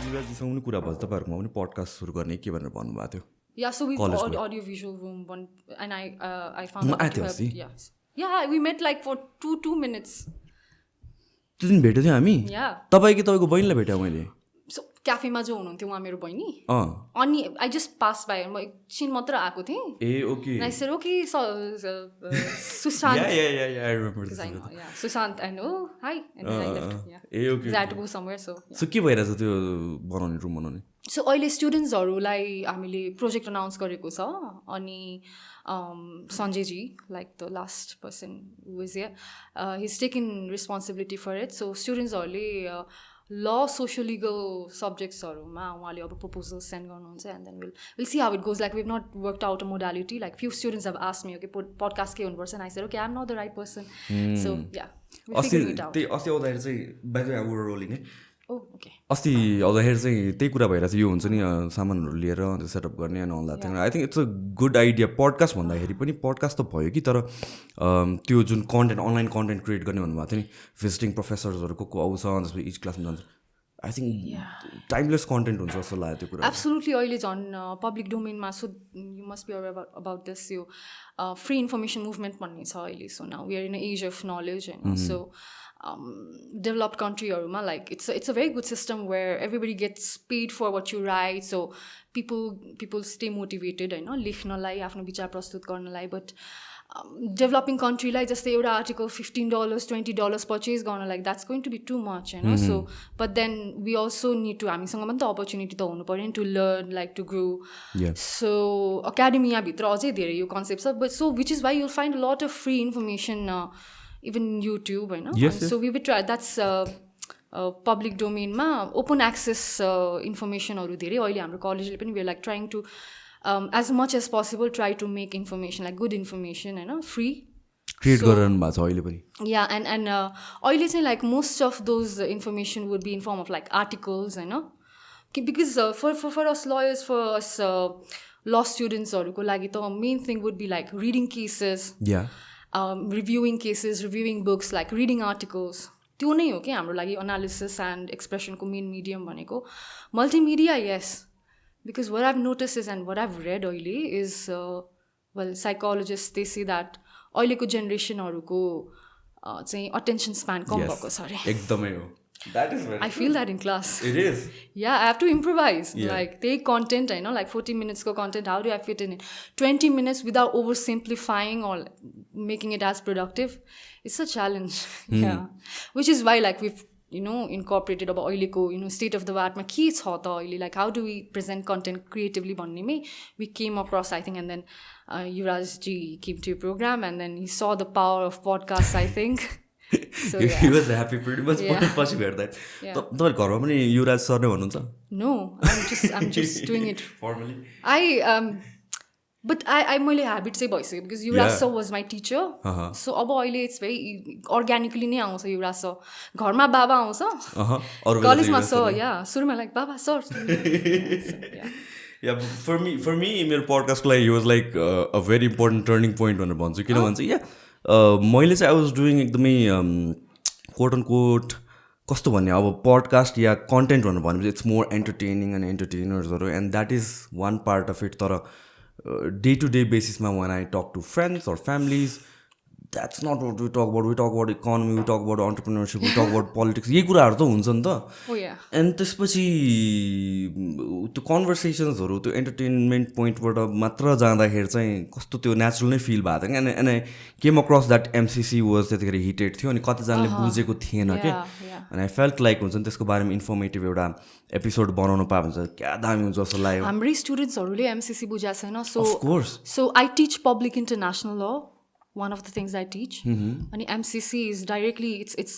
युवराजीसँग पनि कुरा भयो तपाईँहरूकोमा पनि पडकास्ट सुरु गर्ने के भनेर भन्नुभएको थियो. Yeah, so we audio visual room one, and I found out yes. Yeah, we met like for 2 minutes. त्यो दिन भेटेको थियो हामी. Yeah. तपाईँको बहिनीलाई भेटेँ मैले. So क्याफेमा जो हुनुहुन्थ्यो उहाँ मेरो बहिनी. अनि I just passed by. म एकछिन मात्र आएको थिएँ. ए okay. I said okay, Sushant. Yeah, I remember this. Yeah, Sushant, I know. Hi. And I left. Yeah. A okay. I had to go somewhere, so. So के भइरहेछ त्यो बनाउने room बनाउने? सो अहिले स्टुडेन्ट्सहरूलाई हामीले प्रोजेक्ट अनाउन्स गरेको छ अनि सञ्जयजी like the last person who is here his taken responsibility for it. So स्टुडेन्ट्सहरूले ल सोसियल लिगल सब्जेक्ट्सहरूमा उहाँले अब प्रपोजल सेन्ड गर्नुहुन्छ and then will see how it goes. Like we have not worked out a modality. Like few students have asked me okay podcast के हुनुपर्छ. I said okay I am not the right person. So या अस्ति आउँदाखेरि चाहिँ by the way I were rolling है. अस्ति आउँदाखेरि चाहिँ त्यही कुरा भइरहेको छ. यो हुन्छ नि सामानहरू लिएर सेटअप गर्ने and all that thing. I think it's a good idea. Podcast भन्दाखेरि पनि पडकास्ट त भयो कि तर त्यो जुन कन्टेन्ट अनलाइन कन्टेन्ट क्रिएट गर्ने भन्नुभएको थियो नि, भिजिटिङ प्रोफेसर्सहरू को आउँछ त्यसपछि इच क्लासमा जान्छ. आई थिङ्क टाइमलेस कन्टेन्ट हुन्छ जस्तो लाग्यो त्यो कुरा. एब्सोल्युटली. अहिले झन् पब्लिक डोमेनमा so you must be aware about this. यो फ्री इन्फर्मेसन मुभमेन्ट भन्ने छ अहिले. So now we are in age of knowledge होइन. सो developed countryहरूमा like it's a very good system where everybody gets paid for what you write, so people stay motivated होइन लेख्नलाई आफ्नो विचार प्रस्तुत गर्नलाई. बट डेभलपिङ कन्ट्रीलाई जस्तै एउटा आर्टिकल $15 $20 पर्चेज गर्न like that's going to be too much होइन. So but then we also need to हामीसँग पनि त अपर्च्युनिटी त हुनु पऱ्यो नि to learn like to grow. So एकाडेमियाभित्र अझै धेरै यो कन्सेप्ट छ. But so which is why you'll find a lot of free information even YouTube, you know. Yes. So we would try. That's public domain ma open access information haru धेरै अहिले हाम्रो कलेजले पनि we are like trying to as much as possible try to make information like good information, you know, free create गरिरहनु भएको छ अहिले पनि. Yeah, and अहिले चाहिँ like most of those information would be in form of like articles, you know, because for us lawyers, for us law students haruko लागि त main thing would be like reading cases. Yeah. Reviewing cases, reviewing books, like reading articles. त्यो नै हो कि हाम्रो लागि analysis and expression को main medium भनेको. Multimedia, yes, because what I've noticed is and what I've read अहिले is well, psychologists they say that अहिलेको जेनेरेसनहरूको चाहिँ attention span कम भएको छ अरे. एकदमै हो. That is very I feel that in class. It is. Yeah, I have to improvise. Yeah. Like take content, you know, like 40 minutes ko content, how do I fit in 20 minutes without oversimplifying or making it as productive? It's a challenge. Yeah. Which is why like we've, you know, incorporated about oiliko, you know, state of the art ma ke cha ta oily, like how do we present content creatively bhanne me we came across, I think, and then Yuvraj ji came to your program and then he saw the power of podcasts, I think. So, yeah. He was happy pretty much. पछि भेट्दा तपाईँ घरमा पनि Yuvraj sir नै भन्नुहुन्छ? No, I'm just doing it formally. But I मैले habit चाहिँ भइसक्यो because Yuvraj sir was my teacher. So अब अहिले it's very organically नै आउँछ युवराज सर. घरमा बाबा आउँछ, कलेजमा सर. या सुरुमा लाइक बाबा सर. Yeah, for me मेरो पडकास्टको लागि he was like a very important turning point भनेर भन्छु. किन भन्छ मैले चाहिँ आई वाज डुइङ एकदमै कोट एन्ड कोट कस्तो भन्ने अब पडकास्ट या कन्टेन्ट भनेर भनेपछि इट्स मोर एन्टरटेनिङ एन्ड एन्टरटेनर्सहरू and that is one part of it. तर डे टु डे बेसिसमा when I talk to friends or families that's not what we talk about economy, we talk about entrepreneurship, we talk about politics. यही कुराहरू त हुन्छ नि त. And त्यसपछि त्यो कन्भर्सेसन्सहरू त्यो एन्टरटेनमेन्ट पोइन्टबाट मात्र जाँदाखेरि चाहिँ कस्तो त्यो नेचुरल नै फिल भएको थियो. And I came across that MCC was त्यतिखेर हिटेड थियो अनि कतिजनाले बुझेको थिएन क्या. एन्ड आई फेल्ट लाइक हुन्छ नि त्यसको बारेमा इन्फर्मेटिभ एउटा एपिसोड बनाउनु पायो भने चाहिँ क्या दामी हुन्छ जस्तो लाग्यो. हाम्रै स्टुडेन्ट्सहरूले एमसिसी बुझाएको छैन. Course so I teach public international ल, one of the things I teach. अनि MCC is directly it's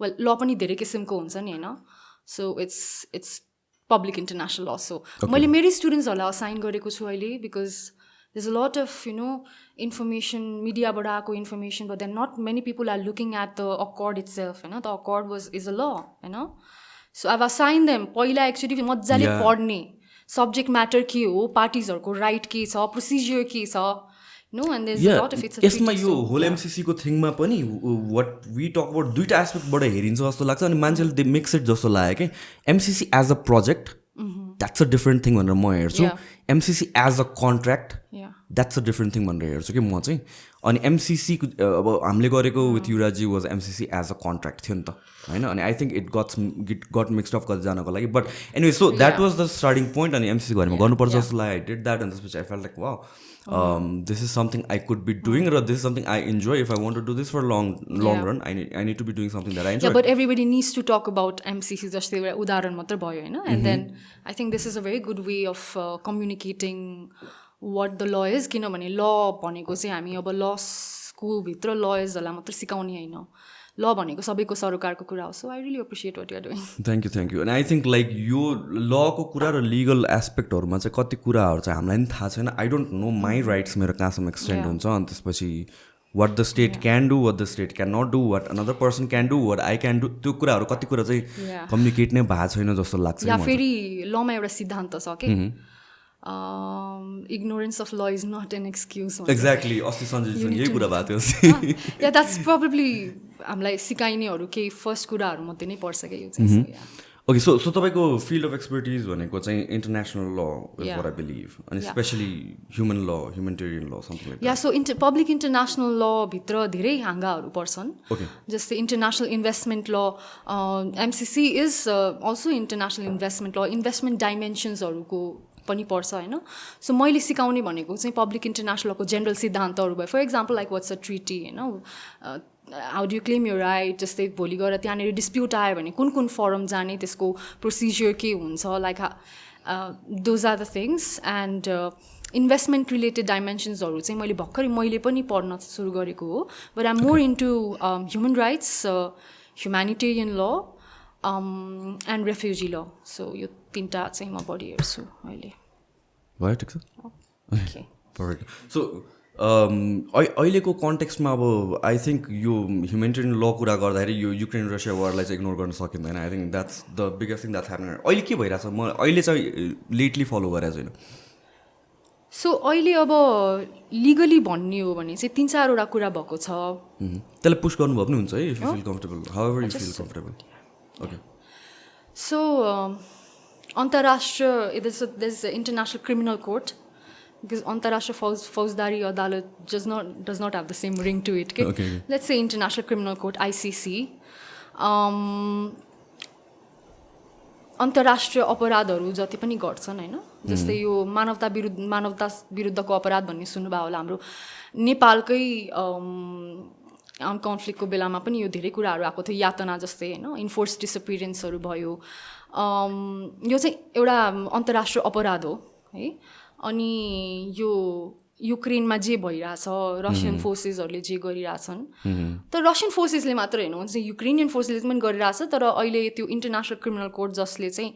well law पनि धेरै किसिमको हुन्छ नि हैन. So it's public international law. So मैले मेरै स्टुडेन्ट्सहरूलाई असाइन गरेको छु अहिले because there's a lot of, you know, information मिडियाबाट आएको information, but then not many people are looking at the accord itself, you know. The accord is a law, you know. So I've assigned them पहिला actually मजाले पढ्ने subject matter के हो, पार्टिजहरूको right के छ, procedure के छ, No, and there's a lot of it's a यसमा यो होल एमसिसीको थिङमा पनि वाट वी टक अबाउट दुईवटा एस्पेक्टबाट हेरिन्छ जस्तो लाग्छ अनि मान्छेले दे मिक्स इट जस्तो लाग्यो कि MCC as a project that's a different thing भनेर म हेर्छु MCC as a contract that's a different thing भनेर हेर्छु कि म चाहिँ अनि एमसिसीको अब हामीले गरेको विथ युराजी was MCC as a contract थियो नि त होइन अनि I think it got mixed of कतिजनाको लागि but anyway so that was the starting point अनि एमसिसी घरमा गर्नुपर्छ जस्तो लाग्यो आई डिड द्याट एन्ड त्यसपछि I felt like wow this is something I could be doing or this is something I enjoy if I want to do this for long run I need to be doing something that I enjoy. Yeah, but everybody needs to talk about MCC जस्तै एउटा उदाहरण मात्र भयो होइन and then I think this is a very good way of communicating what the law is किनभने law भनेको चाहिँ हामी अब law स्कुलभित्र लयर्सहरूलाई मात्र सिकाउने होइन ल भनेको सबैको सरकारको कुरा हो so I really appreciate what you are doing thank you and I think like यो लको कुरा र लिगल एस्पेक्टहरूमा चाहिँ कति कुराहरू चाहिँ हामीलाई पनि थाहा छैन I don't know my rights मेरो कहाँसम्म एक्सटेन्ड हुन्छ अनि त्यसपछि what the state can do what the state can not do what another person can do what I can do त्यो कुराहरू कति कुरा चाहिँ कम्युनिकेट नै भएको छैन जस्तो लाग्छ या फेरि लमा एउटा सिद्धान्त छ कि ignorance of law is not an excuse. Exactly. अस्ति सञ्जयसँग यही कुरा भएको थियो Yeah, that's probably हामीलाई सिकाइनेहरू केही फर्स्ट कुराहरू मात्रै नै पर्छ क्या यो चाहिँ ओके सो तपाईँको फिल्ड अफ एक्सपर्टिज भनेको चाहिँ इन्टरनेसनल ल इज व्हाट आई बिलिभ अनि स्पेसली ह्युमन ल ह्युमनिटेरियन ल समथिङ लाइक या सो पब्लिक इन्टरनेसनल ल भित्र धेरै हाँगाहरू पर्छन् जस्तै इन्टरनेसनल इन्भेस्टमेन्ट ल MCC is also international investment ल इन्भेस्टमेन्ट डाइमेन्सन्सहरूको पनि पर्छ होइन सो मैले सिकाउने भनेको चाहिँ पब्लिक इन्टरनेसनलको जेनरल सिद्धान्तहरू भयो for example like what's a treaty होइन how do you claim you right जस्तै भोलि गएर त्यहाँनिर डिस्प्युट आयो भने कुन कुन फरम जाने त्यसको प्रोसिजर के हुन्छ like those are the things and investment related डाइमेन्सन्सहरू चाहिँ मैले पनि पढ्न सुरु गरेको हो but I am more into human rights humanitarian law and refugee ल सो यो तिनवटा चाहिँ म बढी हेर्छु अहिले भयो ठिक छ पर्फेक्ट सो अहिलेको कन्टेक्स्टमा अब आई थिङ्क यो ह्युमेनिटेरियन ल कुरा गर्दाखेरि यो युक्रेन रसिया वारलाई चाहिँ इग्नोर गर्न सकिँदैन I think that's the biggest thing that's happening अहिले के भइरहेछ म अहिले चाहिँ लेटली फलो गरेको छैन सो अहिले अब लिगली भन्ने हो भने चाहिँ 3-4वटा कुरा भएको छ त्यसलाई पुश गर्नुभयो पनि हुन्छ है if you feel comfortable however you feel comfortable okay so अन्तर्राष्ट्रिय there's an international criminal court because अन्तर्राष्ट्रिय फौजदारी अदालत does not have the same ring to it okay? Let's say international criminal court ICC अन्तर्राष्ट्रिय अपराधहरू जति पनि गर्छन् होइन जस्तै यो मानवता विरुद्धको अपराध भन्ने सुन्नुभयो होला हाम्रो नेपालकै आर्म कन्फ्लिक्टको बेलामा पनि यो धेरै कुराहरू आएको थियो यातना जस्तै होइन इन्फोर्स डिसअपियरेन्सहरू भयो यो चाहिँ एउटा अन्तर्राष्ट्रिय अपराध हो है अनि यो युक्रेनमा जे भइरहेछ रसियन फोर्सेसहरूले जे गरिरहेछन् तर रसियन फोर्सेसले मात्र होइन चाहिँ युक्रेनियन फोर्सेसले पनि गरिरहेछ तर अहिले त्यो इन्टरनेसनल क्रिमिनल कोर्ट जसले चाहिँ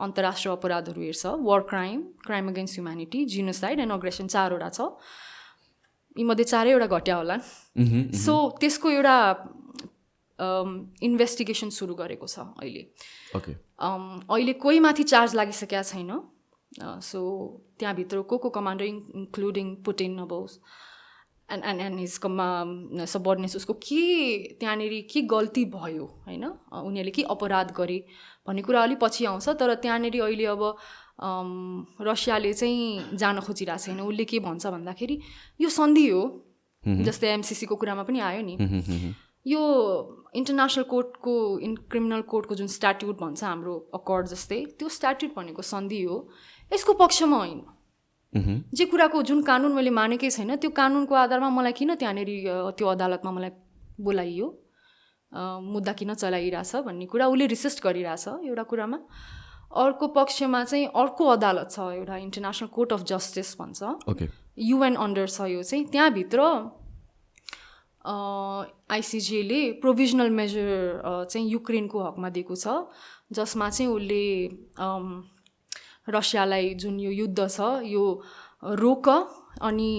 अन्तर्राष्ट्रिय अपराधहरू हेर्छ war crime against humanity genocide and aggression 4वटा छ यीमध्ये 4वटा घट्या होला सो त्यसको एउटा इन्भेस्टिगेसन सुरु गरेको छ अहिले अहिले कोही माथि चार्ज लागिसकेका छैन सो त्यहाँभित्र को कमान्डर इन्क्लुडिङ पुटिन अब एन्ड हिज सबअर्डिनेट्स उसको के त्यहाँनिर के गल्ती भयो होइन उनीहरूले के अपराध गरे भन्ने कुरा अलिक पछि आउँछ तर त्यहाँनिर अहिले अब रसियाले चाहिँ जान खोजिरहेको छैन उसले के भन्छ भन्दाखेरि यो सन्धि हो जस्तै एमसिसीको कुरामा पनि आयो नि यो इन्टरनेसनल कोर्टको क्रिमिनल कोर्टको जुन स्ट्याट्युट भन्छ हाम्रो अकर्ड जस्तै त्यो स्ट्याट्युट भनेको सन्धि हो यसको पक्षमा होइन जे कुराको जुन कानुन मैले मानेकै छैन त्यो कानुनको आधारमा मलाई किन त्यहाँनिर त्यो अदालतमा मलाई बोलाइयो मुद्दा किन चलाइरहेछ भन्ने कुरा उसले रिसिस्ट गरिरहेछ एउटा कुरामा अर्को पक्षमा चाहिँ अर्को अदालत छ एउटा इन्टरनेसनल कोर्ट अफ जस्टिस भन्छ युएन अन्डर छ यो चाहिँ त्यहाँभित्र आइसिजेले प्रोभिजनल मेजर चाहिँ युक्रेनको हकमा दिएको छ जसमा चाहिँ उसले रसियालाई जुन यो युद्ध छ यो रोक अनि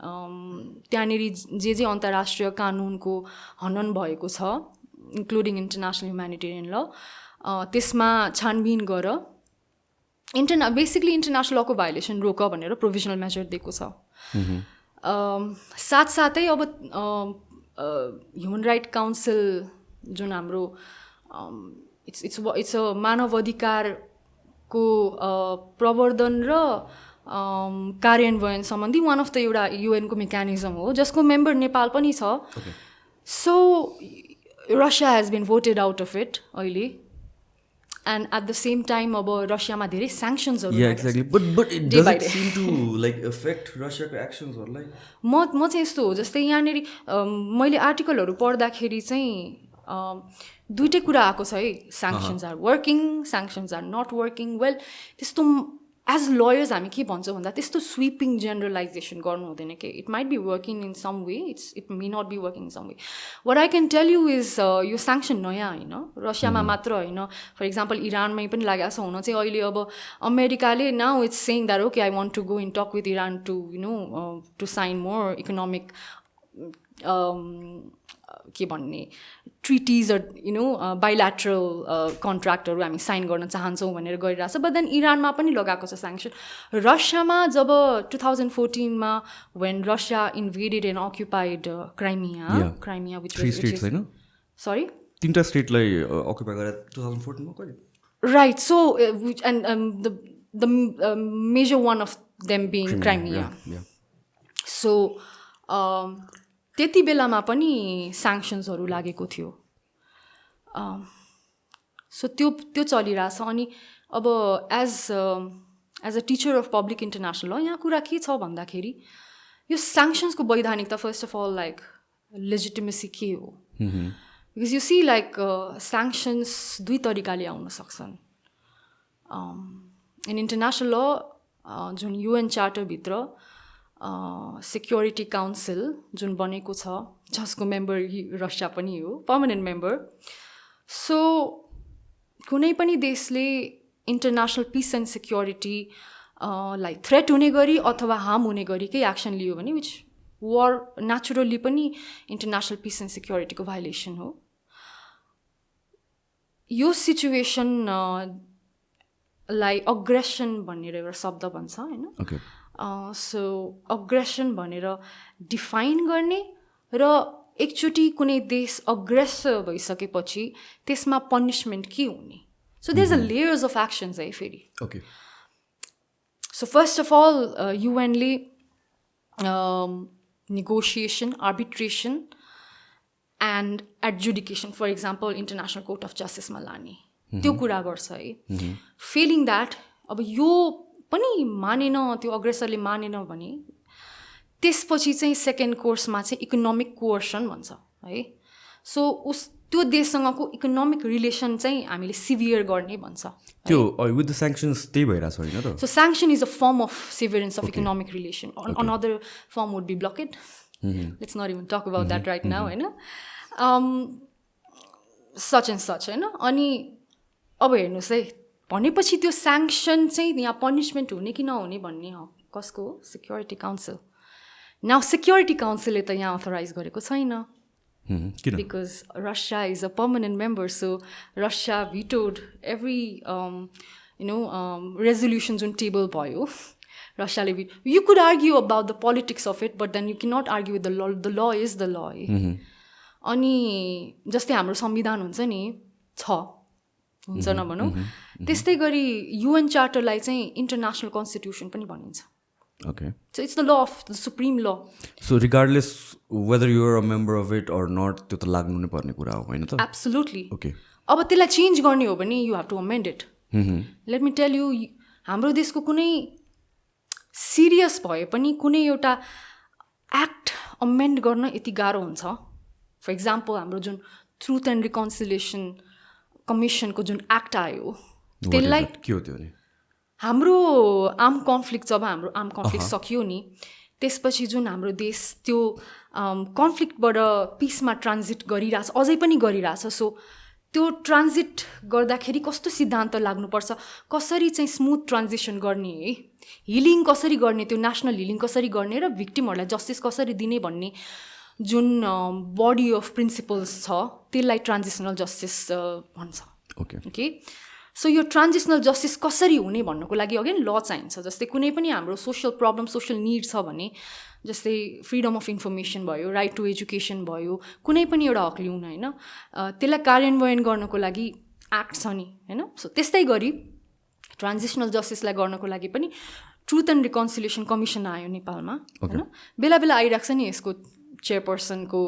त्यहाँनिर जे अन्तर्राष्ट्रिय कानुनको हनन भएको छ इन्क्लुडिङ इन्टरनेसनल ह्युम्यानिटेरियन ल त्यसमा छानबिन गर बेसिकली इन्टरनेसनल लको भायोलेसन रोक भनेर प्रोभिजनल मेजर दिएको छ साथसाथै अब ह्युमन राइट काउन्सिल जुन हाम्रो इट्स अ मानव अधिकारको प्रवर्धन र कार्यान्वयन सम्बन्धी वान अफ द एउटा युएनको मेकानिजम हो जसको मेम्बर नेपाल पनि छ so Russia has been voted out of it अहिले and at the same time अब रसियामा धेरै स्याङ्सन्सहरू म चाहिँ यस्तो हो जस्तै यहाँनिर मैले आर्टिकलहरू पढ्दाखेरि चाहिँ दुइटै कुरा आएको छ है sanctions are working sanctions are not working well त्यस्तो एज लयर्स हामी के भन्छौँ भन्दा त्यस्तो स्विपिङ जेनरलाइजेसन गर्नु हुँदैन कि it might be working in some way it may not be working in some way what I can tell you is यो स्याङ्सन नयाँ होइन रसियामा मात्र होइन फर इक्जाम्पल इरानमै पनि लागेको छ हुन चाहिँ अहिले अब अमेरिकाले now it's saying that okay I want to go in talk with Iran to to sign more economic के भन्ने ट्रिटिज बाइल्याटरल कन्ट्र्याक्टहरू हामी साइन गर्न चाहन्छौँ भनेर गरिरहेछ बट देन इरानमा पनि लगाएको छ स्याङ्सन रसियामा जब 2014मा when Russia invaded and occupied Crimea sorry तीनटा स्टेटलाई अक्युपाई गरेर 2014मा कहिले right so and the major one of them being Crimea so त्यति बेलामा पनि स्याङ्सन्सहरू लागेको थियो सो त्यो चलिरहेछ अनि अब as a teacher of public international law यहाँ कुरा के छ भन्दाखेरि यो स्याङ्सन्सको वैधानिकता first of all like legitimacy के हो because you see like sanctions दुई तरिकाले आउन सक्छन् इन इन्टरनेसनल ल जुन युएन चार्टरभित्र सेक्युरिटी काउन्सिल जुन बनेको छ जसको मेम्बर रसिया पनि हो पर्मानेन्ट मेम्बर सो कुनै पनि देशले इन्टरनेसनल पिस एन्ड सेक्युरिटी लाई थ्रेट हुने गरी अथवा हार्म हुने गरी केही एक्सन लियो भने विच वार नेचुरली पनि इन्टरनेसनल पिस एन्ड सेक्युरिटीको भायोलेसन हो यो सिचुएसन लाई अग्रेसन भनेर एउटा शब्द भन्छ होइन सो अग्रेसन भनेर डिफाइन गर्ने र एकचोटि कुनै देश अग्रेसर भइसकेपछि त्यसमा पनिसमेन्ट के हुने so there is a layers of actions है फेरि सो फर्स्ट अफ अल युएनले negotiation arbitration and adjudication for example International Court of जस्टिसमा लाने त्यो कुरा गर्छ है फेलिङ द्याट अब यो पनि मानेन त्यो अग्रेसरले मानेन भने त्यसपछि चाहिँ सेकेन्ड कोर्समा चाहिँ इकोनोमिक कोअर्सन भन्छ है सो त्यो देशसँगको इकोनोमिक रिलेसन चाहिँ हामीले सिभियर गर्ने भन्छ त्यो विथ द स्याङ्सन्स त्यही भइरहेछ होइन त so sanction is a form of severance of economic relation another form would be blockade let's not even talk about that right now होइन सच एन्ड सच होइन अनि अब हेर्नुहोस् है भनेपछि त्यो स्याङ्सन चाहिँ यहाँ पनिसमेन्ट हुने कि नहुने भन्ने हो कसको हो सेक्युरिटी काउन्सिल नाउ सेक्युरिटी काउन्सिलले त यहाँ अथोराइज गरेको छैन because Russia is a permanent member so Russia vetoed every resolution जुन टेबल भयो रसियाले you could argue about the politics of it but then you can not argue with the law is the law अनि जस्तै हाम्रो संविधान हुन्छ नि हुन्छ नभनौँ त्यस्तै गरी युएन चार्टरलाई चाहिँ इन्टरनेसनल कन्स्टिट्युसन पनि भनिन्छ so it's the law of the supreme law so regardless whether you are a member of it or not त्यो त लाग्नु नै पर्ने कुरा हो होइन त एब्सोल्युटली अब त्यसलाई चेन्ज गर्ने हो भने you have to amend it let me tell you हाम्रो देशको कुनै सिरियस भए पनि कुनै एउटा एक्ट अमेन्ड गर्न यति गाह्रो हुन्छ फर इक्जाम्पल हाम्रो जुन ट्रुथ एन्ड रिकन्सिलिएसन कमिसनको जुन एक्ट आयो त्यसलाई के हो त्यो हाम्रो आर्म कन्फ्लिक्ट जब हाम्रो आर्म कन्फ्लिक्ट सकियो नि त्यसपछि जुन हाम्रो देश त्यो कन्फ्लिक्टबाट पिसमा ट्रान्जिट गरिरहेछ अझै पनि गरिरहेछ सो त्यो ट्रान्जिट गर्दाखेरि कस्तो सिद्धान्त लाग्नुपर्छ कसरी चाहिँ स्मुथ ट्रान्जिसन गर्ने है हिलिङ कसरी गर्ने त्यो नेसनल हिलिङ कसरी गर्ने र भिक्टिमहरूलाई जस्टिस कसरी दिने भन्ने जुन बडी अफ प्रिन्सिपल्स छ त्यसलाई ट्रान्जिसनल जस्टिस भन्छ ओके सो यो ट्रान्जिसनल जस्टिस कसरी हुने भन्नुको लागि अगेन ल चाहिन्छ. जस्तै कुनै पनि हाम्रो सोसियल प्रब्लम, सोसियल निड छ भने, जस्तै फ्रिडम अफ इन्फर्मेसन भयो, राइट टु एजुकेसन भयो, कुनै पनि एउटा हक लिउन होइन, त्यसलाई कार्यान्वयन गर्नको लागि एक्ट छ नि होइन. सो त्यस्तै गरी ट्रान्जिसनल जस्टिसलाई गर्नको लागि पनि ट्रुथ एन्ड रिकन्सिलिएसन कमिसन आयो नेपालमा होइन. बेला बेला आइरहेको छ नि यसको चेयरपर्सनको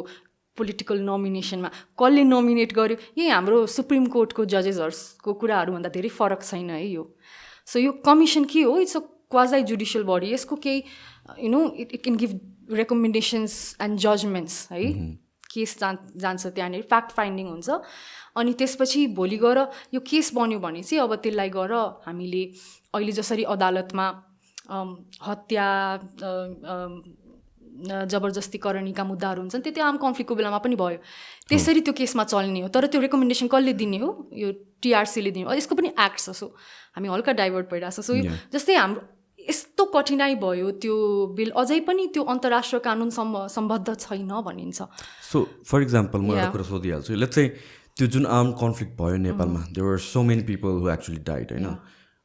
पोलिटिकल नोमिनेसनमा कसले नोमिनेट गर्यो, यही हाम्रो सुप्रिम कोर्टको जजेसहरूको कुराहरूभन्दा धेरै फरक छैन है यो. सो यो कमिसन के हो? It's a quasi judicial body. यसको केही it can give recommendations and judgments है. केस जान्छ त्यहाँनिर, फ्याक्ट फाइन्डिङ हुन्छ. अनि त्यसपछि भोलि गएर यो केस बन्यो भने चाहिँ अब त्यसलाई गएर हामीले अहिले जसरी अदालतमा हत्या, जबरजस्तीकरणीका मुद्दाहरू हुन्छन्, त्यो आर्म कन्फ्लिक्टको बेलामा पनि भयो, त्यसरी त्यो केसमा चल्ने हो. तर त्यो रेकमेन्डेसन कसले दिने हो? यो टिआरसीले दिने हो. यसको पनि एक्ट छ. सो हामी हल्का डाइभर्ट भइरहेको छ. सो यो जस्तै हाम्रो यस्तो कठिनाइ भयो, त्यो बिल अझै पनि त्यो अन्तर्राष्ट्रिय कानुन सम्बद्ध छैन भनिन्छ. सो फर इक्जाम्पल म एउटा कुरा सोधिहाल्छु. लेट्स से त्यो जुन आर्म कन्फ्लिक्ट भयो नेपालमा, there were so many people who actually died होइन.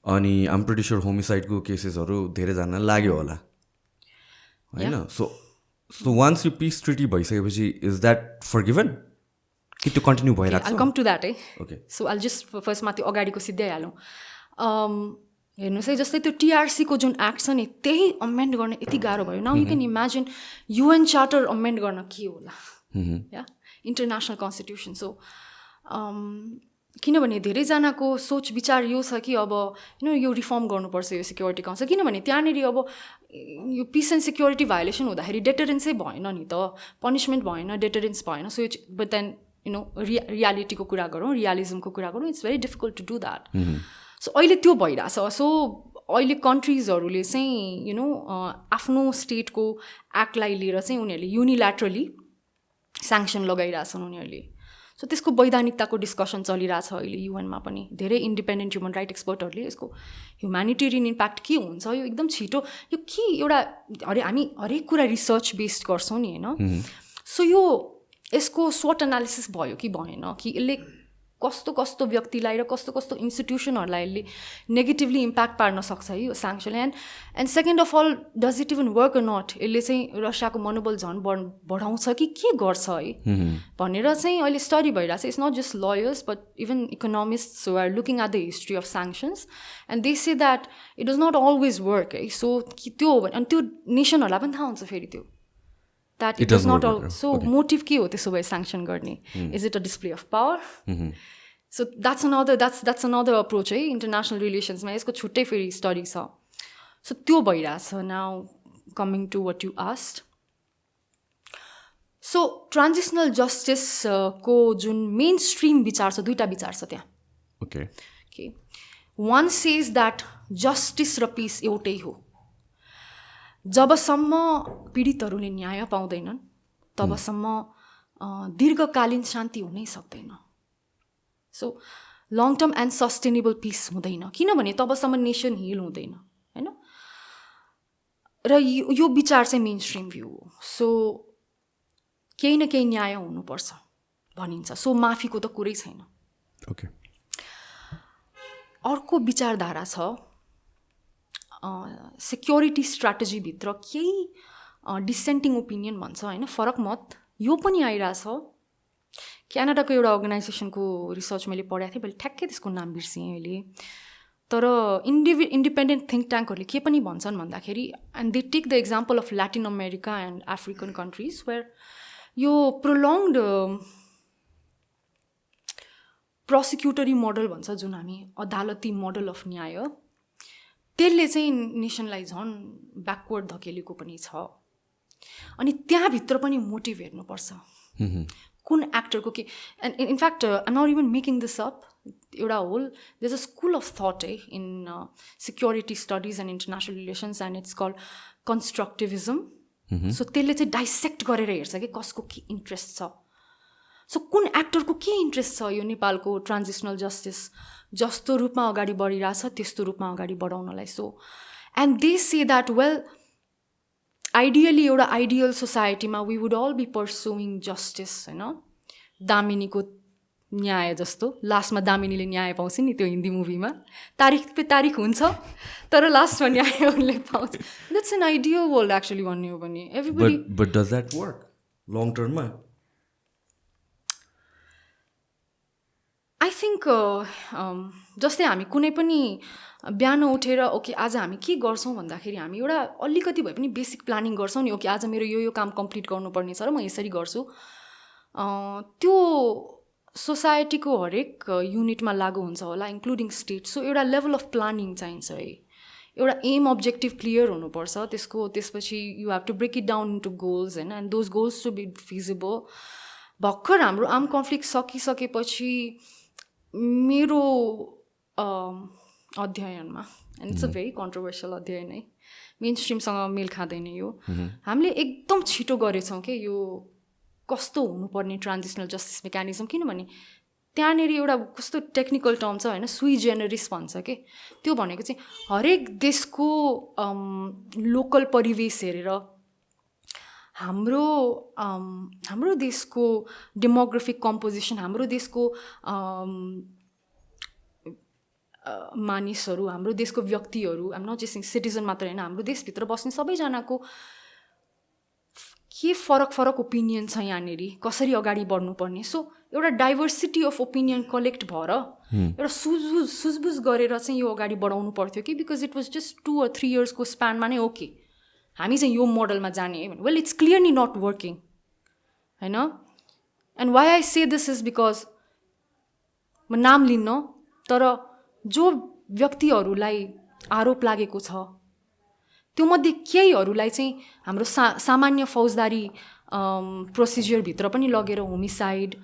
अनि आइम प्रिटी स्योर होमिसाइडको केसेसहरू धेरैजना लाग्यो होला होइन. सो वान्स यो पिस ट्रिटी भइसकेपछि इज द्याट फरगिभन कि त्यो कन्टिन्यू भइरहेको छ? आई कम टु द्याट है. ओके. सो आई जस्ट फर्स्टमा त्यो अगाडिको सिधै हालौँ. हेर्नुहोस् है, जस्तै त्यो टिआरसीको जुन एक्ट छ नि, त्यही अमेन्ड गर्न यति गाह्रो भयो. Now you can imagine UN charter amend गर्न के होला या इन्टरनेसनल कन्स्टिट्युसन. सो किनभने धेरैजनाको सोच विचार यो छ कि अब यो रिफर्म गर्नुपर्छ यो सिक्योरिटी काउन्सिल. किनभने त्यहाँनिर अब यो पिस एन्ड सिक्योरिटी भायोलेसन हुँदाखेरि डेटरेन्सै भएन नि त, पनिसमेन्ट भएन, डेटरेन्स भएन. सो बट देन रियालिटीको कुरा गरौँ, रियलिजमको कुरा गरौँ, it's very difficult to do that. So अहिले त्यो भइरहेछ. सो अहिले कन्ट्रिजहरूले चाहिँ आफ्नो स्टेटको एक्टलाई लिएर चाहिँ उनीहरूले युनिल्याटरली स्याङ्सन लगाइरहेछन् उनीहरूले. सो त्यसको वैधानिकताको डिस्कसन चलिरहेछ अहिले युएनमा पनि. धेरै इन्डिपेन्डेन्ट ह्युमन राइट एक्सपर्टहरूले यसको ह्युम्यानिटेरियन इम्प्याक्ट के हुन्छ, यो एकदम छिटो यो के एउटा हामी हरेक कुरा रिसर्च बेस्ड गर्छौँ नि होइन. सो यो यसको स्वट एनालिसिस भयो कि भएन, कि यसले कस्तो कस्तो व्यक्तिलाई र कस्तो कस्तो इन्स्टिट्युसनहरूलाई यसले नेगेटिभली इम्प्याक्ट पार्न सक्छ है यो स्याङ्सनले. And second of all, does it even work or not? यसले चाहिँ रसियाको मनोबल झन् बढाउँछ कि के गर्छ है भनेर चाहिँ अहिले स्टडी भइरहेछ. It's not just lawyers but even economists who are looking at the history of sanctions and they say that it does not always work है. सो त्यो हो भने अनि त्यो नेसनहरूलाई पनि थाहा हुन्छ फेरि त्यो that it does not all. So motive के हो त्यसो भए sanction गर्ने? Is it a display of power? So that's another approach है international relations मा. यसको छुट्टै फेरि स्टडी छ. सो त्यो भइरहेछ. Now coming to what you asked. So transitional justice को जुन मेन स्ट्रिम विचार छ, दुईटा विचार छ त्यहाँ. Okay. One says that justice र peace एउटै हो. जबसम्म पीडितहरूले न्याय पाउँदैनन् तबसम्म दीर्घकालीन शान्ति हुनै सक्दैन. So long term and sustainable peace हुँदैन, किनभने तबसम्म नेसन हिल हुँदैन होइन. र यो विचार चाहिँ मेन स्ट्रिम भ्यू हो. सो केही न केही न्याय हुनुपर्छ भनिन्छ. सो माफीको त कुरै छैन. ओके. अर्को विचारधारा छ सेक्युरिटी स्ट्राटेजीभित्र केही डिसेन्टिङ ओपिनियन भन्छ होइन, फरक मत. यो पनि आइरहेछ. क्यानाडाको एउटा अर्गनाइजेसनको रिसर्च मैले पढाएको थिएँ, मैले ठ्याक्कै त्यसको नाम बिर्सेँ अहिले. तर इन्डिपेन्डेन्ट थिङ्क ट्याङ्कहरूले के पनि भन्छन् भन्दाखेरि, and they take the example of Latin America and African countries where यो प्रोलङ्ड प्रोसिक्युटरी मोडल भन्छ जुन हामी, अदालती मोडल अफ न्याय, त्यसले चाहिँ नेसनलाई झन् ब्याकवर्ड धकेलेको पनि छ. अनि त्यहाँभित्र पनि मोटिभ हेर्नुपर्छ कुन एक्टरको के. And in fact I'm not even making this up. एउटा whole there is a school of thought है in security studies and international relations and it's called constructivism. So त्यसले चाहिँ डाइसेक्ट गरेर हेर्छ कि कसको के इन्ट्रेस्ट छ. सो कुन एक्टरको के इन्ट्रेस्ट छ यो नेपालको ट्रान्जिसनल जस्टिस जस्तो रूपमा अगाडि बढिरहेछ त्यस्तो रूपमा अगाडि बढाउनलाई. So and they say that well ideally एउटा आइडियल सोसाइटीमा we would all be pursuing justice होइन. दामिनीको न्याय जस्तो लास्टमा दामिनीले न्याय पाउँछ नि त्यो हिन्दी मुभीमा तारिक पे तारिक हुन्छ तर लास्टमा न्याय उनले पाउँछ that's an ideal world actually भन्ने हो भने everybody but does that work long टर्ममा आई थिङ्क जस्तै हामी कुनै पनि बिहान उठेर ओके आज हामी के गर्छौँ भन्दाखेरि हामी एउटा अलिकति भए पनि बेसिक प्लानिङ गर्छौँ नि ओके आज मेरो यो काम कम्प्लिट गर्नुपर्ने छ र म यसरी गर्छु त्यो सोसाइटीको हरेक युनिटमा लागु हुन्छ होला इन्क्लुडिङ स्टेट सो एउटा लेभल अफ प्लानिङ चाहिन्छ है एउटा एम अब्जेक्टिभ क्लियर हुनुपर्छ त्यसपछि you have to break it down into goals होइन and those goals to be feasible भर्खर हाम्रो आर्म कन्फ्लिक्ट सकिसकेपछि मेरो अध्ययनमा and it's a very controversial अध्ययन है मेन स्ट्रिमसँग मेल खाँदैन यो हामीले एकदम छिटो गरेछौँ कि यो कस्तो हुनुपर्ने ट्रान्जिसनल जस्टिस मेकानिजम किनभने त्यहाँनिर एउटा कस्तो टेक्निकल टर्म छ होइन सुई जेनरिस भन्छ कि त्यो भनेको चाहिँ हरेक देशको लोकल परिवेश हेरेर हाम्रो देशको डेमोग्राफिक कम्पोजिसन हाम्रो देशको मानिसहरू हाम्रो देशको व्यक्तिहरू आम नट जस्ट सिटिजन मात्र होइन हाम्रो देशभित्र बस्ने सबैजनाको के फरक ओपिनियन छ यहाँनिर कसरी अगाडि बढ्नुपर्ने सो एउटा डाइभर्सिटी अफ ओपिनियन कलेक्ट भएर एउटा सुझबुझ गरेर चाहिँ यो अगाडि बढाउनु पर्थ्यो कि because it was just 2 or 3 इयर्सको स्प्यानमा नै ओके हामी चाहिँ यो मोडलमा जाने है well it's clearly not working होइन and why I say this is because म नाम लिन्न तर जो व्यक्तिहरूलाई आरोप लागेको छ त्योमध्ये केहीहरूलाई चाहिँ हाम्रो सामान्य फौजदारी प्रोसिजरभित्र पनि लगेर होमिसाइड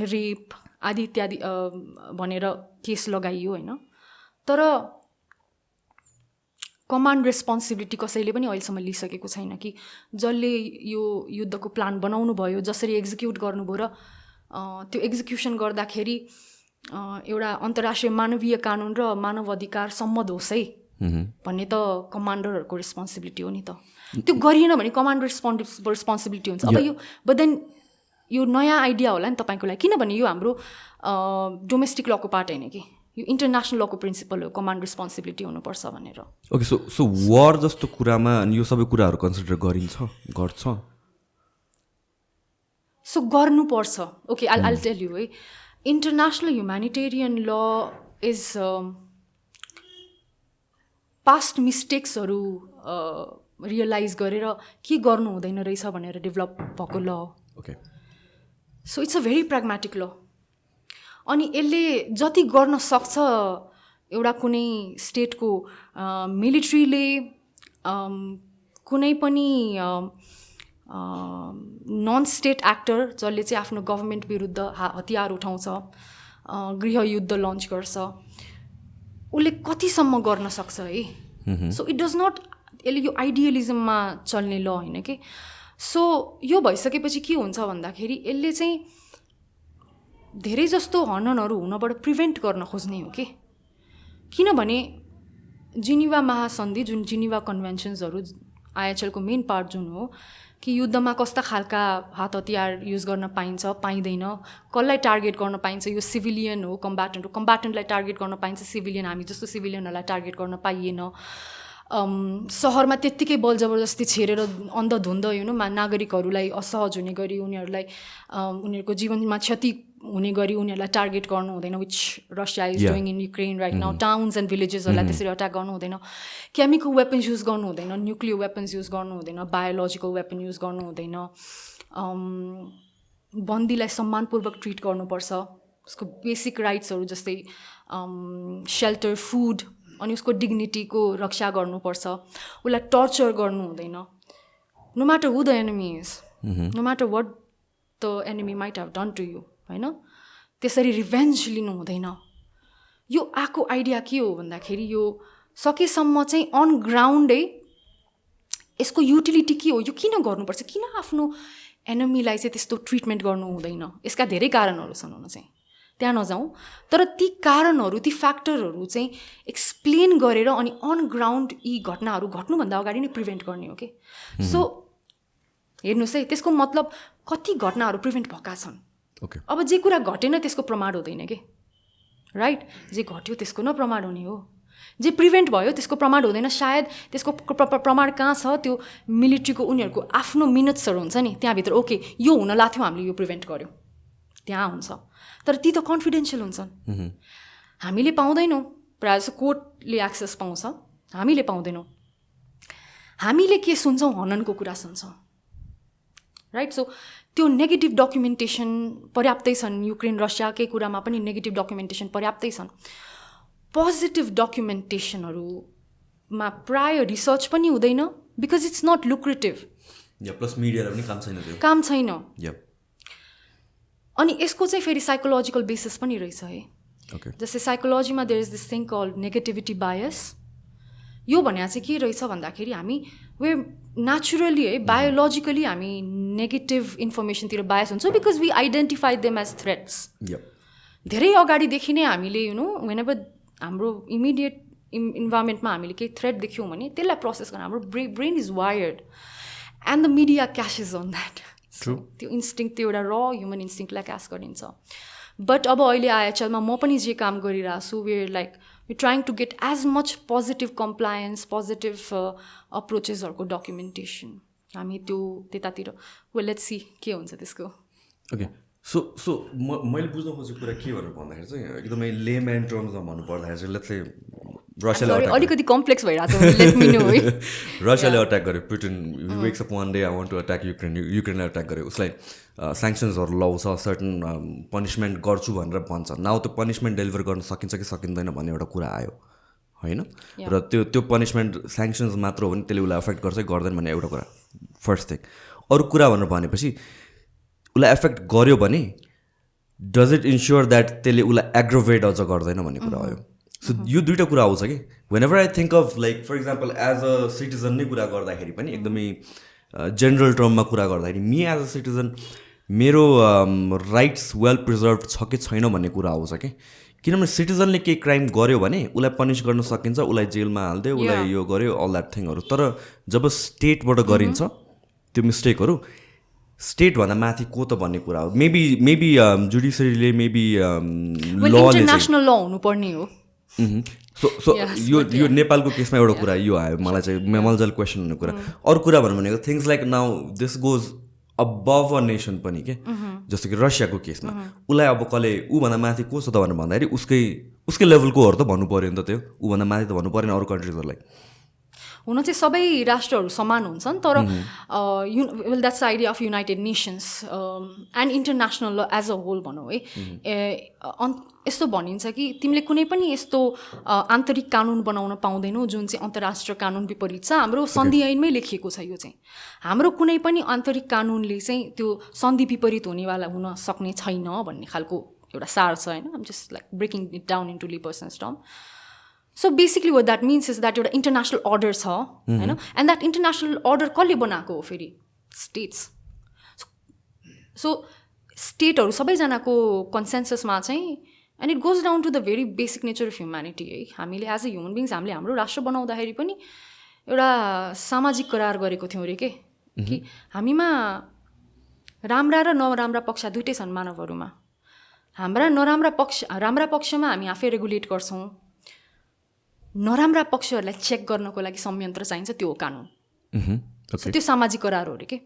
रेप आदि इत्यादि भनेर केस लगाइयो होइन तर कमान्ड रेस्पोन्सिबिलिटी कसैले पनि अहिलेसम्म लिइसकेको छैन कि जसले यो युद्धको प्लान बनाउनु भयो जसरी एक्जिक्युट गर्नुभयो र त्यो एक्जिक्युसन गर्दाखेरि एउटा अन्तर्राष्ट्रिय मानवीय कानुन र मानव अधिकार सम्मत होस् है भन्ने त कमान्डरहरूको रेस्पोन्सिबिलिटी हो नि त त्यो गरिएन भने कमान्डर रेस्पोन्सिबिलिटी हुन्छ अब यो बट देन यो नयाँ आइडिया होला नि तपाईँको लागि किनभने यो हाम्रो डोमेस्टिक लको पार्ट होइन कि यो इन्टरनेसनल लको प्रिन्सिपल हो कमान्ड रेस्पोन्सिबिलिटी हुनुपर्छ भनेर ओके सो वार जस्तो कुरामा यो सबै कुराहरू कन्सिडर गर्छ सो गर्नुपर्छ ओके आई टेल यु है इन्टरनेसनल ह्युम्यानिटेरियन ल इज पास्ट मिस्टेक्सहरू रियलाइज गरेर के गर्नु हुँदैन रहेछ भनेर डेभलप भएको ल okay so it's a very pragmatic ल अनि यसले जति गर्न सक्छ एउटा कुनै स्टेटको मिलिट्रीले कुनै पनि नन स्टेट एक्टर जसले चाहिँ आफ्नो गभर्मेन्ट विरुद्ध हतियार उठाउँछ गृहयुद्ध लन्च गर्छ उसले कतिसम्म गर्न सक्छ है सो इट डज नट यसले यो आइडियलिजममा चल्ने ल होइन कि सो यो भइसकेपछि के हुन्छ भन्दाखेरि यसले चाहिँ धेरै जस्तो हननहरू हुनबाट प्रिभेन्ट गर्न खोज्ने हो कि किनभने जिनिभा महासन्धि जुन जिनिभा कन्भेन्सन्सहरू आइएचएलको मेन पार्ट जुन हो कि युद्धमा कस्ता खालका हात हतियार युज गर्न पाइन्छ पाइँदैन कसलाई टार्गेट गर्न पाइन्छ यो सिभिलियन हो कम्ब्याटेन्टलाई टार्गेट गर्न पाइन्छ सिभिलियन हामी जस्तो सिभिलियनहरूलाई टार्गेट गर्न पाइएन सहरमा त्यत्तिकै बल जबरजस्ती छेरेर अन्धधुन्द नागरिकहरूलाई असहज हुने गरी उनीहरूलाई उनीहरूको जीवनमा क्षति हुने गरी उनीहरूलाई टार्गेट गर्नु हुँदैन which Russia is doing in Ukraine right now towns and भिलेजेसहरूलाई त्यसरी अट्याक गर्नु हुँदैन केमिकल वेपन्स युज गर्नु हुँदैन न्युक्लियर वेपन्स युज गर्नु हुँदैन बायोलोजिकल वेपन युज गर्नु हुँदैन बन्दीलाई सम्मानपूर्वक ट्रिट गर्नुपर्छ उसको बेसिक राइट्सहरू जस्तै सेल्टर फुड अनि उसको डिग्निटीको रक्षा गर्नुपर्छ उसलाई टर्चर गर्नु हुँदैन no matter who the enemy is no matter what the enemy might have done to you होइन त्यसरी रिभेन्ज लिनु हुँदैन यो आएको आइडिया के हो भन्दाखेरि यो सकेसम्म चाहिँ अन ग्राउन्डै यसको युटिलिटी के हो यो किन गर्नुपर्छ किन आफ्नो एनिमीलाई चाहिँ त्यस्तो ट्रिटमेन्ट गर्नु हुँदैन यसका धेरै कारणहरू छन् हुन चाहिँ त्यहाँ नजाउँ तर ती कारणहरू ती फ्याक्टरहरू चाहिँ एक्सप्लेन गरेर अनि अन ग्राउन्ड यी घटनाहरू घट्नुभन्दा अगाडि नै प्रिभेन्ट गर्ने हो कि सो हेर्नुहोस् है त्यसको मतलब कति घटनाहरू प्रिभेन्ट भएका छन् Okay. अब जे कुरा घटेन त्यसको प्रमाण हुँदैन के, राइट? जे घट्यो त्यसको न प्रमाण हुने हो, जे प्रिभेन्ट भयो त्यसको प्रमाण हुँदैन। सायद त्यसको प्रमाण कहाँ छ? त्यो मिलिट्रीको उनीहरूको आफ्नो मिनट्सहरू हुन्छ नि त्यहाँभित्र, ओके यो हुन लाग्थ्यो हामीले यो प्रिभेन्ट गर्यो, त्यहाँ हुन्छ। तर ती त कन्फिडेन्सियल हुन्छन्, हामीले पाउँदैनौँ। प्रायः जस्तो कोर्टले एक्सेस पाउँछ, हामीले पाउँदैनौँ। हामीले के सुन्छौँ? हननको कुरा सुन्छौँ, राइट? सो त्यो नेगेटिभ डकुमेन्टेसन पर्याप्तै छन्। युक्रेन रसियाकै कुरामा पनि नेगेटिभ डकुमेन्टेसन पर्याप्तै छन्। पोजिटिभ डकुमेन्टेसनहरूमा प्राय रिसर्च पनि हुँदैन, because it's not lucrative. Plus मिडियालाई पनि काम छैन, त्यो काम छैन। अनि यसको चाहिँ फेरि साइकोलोजिकल बेसिस पनि रहेछ है। जस्तै साइकोलोजीमा there is this thing called negativity bias. यो भने चाहिँ के रहेछ भन्दाखेरि हामी वे नेचुरली है, बायोलोजिकली हामी नेगेटिभ इन्फर्मेसनतिर बायस हुन्छौँ, because we identify them as threats. धेरै अगाडिदेखि नै हामीले वेन एभर हाम्रो इमिडिएट इन्भाइरोमेन्टमा हामीले केही थ्रेट देख्यौँ भने त्यसलाई प्रोसेस गर्न हाम्रो brain is wired, and the media cashes on that. त्यो इन्स्टिङ्क्ट, त्यो एउटा र ह्युमन इन्स्टिङ्क्टलाई क्यास गरिन्छ। बट अब अहिले आइएचएलमा म पनि जे काम गरिरहेको छु, where like we trying to get as much positive compliance, positive अप्रोचेसहरूको डकुमेन्टेसन। हामी त्यो त्यतातिर वेल लेट्स सी के हुन्छ त्यसको। ओके, सो मैले बुझ्न खोजेको कुरा के भनेर भन्दाखेरि चाहिँ एकदमै लेम्यान टर्म्समा भन्नुपर्दाखेरि चाहिँ लेट्स से रसियाले अलिकति कम्प्लेक्स भइरहेको छ, लेट मी नो है। रसियाले अट्याक गर्यो, Putin wakes up one day I want to attack Ukraine, युक्रेनलाई अट्याक गर्यो, उसलाई स्याङ्सन्सहरू लाउँछ, सर्टन पनिसमेन्ट गर्छु भनेर भन्छ। नाउ त्यो पनिसमेन्ट डेलिभर गर्न सकिन्छ कि सकिँदैन भन्ने एउटा कुरा आयो होइन, र त्यो पनिसमेन्ट स्याङ्सन्स मात्र हो भने त्यसले उसलाई एफेक्ट गर्छ कि गर्दैन भन्ने एउटा कुरा फर्स्ट थिङ। अरू कुरा भनेर भनेपछि उसलाई एफेक्ट गर्यो भने डज इट इन्स्योर द्याट त्यसले उसलाई एग्रोभेट अझ गर्दैन भन्ने कुरा आयो। सो यो दुईवटा कुरा आउँछ कि whenever I think of like for example as a citizen नै कुरा गर्दाखेरि पनि एकदमै जेनरल टर्ममा कुरा गर्दाखेरि मी एज अ सिटिजन मेरो राइट्स वेल प्रिजर्भ छ कि छैन भन्ने कुरा आउँछ कि, किनभने सिटिजनले केही क्राइम गर्यो भने उसलाई पनिस गर्न सकिन्छ, उसलाई जेलमा हालिदियो, उसलाई यो गर्यो, अल द्याट थिङहरू। तर जब स्टेटबाट गरिन्छ त्यो मिस्टेकहरू, स्टेटभन्दा माथि को त भन्ने कुरा हो। मेबी जुडिसियरीले मेबी लले इन्टरनेसनल ल हुनुपर्ने हो। सो यो नेपालको केसमा एउटा कुरा यो आयो मलाई चाहिँ मेमलजल क्वेसन हुने कुरा। अरू कुरा भनौँ भनेको things like now this goes अबभ a nation पनि के, जस्तो कि रसियाको केसमा उसलाई अब कसले ऊभन्दा माथि को छ त भनेर भन्दाखेरि उसकै लेभलकोहरू त भन्नु पऱ्यो नि त, त्यो ऊभन्दा माथि त भन्नु परेन अरू कन्ट्रिजहरूलाई। हुन चाहिँ सबै राष्ट्रहरू समान हुन्छन्, तर well that's idea of United Nations and international law as a whole भनौँ है। यस्तो भनिन्छ कि तिमीले कुनै पनि यस्तो आन्तरिक कानुन बनाउन पाउँदैनौ जुन चाहिँ अन्तर्राष्ट्रिय कानुन विपरीत छ। हाम्रो सन्धि ऐनमै लेखिएको छ यो चाहिँ, हाम्रो कुनै पनि आन्तरिक कानुनले चाहिँ त्यो सन्धि विपरीत हुनेवाला हुन सक्ने छैन भन्ने खालको एउटा सार छ होइन। आम just like breaking it down into layperson's term. So basically what that means is that एउटा इन्टरनेसनल अर्डर छ होइन, एन्ड द्याट इन्टरनेसनल अर्डर कसले बनाएको हो फेरि? स्टेट्स। सो स्टेटहरू सबैजनाको कन्सेन्ससमा चाहिँ, and it goes down to the very basic nature of humanity है। हामीले एज अ ह्युमन बिङ्स हामीले हाम्रो राष्ट्र बनाउँदाखेरि पनि एउटा सामाजिक करार गरेको थियौँ अरे के, कि हामीमा राम्रा र नराम्रा पक्ष दुइटै छन् मानवहरूमा। राम्रा पक्षमा हामी आफै रेगुलेट गर्छौँ, नराम्रा पक्षहरूलाई चेक गर्नको लागि संयन्त्र चाहिन्छ, त्यो हो कानुन। त्यो सामाजिक करार हो अरे के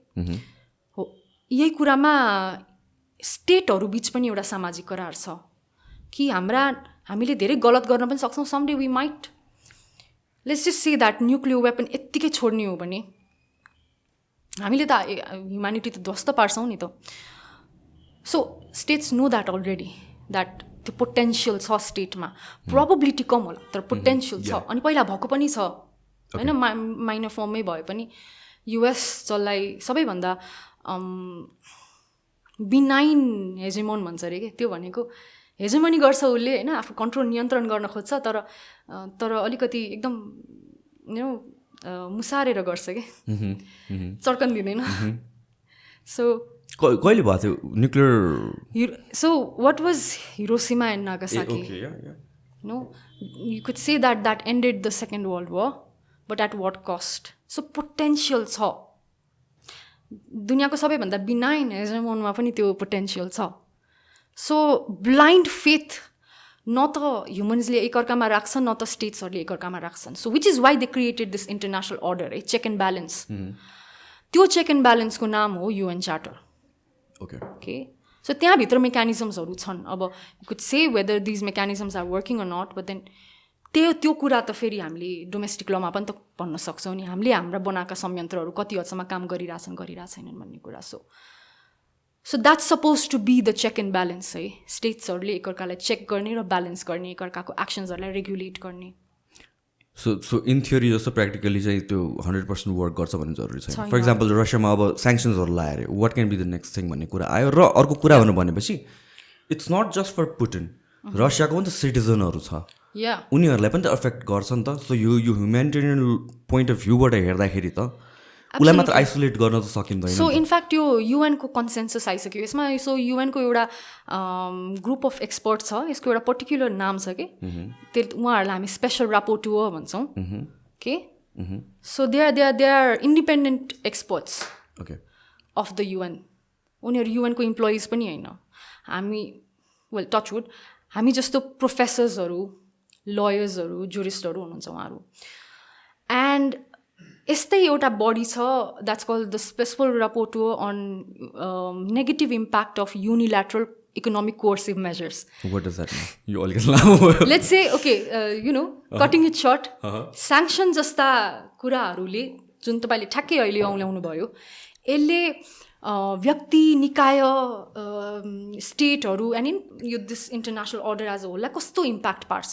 हो। यही कुरामा स्टेटहरू बिच पनि एउटा सामाजिक करार छ कि हामीले धेरै गलत गर्न पनि सक्छौँ। Someday we might let's just say that nuclear weapon यत्तिकै छोड्ने हो भने हामीले त ह्युम्यानिटी त ध्वस्त पार्छौँ नि त। So states know that already, that त्यो पोटेन्सियल छ स्टेटमा। प्रोबेबिलिटी कम होला तर पोटेन्सियल छ, अनि पहिला भएको पनि छ होइन, माइनर फर्ममै भए पनि। युएस जसलाई सबैभन्दा बिनाइन हेजेमोन भन्छ अरे के, त्यो भनेको हेजेमनी गर्छ उसले होइन, आफू कन्ट्रोल नियन्त्रण गर्न खोज्छ, तर अलिकति एकदम मुसारेर गर्छ क्या, चर्कन दिँदैन। सो कहिले भएको थियो nuclear? So what was Hiroshima and Nagasaki? No you could say that ended the second world war, but at what cost? So potential छ दुनियाँको सबैभन्दा बिनाइन हेजेमोनमा पनि त्यो पोटेन्सियल छ। सो ब्लाइन्ड फेथ न त ह्युमन्सले एकअर्कामा राख्छन् न त स्टेट्सहरूले एकअर्कामा राख्छन्. So which is why they created this international order है, चेक एन्ड ब्यालेन्स. त्यो चेक एन्ड ब्यालेन्सको नाम हो UN चार्टर. ओके, सो त्यहाँभित्र मेकानिजम्सहरू छन्. अब you could say whether these mechanisms are working or not, but then त्यो कुरा त फेरि हामीले डोमेस्टिक लमा पनि त भन्न सक्छौँ नि, हामीले हाम्रा बनाएका संयन्त्रहरू कति हदसम्म काम गरिरहेछन् भन्ने कुरा. So that's supposed to be the check and balance है. स्टेट्सहरूले एकअर्कालाई चेक गर्ने र ब्यालेन्स गर्ने, एकअर्काको एक्सन्सहरूलाई रेगुलेट गर्ने. सो इन थ्योरी जस्तो प्र्याक्टिकली चाहिँ त्यो 100% वर्क गर्छ भन्ने जरुरी छैन. फर इक्जाम्पल रसियामा अब स्याङ्सन्सहरू लायो अरे, what can be the next thing भन्ने कुरा आयो. र अर्को कुरा भनेपछि it's not just for Putin, रसियाको पनि त सिटिजनहरू छ, उनीहरूलाई पनि त एफेक्ट गर्छ नि त. सो यो ह्युम्यानिटेरियन पोइन्ट अफ भ्यूबाट हेर्दाखेरि त उसलाई मात्र आइसोलेट गर्न त सकिँदैन. सो इनफ्याक्ट यो युएनको कन्सेन्सस आइसक्यो यसमा. सो युएनको एउटा ग्रुप अफ एक्सपर्ट छ, यसको एउटा पर्टिकुलर नाम छ कि, उहाँहरूलाई हामी स्पेसल रापोर्टुअर भन्छौँ के. So they are independent experts of the UN. उनीहरू युएनको इम्प्लोइज पनि होइन. हामी वेल टचवुड हामी जस्तो प्रोफेसर्सहरू, लयर्सहरू, जुरिस्टहरू हुनुहुन्छ उहाँहरू. एन्ड यस्तै एउटा बडी छ that's called the special rapporteur on negative impact of unilateral economic coercive measures. Let's say okay you know cutting it short, sanction जस्ता कुराहरूले जुन तपाईँले ठ्याक्कै अहिले औल्याउनु भयो, यसले व्यक्ति, निकाय, स्टेटहरू एन्ड यो this international order as a होललाई कस्तो इम्प्याक्ट पार्छ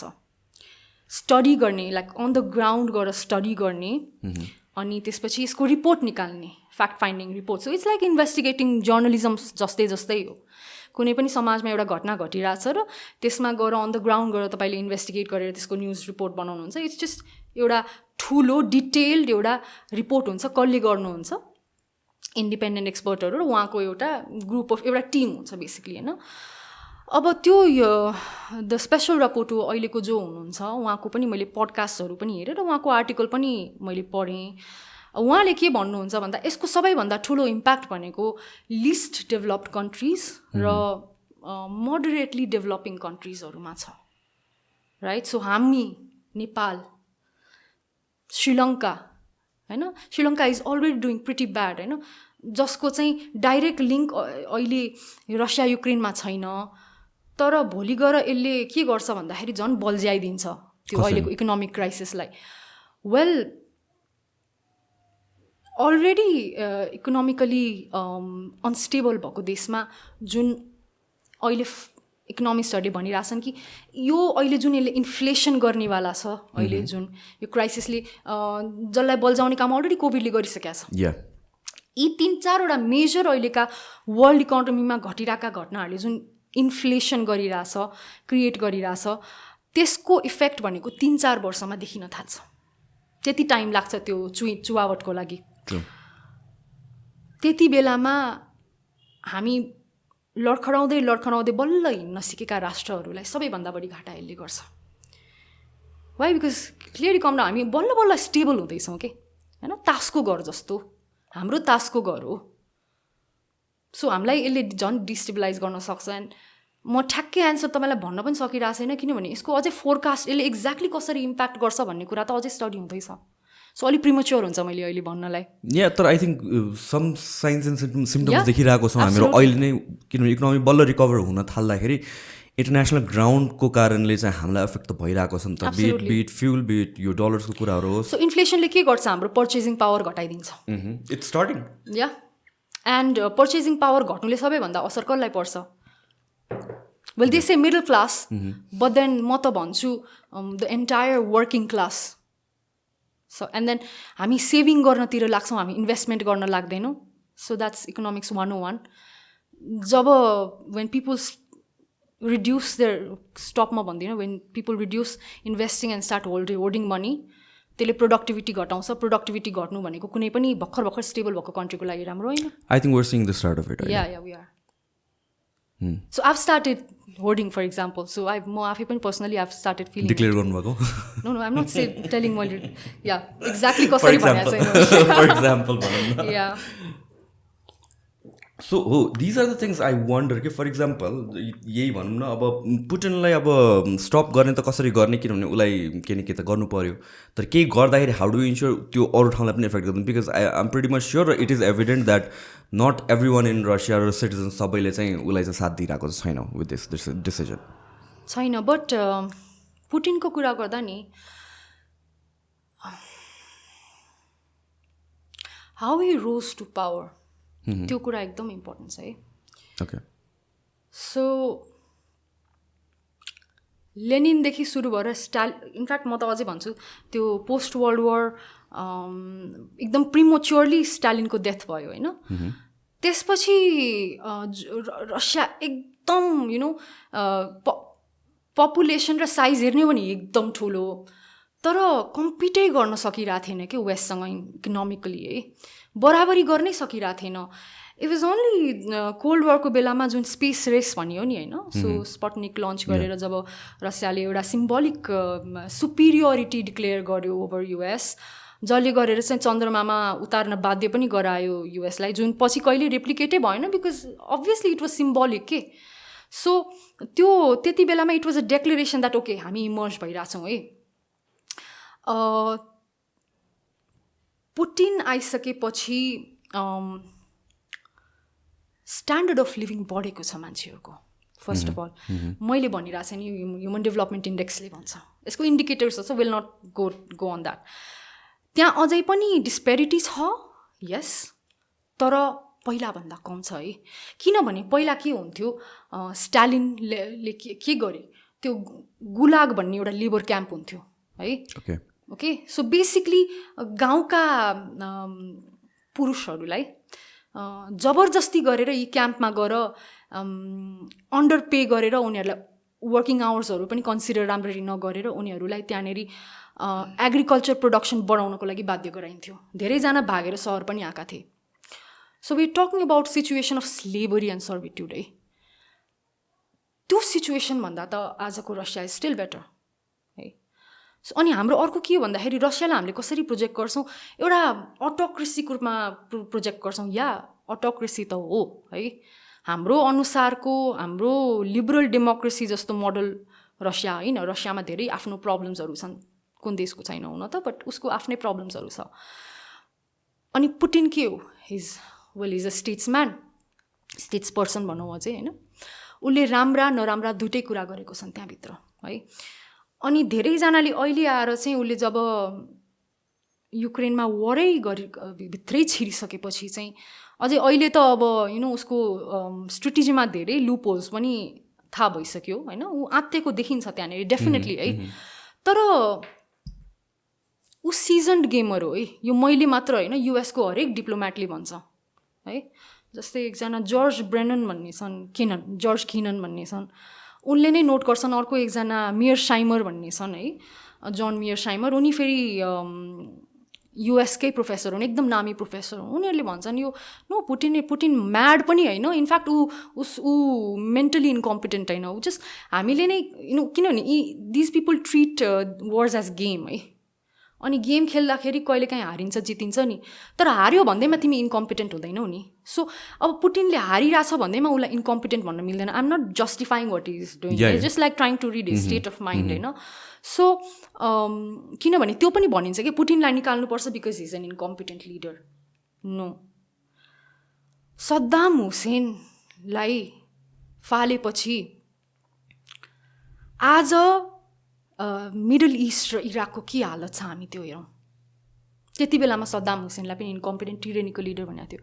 स्टडी गर्ने, लाइक अन द ग्राउन्ड गएर स्टडी गर्ने, अनि त्यसपछि यसको रिपोर्ट निकाल्ने, fact finding report. So it's like investigating journalism जस्तै हो. कुनै पनि समाजमा एउटा घटना घटिरहेछ र त्यसमा गएर अन द ग्राउन्ड गएर तपाईँले इन्भेस्टिगेट गरेर त्यसको न्युज रिपोर्ट बनाउनुहुन्छ. इट्स जस्ट एउटा ठुलो डिटेल्ड एउटा रिपोर्ट हुन्छ. कसले गर्नुहुन्छ? इन्डिपेन्डेन्ट एक्सपर्टहरू र उहाँको एउटा ग्रुप अफ एउटा टिम हुन्छ बेसिकली होइन. अब त्यो द स्पेसल रापोर्टु अहिलेको जो हुनुहुन्छ उहाँको पनि मैले पडकास्टहरू पनि हेरेर उहाँको आर्टिकल पनि मैले पढेँ. उहाँले के भन्नुहुन्छ भन्दा यसको सबैभन्दा ठुलो इम्प्याक्ट भनेको लिस्ट डेभलप्ड कन्ट्रिज र मोडरेटली डेभलपिङ कन्ट्रिजहरूमा छ, राइट. सो हामी नेपाल, श्रीलङ्का होइन, Sri Lanka is already doing pretty bad होइन, जसको चाहिँ डाइरेक्ट लिङ्क अहिले रसिया युक्रेनमा छैन, तर भोलि गएर यसले के गर्छ भन्दाखेरि झन् बल्झ्याइदिन्छ त्यो अहिलेको इकोनोमिक क्राइसिसलाई. वेल अलरेडी इकोनोमिकली अनस्टेबल भएको देशमा जुन अहिले इकोनोमिस्टहरूले भनिरहेछन् कि यो अहिले जुन यसले इन्फ्लेसन गर्नेवाला छ, अहिले जुन यो क्राइसिसले जसलाई बल्झाउने काम अलरेडी कोभिडले गरिसकेको छ. यी 3-4वटा मेजर अहिलेका वर्ल्ड इकोनोमीमा घटिरहेका घटनाहरूले जुन इन्फ्लेसन गरिरहेछ, क्रिएट गरिरहेछ, त्यसको इफेक्ट भनेको 3-4 वर्षमा देखिन थाल्छ. त्यति टाइम लाग्छ त्यो चुहावटको लागि. त्यति बेलामा हामी लडखडाउँदै बल्ल हिँड्न सिकेका राष्ट्रहरूलाई सबैभन्दा बढी घाटा यसले गर्छ. Why? Because clearly come down हामी बल्ल स्टेबल हुँदैछौँ कि होइन, तासको घर जस्तो हाम्रो तासको घर हो. सो हामीलाई यसले झन् डिस्टेबलाइज गर्न सक्छ. एन्ड म ठ्याक्कै एन्सर तपाईँलाई भन्न पनि सकिरहेको छैन, किनभने यसको अझै फोरकास्ट यसले एक्ज्याक्टली कसरी इम्प्याक्ट गर्छ भन्ने कुरा त अझै स्टडी हुँदैछ. सो अलिक प्रिमच्योर हुन्छ मैले अहिले भन्नलाई. तर I think some signs and symptoms देखिरहेको छौँ हामीहरू अहिले नै, किनभने इकोनोमी बल्ल रिकभर हुन थाल्दाखेरि इन्टरनेसनल ग्राउन्डको कारणले चाहिँ हामीलाई एफेक्ट त भइरहेको छ नि त. बिट फ्युल बिट यो डलर्सको कुराहरू हो. सो इन्फ्लेसनले के गर्छ? हाम्रो पर्चेजिङ पावर घटाइदिन्छ. It's starting and purchasing power घट्नुले सबैभन्दा असर कसलाई पर्छ? Well they say middle class, but then म त भन्छु the entire working class. So and then हामी सेभिङ गर्नतिर लाग्छौँ, हामी इन्भेस्टमेन्ट गर्न लाग्दैनौँ. So that's economics 101. जब वेन पिपुल रिड्युस देयर, स्टपमा भन्दिनँ, when people reduce investing and start holding money, त्यसले प्रोडक्टिभिटी घटाउँछ. प्रोडक्टिभिटी घट्नु भनेको कुनै पनि भर्खर स्टेबल भएको कन्ट्रीको लागि राम्रो होइन. I think we are seeing the start of it. Yeah we are. So I've started hoarding for example. So म आफै पनि personally I've started feeling. Declare गर्नुभएको? No I'm not say telling मैले या एक्ज्याक्टली कसरी भनेको छैन. For example भनौँ न. या सो हो these are the things I wonder कि फर इक्जाम्पल यही भनौँ न अब पुटिनलाई अब स्टप गर्ने त कसरी गर्ने किनभने उसलाई के न के त गर्नु पऱ्यो तर केही गर्दाखेरि हाउ डु इन्स्योर त्यो अरू ठाउँलाई पनि इफेक्ट गर्दैन because I am pretty much sure it is evident that not every one in Russia र सिटिजन सबैले चाहिँ उसलाई चाहिँ साथ दिइरहेको चाहिँ छैन विथ दिस डिसिजन छैन बट पुटिनको कुरा गर्दा नि how he rose to power त्यो कुरा एकदम इम्पोर्टेन्ट छ है ओके सो लेनिनदेखि सुरु भएर इनफ्याक्ट म त अझै भन्छु त्यो पोस्ट वर्ल्ड वार एकदम प्रिमोच्योरली स्टालिनको डेथ भयो होइन त्यसपछि रसिया एकदम पपुलेसन र साइज हेर्ने हो भने एकदम ठुलो तर कम्पिटै गर्न सकिरहेको थिएन कि वेस्टसँग इकोनोमिकली है बराबरी गर्नै सकिरहेको थिएन इट वाज ओन्ली कोल्ड वारको बेलामा जुन स्पेस रेस भनियो नि होइन सो स्पटनिक लन्च गरेर जब रसियाले एउटा सिम्बोलिक सुपिरियोरिटी डिक्लेयर गर्यो ओभर युएस जसले गरेर चाहिँ चन्द्रमामा उतार्न बाध्य पनि गरायो युएसलाई जुन पछि कहिले रेप्लिकेटै भएन because obviously it was symbolic के सो त्यो त्यति बेलामा it was a declaration that okay हामी इमर्ज भइरहेछौँ है पुटिन आइसकेपछि स्ट्यान्डर्ड अफ लिभिङ बढेको छ मान्छेहरूको फर्स्ट अफ अल मैले भनिरहेको छु नि ह्युमन डेभलपमेन्ट इन्डेक्सले भन्छ यसको इन्डिकेटर्स छ will not go on that त्यहाँ अझै पनि डिस्पेरिटी छ यस तर पहिलाभन्दा कम छ है किनभने पहिला के हुन्थ्यो स्टालिनले के गरे त्यो गुलाग भन्ने एउटा लेबर क्याम्प हुन्थ्यो है ओके सो बेसिकली गाउँका पुरुषहरूलाई जबरजस्ती गरेर यी क्याम्पमा गएर अन्डर पे गरेर उनीहरूलाई वर्किङ आवर्सहरू पनि कन्सिडर राम्ररी नगरेर उनीहरूलाई त्यहाँनिर एग्रिकल्चर प्रोडक्सन बढाउनको लागि बाध्य गराइन्थ्यो धेरैजना भागेर सहर पनि आएका थिए so we talking about situation of slavery and servitude है त्यो सिचुएसनभन्दा त आजको रसिया इज स्टिल बेटर है अनि हाम्रो अर्को के हो भन्दाखेरि रसियालाई हामीले कसरी प्रोजेक्ट गर्छौँ एउटा अटोक्रेसीको रूपमा प्रोजेक्ट गर्छौँ या अटोक्रेसी त हो है हाम्रो अनुसारको हाम्रो लिबरल डेमोक्रेसी जस्तो मोडल रसिया होइन रसियामा धेरै आफ्नो प्रब्लम्सहरू छन् कुन देशको छैन हुन त बट उसको आफ्नै प्रब्लम्सहरू छ अनि पुटिन के हो is a Statesman states person भनौँ अझै होइन उसले राम्रा नराम्रा दुइटै कुरा गरेको छन् त्यहाँभित्र है अनि धेरैजनाले अहिले आएर चाहिँ उसले जब युक्रेनमा वरै भित्रै छिरिसकेपछि चाहिँ अझै अहिले त अब उसको स्ट्रेटेजीमा धेरै लुपहोल्स पनि थाहा भइसक्यो होइन ऊ आत्तिएको देखिन्छ त्यहाँनिर डेफिनेटली है तर ऊ सिजन्ड गेमर हो है यो मैले मात्र होइन युएसको हरेक डिप्लोमेटले भन्छ है जस्तै एकजना जर्ज ब्रेनन भन्ने छन् जर्ज किनन भन्ने छन् उनले नै नोट गर्छन् अर्को एकजना मियर साइमर भन्ने छन् है जन मियर साइमर उनी फेरि युएसकै प्रोफेसर हुन् एकदम नामी प्रोफेसर हुन् उनीहरूले भन्छन् यो पुटिन म्याड पनि होइन इनफ्याक्ट ऊ मेन्टली इन्कम्पिटेन्ट होइन ऊ जस्ट हामीले नै किनभने these people treat words as game है अनि गेम खेल्दाखेरि कहिलेकाहीँ हारिन्छ जितिन्छ नि तर हार्यो भन्दैमा तिमी इन्कम्पिटेन्ट हुँदैनौ नि सो अब पुटिनले हारिरहेछ भन्दैमा उसलाई इन्कम्पिटेन्ट भन्न मिल्दैन I am not justifying what is doing just like trying to read his state of mind होइन सो किनभने त्यो पनि भनिन्छ कि पुटिनलाई निकाल्नुपर्छ because his an incompetent leader no Saddam हुसेनलाई फालेपछि आज मिडल इस्ट र इराकको के हालत छ हामी त्यो हेरौँ त्यति बेलामा सद्दाम हुसेनलाई पनि इन्कम्पिटेन्ट टिरेनिको लिडर भनेको थियो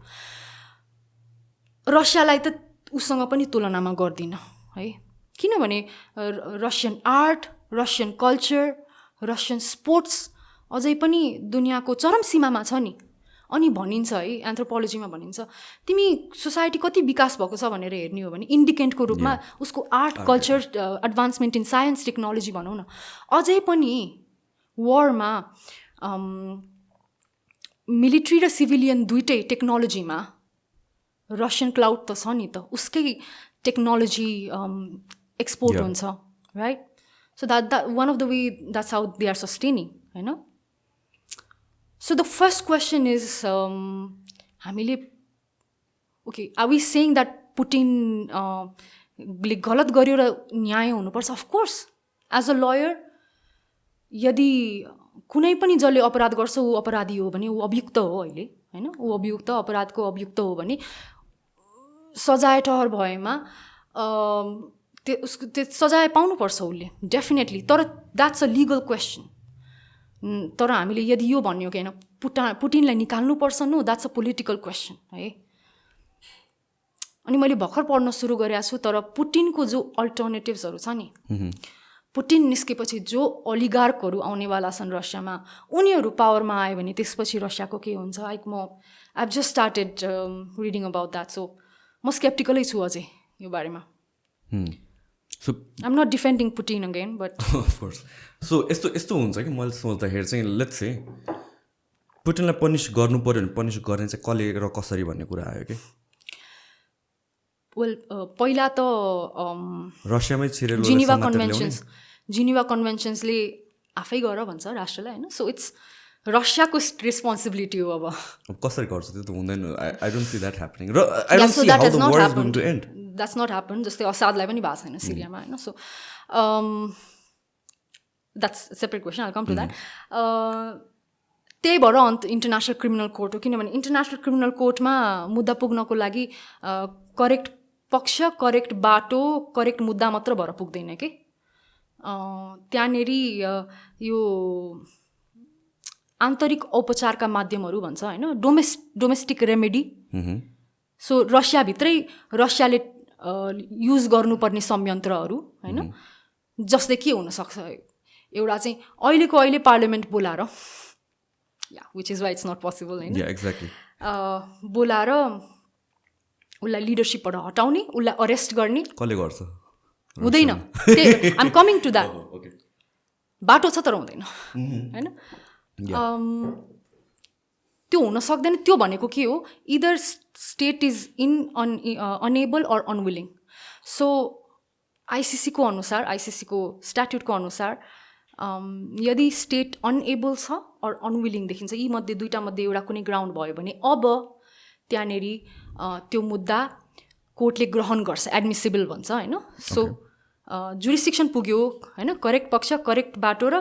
रसियालाई त उसँग पनि तुलनामा गर्दिनँ है किनभने Russian art Russian culture Russian sports अझै पनि दुनियाँको चरम सीमामा छ नि अनि भनिन्छ है एन्थ्रोपोलोजीमा भनिन्छ तिमी सोसाइटी कति विकास भएको छ भनेर हेर्ने हो भने इन्डिकेन्टको रूपमा उसको art culture advancement in science technology भनौँ न अझै पनि वारमा मिलिट्री र सिभिलियन दुइटै टेक्नोलोजीमा रसियन क्लाउड त छ नि त उसकै टेक्नोलोजी एक्सपोर्ट हुन्छ right so that one of the way that's how they are sustaining होइन so the first question is हामीले okay are we saying that Putin ले गलत गर्यो र न्याय हुनुपर्छ? अफकोर्स एज अ लयर यदि कुनै पनि जसले अपराध गर्छ ऊ अपराधी हो भने ऊ अभियुक्त हो अहिले होइन, ऊ अभियुक्त अपराधको अभियुक्त हो भने सजाय ठहर भएमा त्यो सजाय पाउनुपर्छ उसले डेफिनेटली। तर द्याट्स अ लिगल क्वेसन। तर हामीले यदि यो भन्यो कि होइन पुटिनलाई निकाल्नुपर्छ, no, that's a political question है। अनि मैले भर्खर पढ्न सुरु गरेको छु, तर पुटिनको जो अल्टरनेटिभ्सहरू छ नि, पुटिन निस्केपछि जो ओलिगार्कहरू आउनेवाला छन् रसियामा, उनीहरू पावरमा आयो भने त्यसपछि रसियाको के हुन्छ? I have just started reading about that, so म स्केप्टिकलै छु अझै यो बारेमा। So I'm not defending Putin again, but of course so यस्तो हुन्छ कि मैले सोच्दाखेरि चाहिँ लेट्स से पुटिनलाई पनिस गर्नु पऱ्यो भने पनिस गर्ने चाहिँ कसले र कसरी भन्ने कुरा आयो कि वेल पहिला त रसियामै छिरेर जिनिभा कन्भेन्सन्सले आफै गर भन्छ राष्ट्रलाई होइन। सो इट्स रसियाको रेस्पोन्सिबिलिटी हो। अब कसरी गर्छ त्यो त हुँदैन। I don't see that happening र I don't see how the war is going to end. That's not happen. जस्तै असादलाई पनि भएको छैन सिरियामा होइन। So that's separate question, I come to that. त्यही भएर इन्टरनेसनल क्रिमिनल कोर्ट हो, किनभने इन्टरनेसनल क्रिमिनल कोर्टमा मुद्दा पुग्नको लागि करेक्ट पक्ष, करेक्ट बाटो, करेक्ट मुद्दा मात्र भएर पुग्दैन कि त्यहाँनेरि यो आन्तरिक औपचारका माध्यमहरू भन्छ होइन, डोमेस्टिक रेमेडी। सो रसियाभित्रै रसियाले युज गर्नुपर्ने संयन्त्रहरू होइन, जस्तै के हुनसक्छ एउटा चाहिँ अहिले पार्लियामेन्ट बोलाएर, which is why it's not possible होइन, बोलाएर उसलाई लिडरसिपबाट हटाउने, उसलाई अरेस्ट गर्ने। कसले गर्छ? हुँदैन। I am coming to that. बाटो छ तर हुँदैन होइन। त्यो हुन सक्दैन। त्यो भनेको के हो? Either state is unable or unwilling. So आइसिसीको अनुसार, आइसिसीको स्ट्याट्युटको अनुसार यदि स्टेट अनएबल छ अर अनविलिङ देखिन्छ, यी मध्ये दुईटा मध्ये एउटा कुनै ग्राउन्ड भयो भने अब त्यहाँनेरि त्यो मुद्दा कोर्टले ग्रहण गर्छ, एडमिसिबल भन्छ होइन। सो जुरिस्डिक्सन पुग्यो होइन, करेक्ट पक्ष, करेक्ट बाटो र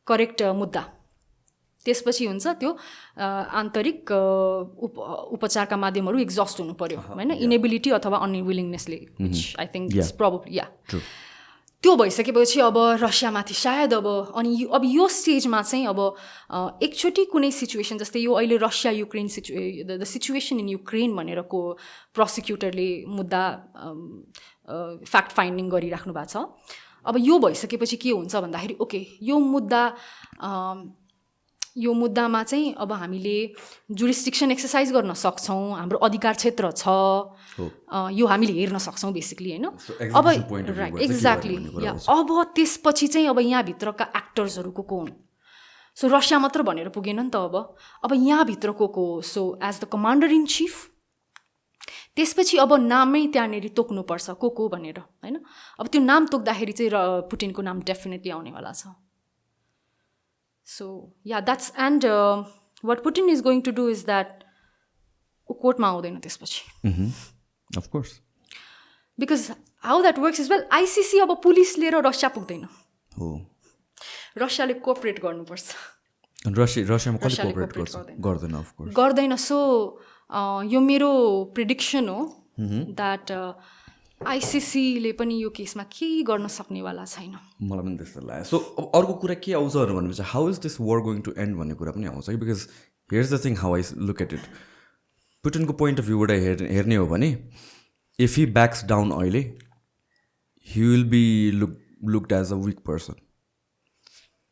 करेक्ट मुद्दा, त्यसपछि हुन्छ त्यो आन्तरिक उपचारका माध्यमहरू एक्जस्ट हुनु पर्यो होइन, इनेबिलिटी अथवा अनविलिङनेसले, आई थिङ्क इट्स प्रोबेबली त्यो भइसकेपछि अब रसियामाथि सायद अब यो स्टेजमा चाहिँ अब एकचोटि कुनै सिचुएसन, जस्तै यो अहिले Russia Ukraine the situation in Ukraine भनेरको प्रोसिक्युटरले मुद्दा फ्याक्ट फाइन्डिङ गरिराख्नु भएको छ। अब यो भइसकेपछि के हुन्छ भन्दाखेरि ओके यो मुद्दामा चाहिँ अब हामीले जुरिस्डिक्सन एक्सर्साइज गर्न सक्छौँ, हाम्रो अधिकार क्षेत्र छ, यो हामीले हेर्न सक्छौँ बेसिकली होइन। अब राइट, एक्ज्याक्टली। अब त्यसपछि चाहिँ अब यहाँभित्रका एक्टर्सहरू को हुन्? सो रसिया मात्र भनेर पुगेन नि त। अब यहाँभित्र को हो? So as the commander in chief, त्यसपछि अब नामै त्यहाँनिर तोक्नुपर्छ को भनेर होइन। अब त्यो नाम तोक्दाखेरि चाहिँ पुटिनको नाम डेफिनेटली आउनेवाला छ। So yeah, that's and what Putin is going to do is that कोर्टमा आउँदैन त्यसपछि। Of course. Because how that works is, well, ICC अब पुलिस लिएर रसिया पुग्दैन, रसियाले कोअपरेट गर्नुपर्छ। रसियामा कसले कोअपरेट गर्दैन? अफ कोर्स गर्दैन। सो यो मेरो प्रिडिक्सन हो द्याट आइसिसीले पनि यो केसमा केही गर्न सक्नेवाला छैन। मलाई पनि त्यस्तो लाग्यो। सो अब अर्को कुरा के आउँछ भनेपछि how is this war going to end भन्ने कुरा पनि आउँछ कि, because here's the thing how I look at it. पुटिनको पोइन्ट अफ भ्यूबाट हेर्ने हो भने इफ ही ब्याक्स डाउन अहिले, he will be looked as a weak person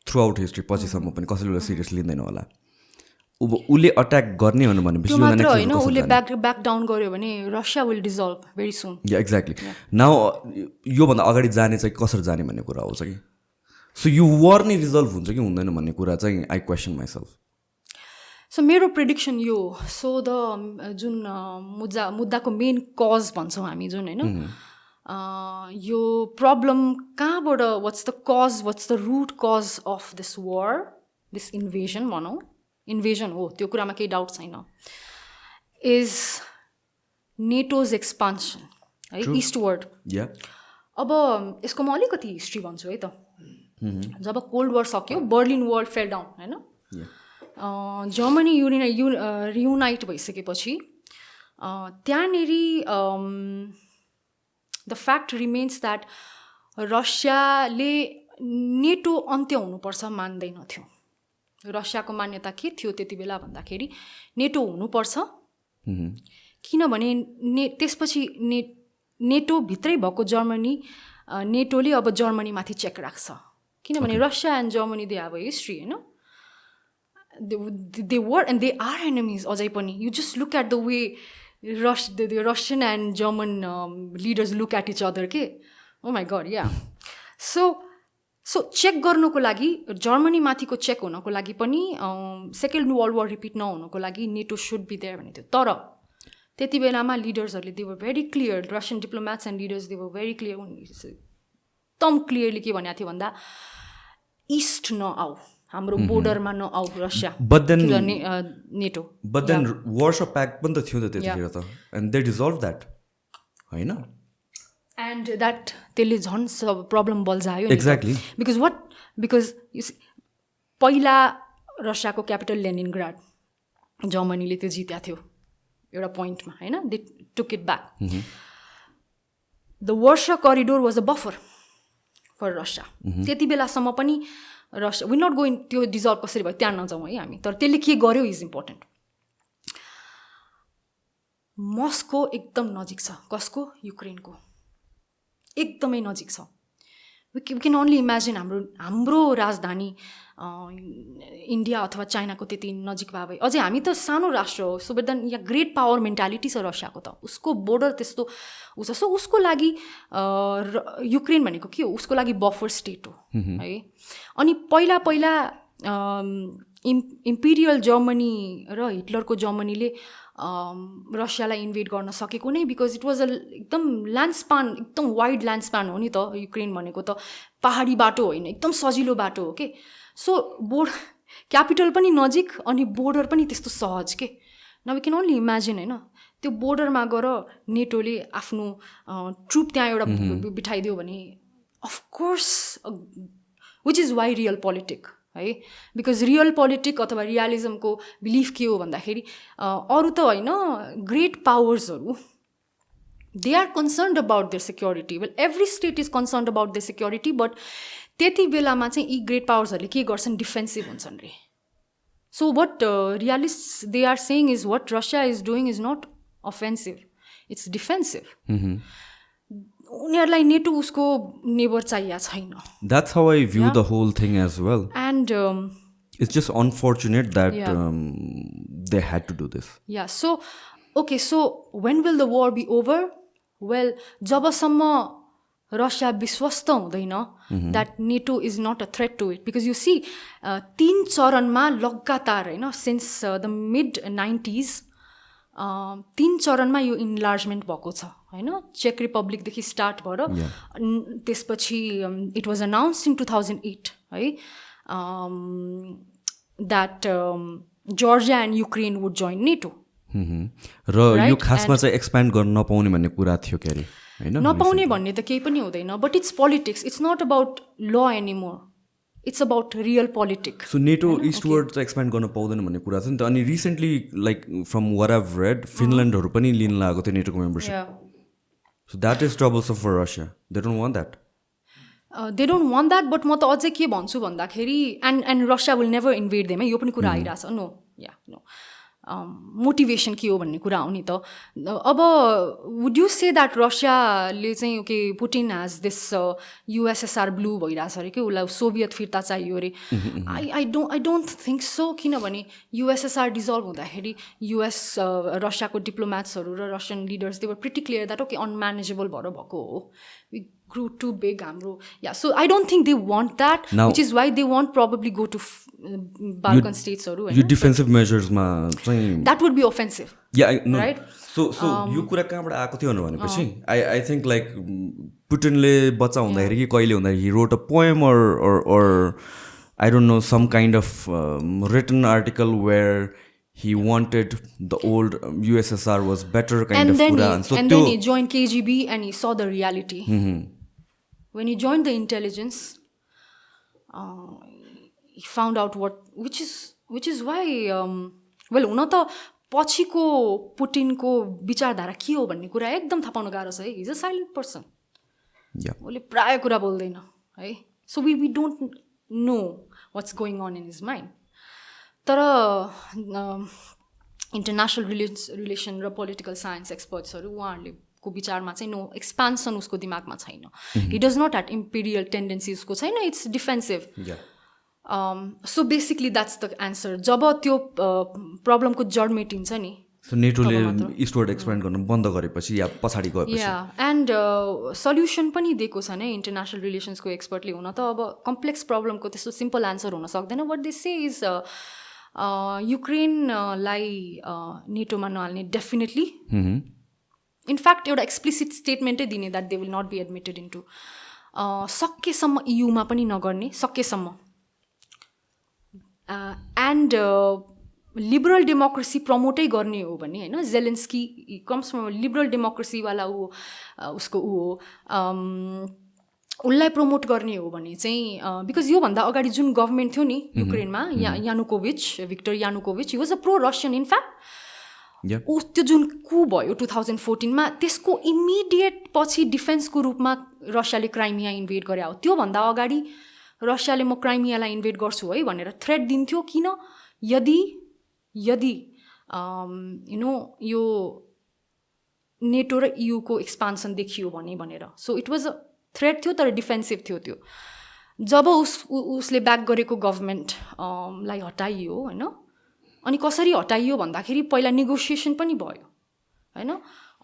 throughout history. पछिसम्म पनि कसैले उसलाई सिरियस लिँदैन होला। उसले अट्याक गर्ने भनेपछि त्यो मात्र होइन, उसले ब्याक डाउन गर्यो भने Russia will dissolve very soon. Yeah exactly. Now योभन्दा अगाडि जाने चाहिँ कसरी जाने भन्ने कुरा आउँछ कि। सो यो वार नै रिजल्भ हुन्छ कि हुँदैन भन्ने कुरा चाहिँ आई क्वेसन माइसेल्फ। सो मेरो प्रिडिक्सन यो, सो द जुन मुद्दाको मेन कज भन्छौँ हामी जुन होइन, यो प्रब्लम कहाँबाट, what's the root cause of this war, this invasion भनौँ, इन्भेजन हो त्यो कुरामा केही डाउट छैन, इज नेटोज एक्सपान्सन है इस्टवर्ड. अब यसको म अलिकति हिस्ट्री भन्छु है त. जब कोल्ड वार सक्यो बर्लिन वाल फेल डाउन होइन. जर्मनी रियुनाइट भइसकेपछि त्यहाँनेरि द फ्याक्ट रिमेन्स द्याट रसियाले नेटो अन्त्य हुनुपर्छ मान्दैनथ्यो. रसियाको मान्यता के थियो त्यति बेला भन्दाखेरि नेटो हुनुपर्छ किनभने त्यसपछि नेटोभित्रै भएको जर्मनी नेटोले अब जर्मनीमाथि चेक राख्छ किनभने Russia and Germany they have a history होइन. They were and they are enemies अझै पनि. You just look at the way Russian and German leaders look at each other के. Oh my god yeah. So check गर्नको लागि जर्मनीमाथिको check हुनको लागि पनि सेकेन्ड वर्ल्ड वार रिपिट नहुनको लागि नेटो सुड बी देयर भनेको थियो. तर त्यति बेलामा लिडर्सहरूले they were very clear. Russian diplomats and leaders they were very clear. एकदम क्लियरली के भनेको थियो भन्दा इस्ट नआऊ हाम्रो बोर्डरमा नआऊ Russia. NATO but then Warsaw Pact पनि त थियो त त्यतिखेर त एन्ड दे डिजल्भ द्याट होइन. एन्ड द्याट त्यसले झन् प्रब्लम बल्झायो एक्ज्याक्टली. बिकज पहिला रसियाको क्यापिटल लेनिनग्राड जर्मनीले त्यो जित्या थियो एउटा पोइन्टमा होइन. They took it back. The Warsaw corridor was a buffer for Russia. त्यति बेलासम्म पनि रसिया विल नट गोइङ त्यो डिजल्भ कसरी भयो त्यहाँ नजाउँ है हामी. तर त्यसले के गर्यो इज इम्पोर्टेन्ट. मस्को एकदम नजिक छ. कसको? युक्रेनको एकदमै नजिक छ. वी क्यान ओन्ली इमेजिन हाम्रो राजधानी इन्डिया अथवा चाइनाको त्यति नजिक भए भए अझै हामी त सानो राष्ट्र हो. सो बट देन यहाँ ग्रेट पावर मेन्टालिटी छ रसियाको त. उसको बोर्डर त्यस्तो छ. सो उसको लागि युक्रेन भनेको के हो? उसको लागि बफर स्टेट हो है. अनि पहिला इम्पिरियल जर्मनी र हिटलरको जर्मनीले रसियालाई इन्भेड गर्न सकेको नै बिकज इट वाज एकदम ल्यान्डस्पान एकदम वाइड ल्यान्डस्पान हो नि त. युक्रेन भनेको त पहाडी बाटो होइन एकदम सजिलो बाटो हो के. सो क्यापिटल पनि नजिक अनि बोर्डर पनि त्यस्तो सहज के. न वी क्यान ओन्ली इमेजिन होइन त्यो बोर्डरमा गएर नेटोले आफ्नो ट्रुप त्यहाँ एउटा बिठाइदियो भने of course which is why realpolitik है. बिकज रियल पोलिटिक अथवा रियलिजमको बिलिफ के हो भन्दाखेरि अरू त होइन ग्रेट पावर्सहरू they are concerned about their security. Well every state is concerned about their security. But त्यति बेलामा चाहिँ यी ग्रेट पावर्सहरूले के गर्छन् डिफेन्सिभ हुन्छन् रे. So what realist they are saying is what Russia is doing is not offensive it's defensive. उनीहरूलाई NATO उसको नेबर चाहिएको छैन. That's how I view the whole thing as well. And it's just unfortunate that they had to do this. Yeah. So when will the war be over? Well, जबसम्म Russia विश्वस्त हुँदैन that NATO is not a threat to it. Because you see 3 चरणमा लगातार होइन since the mid-90s 3 चरणमा यो enlargement भएको छ होइन. चेक रिपब्लिकदेखि स्टार्ट भएर त्यसपछि इट वाज अनाउन्स्ड इन 2008 है that Georgia and Ukraine would join NATO. र यो खासमा चाहिँ एक्सप्यान्ड गर्न नपाउने भन्ने कुरा थियो के अरे होइन. नपाउने भन्ने त केही पनि हुँदैन. But it's politics. It's not about law anymore. It's about realpolitik. So NATO eastward चाहिँ एक्सप्यान्ड गर्न पाउँदैन भन्ने कुरा छ नि त. अनि recently like from what I've read फिनल्यान्डहरू पनि लिन लागेको थियो नेटोको membership. So that is troublesome for Russia. They don't want that. They don't want that. But म त अझै के भन्छु भन्दाखेरि and Russia will never invade them है. यो पनि कुरा आइरहेछ. नो मोटिभेसन के हो भन्ने कुरा हो नि त. अब वुड यु से द्याट रसियाले चाहिँ okay Putin has this USSR blue भइरहेछ अरे कि उसलाई सोभियत फिर्ता चाहियो अरे. I don't think so. किनभने युएसएसआर डिजल्भ हुँदाखेरि युएस रसियाको डिप्लोम्याट्सहरू र Russian leaders they were pretty clear that okay unmanageable भएर भएको हो. वी grew too big हाम्रो. So I don't think they want that. Now, which is why they won't probably go to Balkan states or you defensive measures ma that would be offensive. No. Right. So यो कुरा कहाँबाट आएको थियो भनेपछि I think like पुटिनले बच्चा हुँदाखेरि कि कहिले हुँदाखेरि he wrote a poem or I don't know some kind of written article where he wanted the old USSR was better kind And of then कुरा. then he joined KGB and he saw the reality. When he joined the intelligence, he found out which is why well हुन त पछिको पुटिनको विचारधारा के हो भन्ने कुरा एकदम थाहा पाउन गाह्रो छ है. He's a silent person. उसले प्राय कुरा बोल्दैन है. So we don't know what's going on in his mind. तर इन्टरनेसनल रिलेसन र पोलिटिकल साइन्स एक्सपर्ट्सहरू उहाँहरूको विचारमा चाहिँ नो एक्सपान्सन उसको दिमागमा छैन. He does not had imperial tendency उसको छैन. It's defensive. So basically that's the answer. जब त्यो प्रब्लमको जड मेटिन्छ नि, नेटोले इस्टवर्ड एक्सप्यान्ड गर्न बन्द गरेपछि या पछाडि गएपछि एन्ड सल्युसन पनि दिएको छ नै इन्टरनेसनल रिलेसन्सको एक्सपर्टले. हुन त अब कम्प्लेक्स प्रब्लमको त्यस्तो सिम्पल एन्सर हुन सक्दैन. वाट दे से इज युक्रेनलाई नेटोमा नहाल्ने डेफिनेटली. इनफ्याक्ट एउटा एक्सप्लिसिट स्टेटमेन्टै दिने that they will not be admitted into. सकेसम्म इयुमा पनि नगर्ने, सकेसम्म. एन्ड लिबरल डेमोक्रेसी प्रमोटै गर्ने हो भने होइन, जेलेन्स्की कम्स फ्रम लिबरल डेमोक्रेसीवाला उसको हो, उसलाई प्रमोट गर्ने हो भने चाहिँ बिकज योभन्दा अगाडि जुन गभर्मेन्ट थियो नि युक्रेनमा, Viktor Yanukovych, he was a pro Russian. In fact त्यो जुन कु भयो 2014मा, त्यसको इमिडिएट पछि डिफेन्सको रूपमा रसियाले क्राइमिया इन्भेड गरे हो. त्योभन्दा अगाडि रसियाले म क्राइमियालाई इन्भेड गर्छु है भनेर थ्रेट दिन्थ्यो. किन? यदि यो नेटो र इयुको एक्सपान्सन देखियो भनेर. So it was a threat थियो तर डिफेन्सिभ थियो त्यो. जब उसले ब्याक गरेको गभर्मेन्टलाई हटाइयो होइन, अनि कसरी हटाइयो भन्दाखेरि पहिला नेगोसिएसन पनि भयो होइन,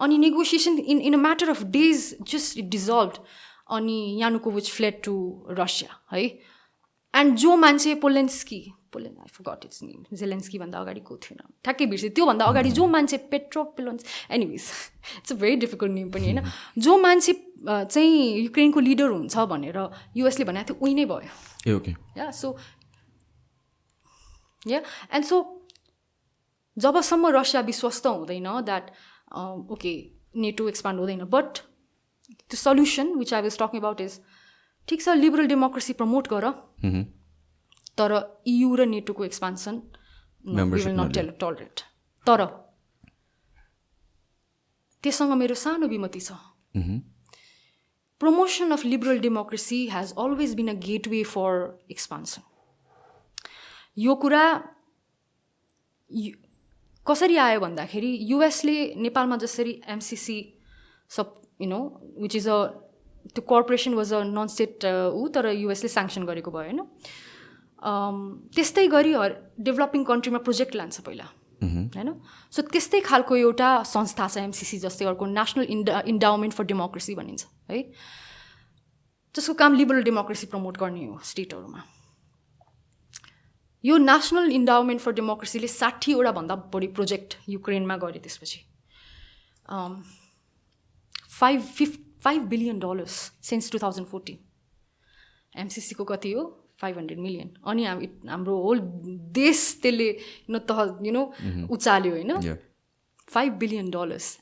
अनि negotiation in a matter of days just it dissolve. अनि यानुकोभिच फ्लेड टु रसिया है. एन्ड जो मान्छे I forgot it's name, Zelensky भन्दा अगाडिको थिएन, ठ्याक्कै बिर्सेँ. त्योभन्दा अगाडि जो मान्छे anyways it's a very difficult name पनि होइन, जो मान्छे चाहिँ युक्रेनको लिडर हुन्छ भनेर युएसले भनेको थियो उही नै भयो. एन्ड सो जबसम्म रसिया विश्वस्त हुँदैन द्याट ओके नेटो एक्सपान्ड हुँदैन, but the solution which I was talking about is ठिक छ लिबरल डेमोक्रेसी प्रमोट गर, तर इयु र नेटोको एक्सपान्सन विल नट टलरेट. तर त्यससँग मेरो सानो विमति छ. Promotion of liberal democracy has always been a gateway for expansion. यो कुरा कसरी आयो भन्दाखेरि युएसले नेपालमा जसरी एमसिसी विच इज त्यो corporation was a non state तर युएसले स्याङ्सन गरेको भयो होइन. त्यस्तै गरी डेभलपिङ कन्ट्रीमा प्रोजेक्ट लान्छ पहिला होइन. सो त्यस्तै खालको एउटा संस्था छ एमसिसी जस्तै, अर्को नेसनल इन्डाउमेन्ट फर डेमोक्रेसी भनिन्छ है, जसको काम लिबरल डेमोक्रेसी प्रमोट गर्ने हो स्टेटहरूमा. यो नेसनल इन्डाउमेन्ट फर डेमोक्रेसीले 60वटा भन्दा बढी प्रोजेक्ट युक्रेनमा गरे. त्यसपछि $5 billion सिन्स 2014. एमसिसीको कति हो? 500 million. अनि हाम्रो होल देश त्यसले उचाल्यो होइन, $5 billion.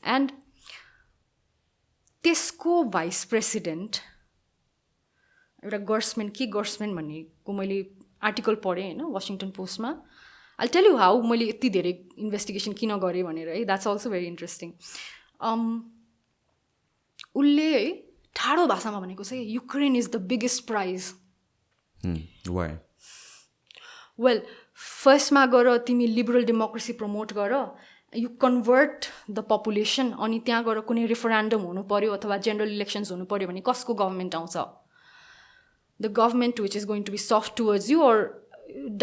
एन्ड त्यसको भाइस प्रेसिडेन्ट एउटा गर्समेन भन्नेको मैले आर्टिकल पढेँ होइन वासिङटन पोस्टमा. आई टेल यु हाउ मैले यति धेरै इन्भेस्टिगेसन किन गरेँ भनेर है. That's also very interesting. उसले है ठाडो भाषामा भनेको चाहिँ Ukraine is the biggest prize. Why? Well, फर्स्टमा गएर तिमी लिबरल डेमोक्रेसी प्रमोट गर, यु कन्भर्ट द पपुलेसन, अनि त्यहाँ गएर कुनै रेफरेन्डम हुनु पऱ्यो अथवा जेनरल इलेक्सन्स हुनु पऱ्यो भने कसको गभर्मेन्ट आउँछ? The government which is going to be soft towards you, or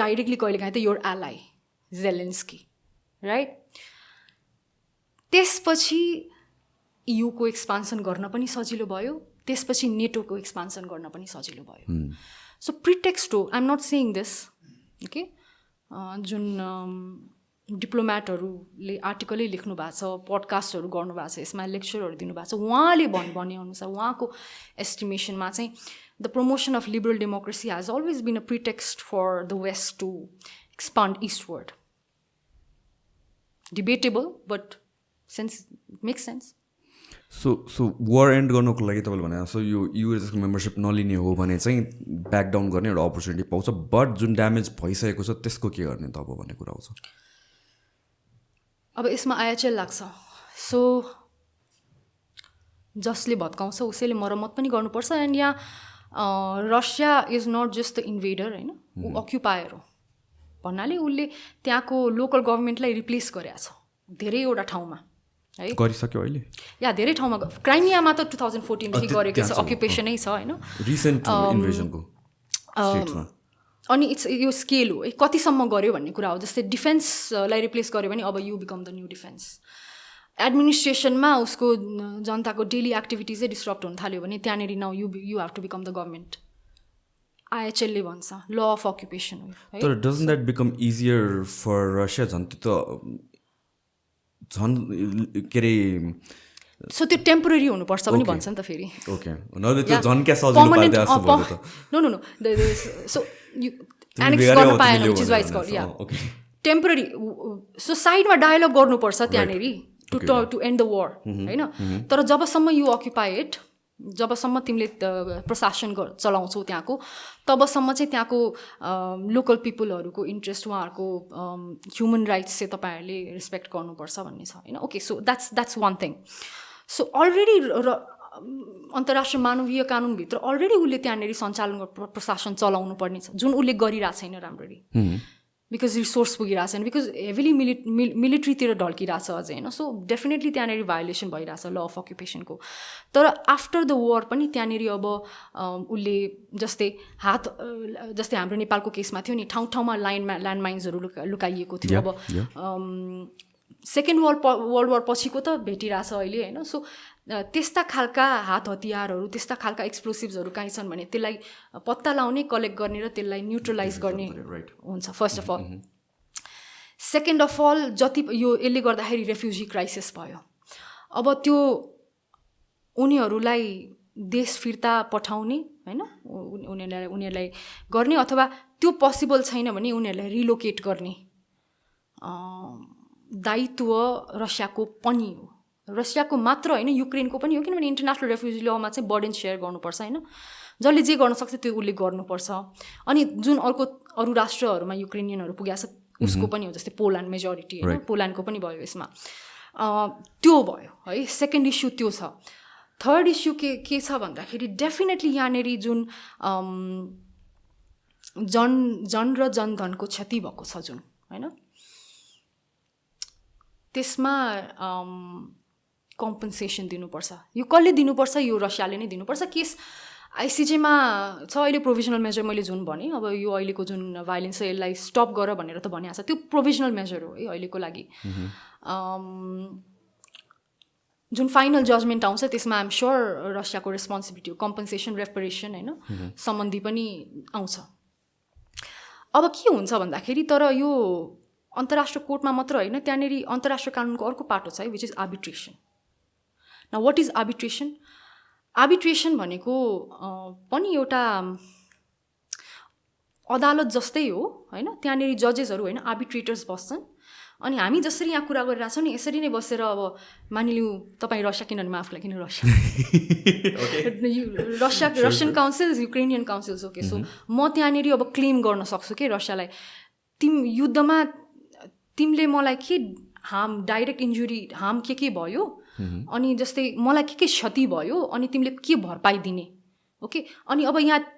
directly कहिले काहीँ त योर एलाई जेलेन्स्की, राइट? त्यसपछि इयुको एक्सपान्सन गर्न पनि सजिलो भयो, त्यसपछि नेटोको एक्सपान्सन गर्न पनि सजिलो भयो. सो प्रिटेक्स्ट हो, I am not saying this, okay, जुन डिप्लोमेटहरूले आर्टिकलै लेख्नु भएको छ, पडकास्टहरू गर्नुभएको छ, यसमा लेक्चरहरू दिनुभएको छ, उहाँले भनेअनुसार उहाँको एस्टिमेसनमा चाहिँ the promotion of liberal democracy has always been a pretext for the West to expand eastward. Debatable but sense makes sense. So war end गर्नुको लागि तपाईँले भने सो यो युएसको मेम्बरसिप नलिने हो भने चाहिँ ब्याक डाउन गर्ने एउटा अपर्च्युनिटी पाउँछ बट जुन ड्यामेज भइसकेको छ त्यसको के गर्ने त अब भन्ने कुरा आउँछ. अब यसमा आइएचएल लाग्छ. सो जसले भत्काउँछ उसैले मर्मत पनि गर्नुपर्छ. एन्ड यहाँ Russia is not just the invader होइन, ऊ अक्युपायर हो भन्नाले उसले त्यहाँको लोकल गभर्मेन्टलाई रिप्लेस गरेको छ धेरैवटा ठाउँमा है. गरिसक्यो अहिले या धेरै ठाउँमा. क्राइमियामा त 2014देखि गरेको छ, अक्युपेसनै छ होइन, रिसेन्ट इन्भेजनको स्टेट्समा. अनि यो स्केल हो कतिसम्म गर्यो भन्ने कुरा हो. जस्तै डिफेन्सलाई रिप्लेस गर्यो भने अब you become the new defence. एडमिनिस्ट्रेसनमा उसको जनताको डेली एक्टिभिटिजै डिस्टर्ब हुन थाल्यो भने त्यहाँनिर now you have to become the government. आइएचएलले भन्छ ल अफ अक्युपेसन हो. तर doesn't that become easier for Russia? झन् त्यो त झन् के अरे सो त्यो टेम्पोररी हुनुपर्छ पनि भन्छ नि त फेरि. ओके त्यो झन् क्या सजिलो पार्दै आछ भयो त. No no no so you annex गर्न पाएन which is why it's called yeah temporary. So साइडमा डायलग गर्नुपर्छ त्यहाँनिर टु एन्ड द वार होइन. तर जबसम्म यु अक्युपाइड, जबसम्म तिमीले प्रशासन चलाउँछौ त्यहाँको, तबसम्म चाहिँ त्यहाँको लोकल पिपलहरूको इन्ट्रेस्ट, उहाँहरूको ह्युमन राइट्स चाहिँ तपाईँहरूले रेस्पेक्ट गर्नुपर्छ भन्ने छ होइन. Okay so that's one thing. So already अन्तर्राष्ट्रिय मानवीय कानुनभित्र अलरेडी उसले त्यहाँनिर सञ्चालन प्रशासन चलाउनु पर्ने छ जुन उसले गरिरहेको छैन राम्ररी. बिकज रिसोर्स पुगिरहेको छैन, बिकज हेभिली मिलिट्रीतिर ढल्किरहेछ अझै होइन. सो डेफिनेटली त्यहाँनिर भायोलेसन भइरहेछ ल अफ अक्युपेसनको. तर आफ्टर द वार पनि त्यहाँनिर अब उसले जस्तै हाम्रो नेपालको केसमा थियो नि, ठाउँ ठाउँमा ल्यान्डमाइन्सहरू लुकाइएको थियो. अब सेकेन्ड वर्ल्ड वार पछिको त भेटिरहेछ अहिले होइन. सो त्यस्ता खालका हात हतियारहरू, त्यस्ता खालका एक्सप्लोसिभ्सहरू कहीँ छन् भने त्यसलाई पत्ता लगाउने, कलेक्ट गर्ने र त्यसलाई न्युट्रलाइज गर्ने हुन्छ first of all. Second of all जति यो यसले गर्दाखेरि रेफ्युजी क्राइसिस भयो. अब त्यो उनीहरूलाई देश फिर्ता पठाउने होइन, उनीहरूलाई गर्ने, अथवा त्यो पोसिबल छैन भने उनीहरूलाई रिलोकेट गर्ने दायित्व रसियाको पनि हो. रसियाको मात्र होइन, युक्रेनको पनि हो, किनभने इन्टरनेसनल रेफ्युजी लमा चाहिँ बर्डन सेयर गर्नुपर्छ होइन. जसले जे गर्न सक्छ त्यो उसले गर्नुपर्छ. अनि जुन अरू राष्ट्रहरूमा युक्रेनियनहरू पुगेको छ उसको पनि हो, जस्तै पोल्यान्ड मेजोरिटी होइन, पोल्यान्डको पनि भयो यसमा. त्यो भयो है. सेकेन्ड इस्यु त्यो छ. थर्ड इस्यु के छ भन्दाखेरि डेफिनेटली यहाँनिर जुन जन र जनधनको क्षति भएको छ जुन होइन, त्यसमा कम्पन्सेसन दिनुपर्छ. यो कसले दिनुपर्छ? यो रसियाले नै दिनुपर्छ. केस आइसिजेमा छ अहिले प्रोभिजनल मेजर. मैले जुन भने अब यो अहिलेको जुन भाइलेन्स छ यसलाई स्टप गर भनेर त भनिएको छ, त्यो प्रोभिजनल मेजर हो है अहिलेको लागि. जुन फाइनल जजमेन्ट आउँछ त्यसमा आइएम स्योर रसियाको रेस्पोन्सिबिलिटी हो, कम्पन्सेसन, रेपरेसन होइन सम्बन्धी पनि आउँछ. अब के हुन्छ भन्दाखेरि तर यो अन्तर्राष्ट्रिय कोर्टमा मात्र होइन, त्यहाँनिर अन्तर्राष्ट्रिय कानुनको अर्को पाटो छ है, विच इज आर्बिट्रेसन. न वाट इज आर्बिट्रेसन? आर्बिट्रेसन भनेको पनि एउटा अदालत जस्तै हो होइन. त्यहाँनिर जजेसहरू होइन, आर्बिट्रेटर्स बस्छन्. अनि हामी जसरी यहाँ कुरा गरिरहेछौँ नि यसरी नै बसेर अब मानिलिउँ तपाईँ रसिया, किनभने म आफूलाई किन रसियन काउन्सिल्स, युक्रेनियन काउन्सिल्स हो के. सो म त्यहाँनिर अब क्लेम गर्न सक्छु कि रसियालाई युद्धमा तिमीले मलाई के डाइरेक्ट इन्जुरी हार्म के भयो, अनि जस्तै मलाई के क्षति भयो, अनि तिमीले के भरपाई दिने. ओके. अनि अब यहाँ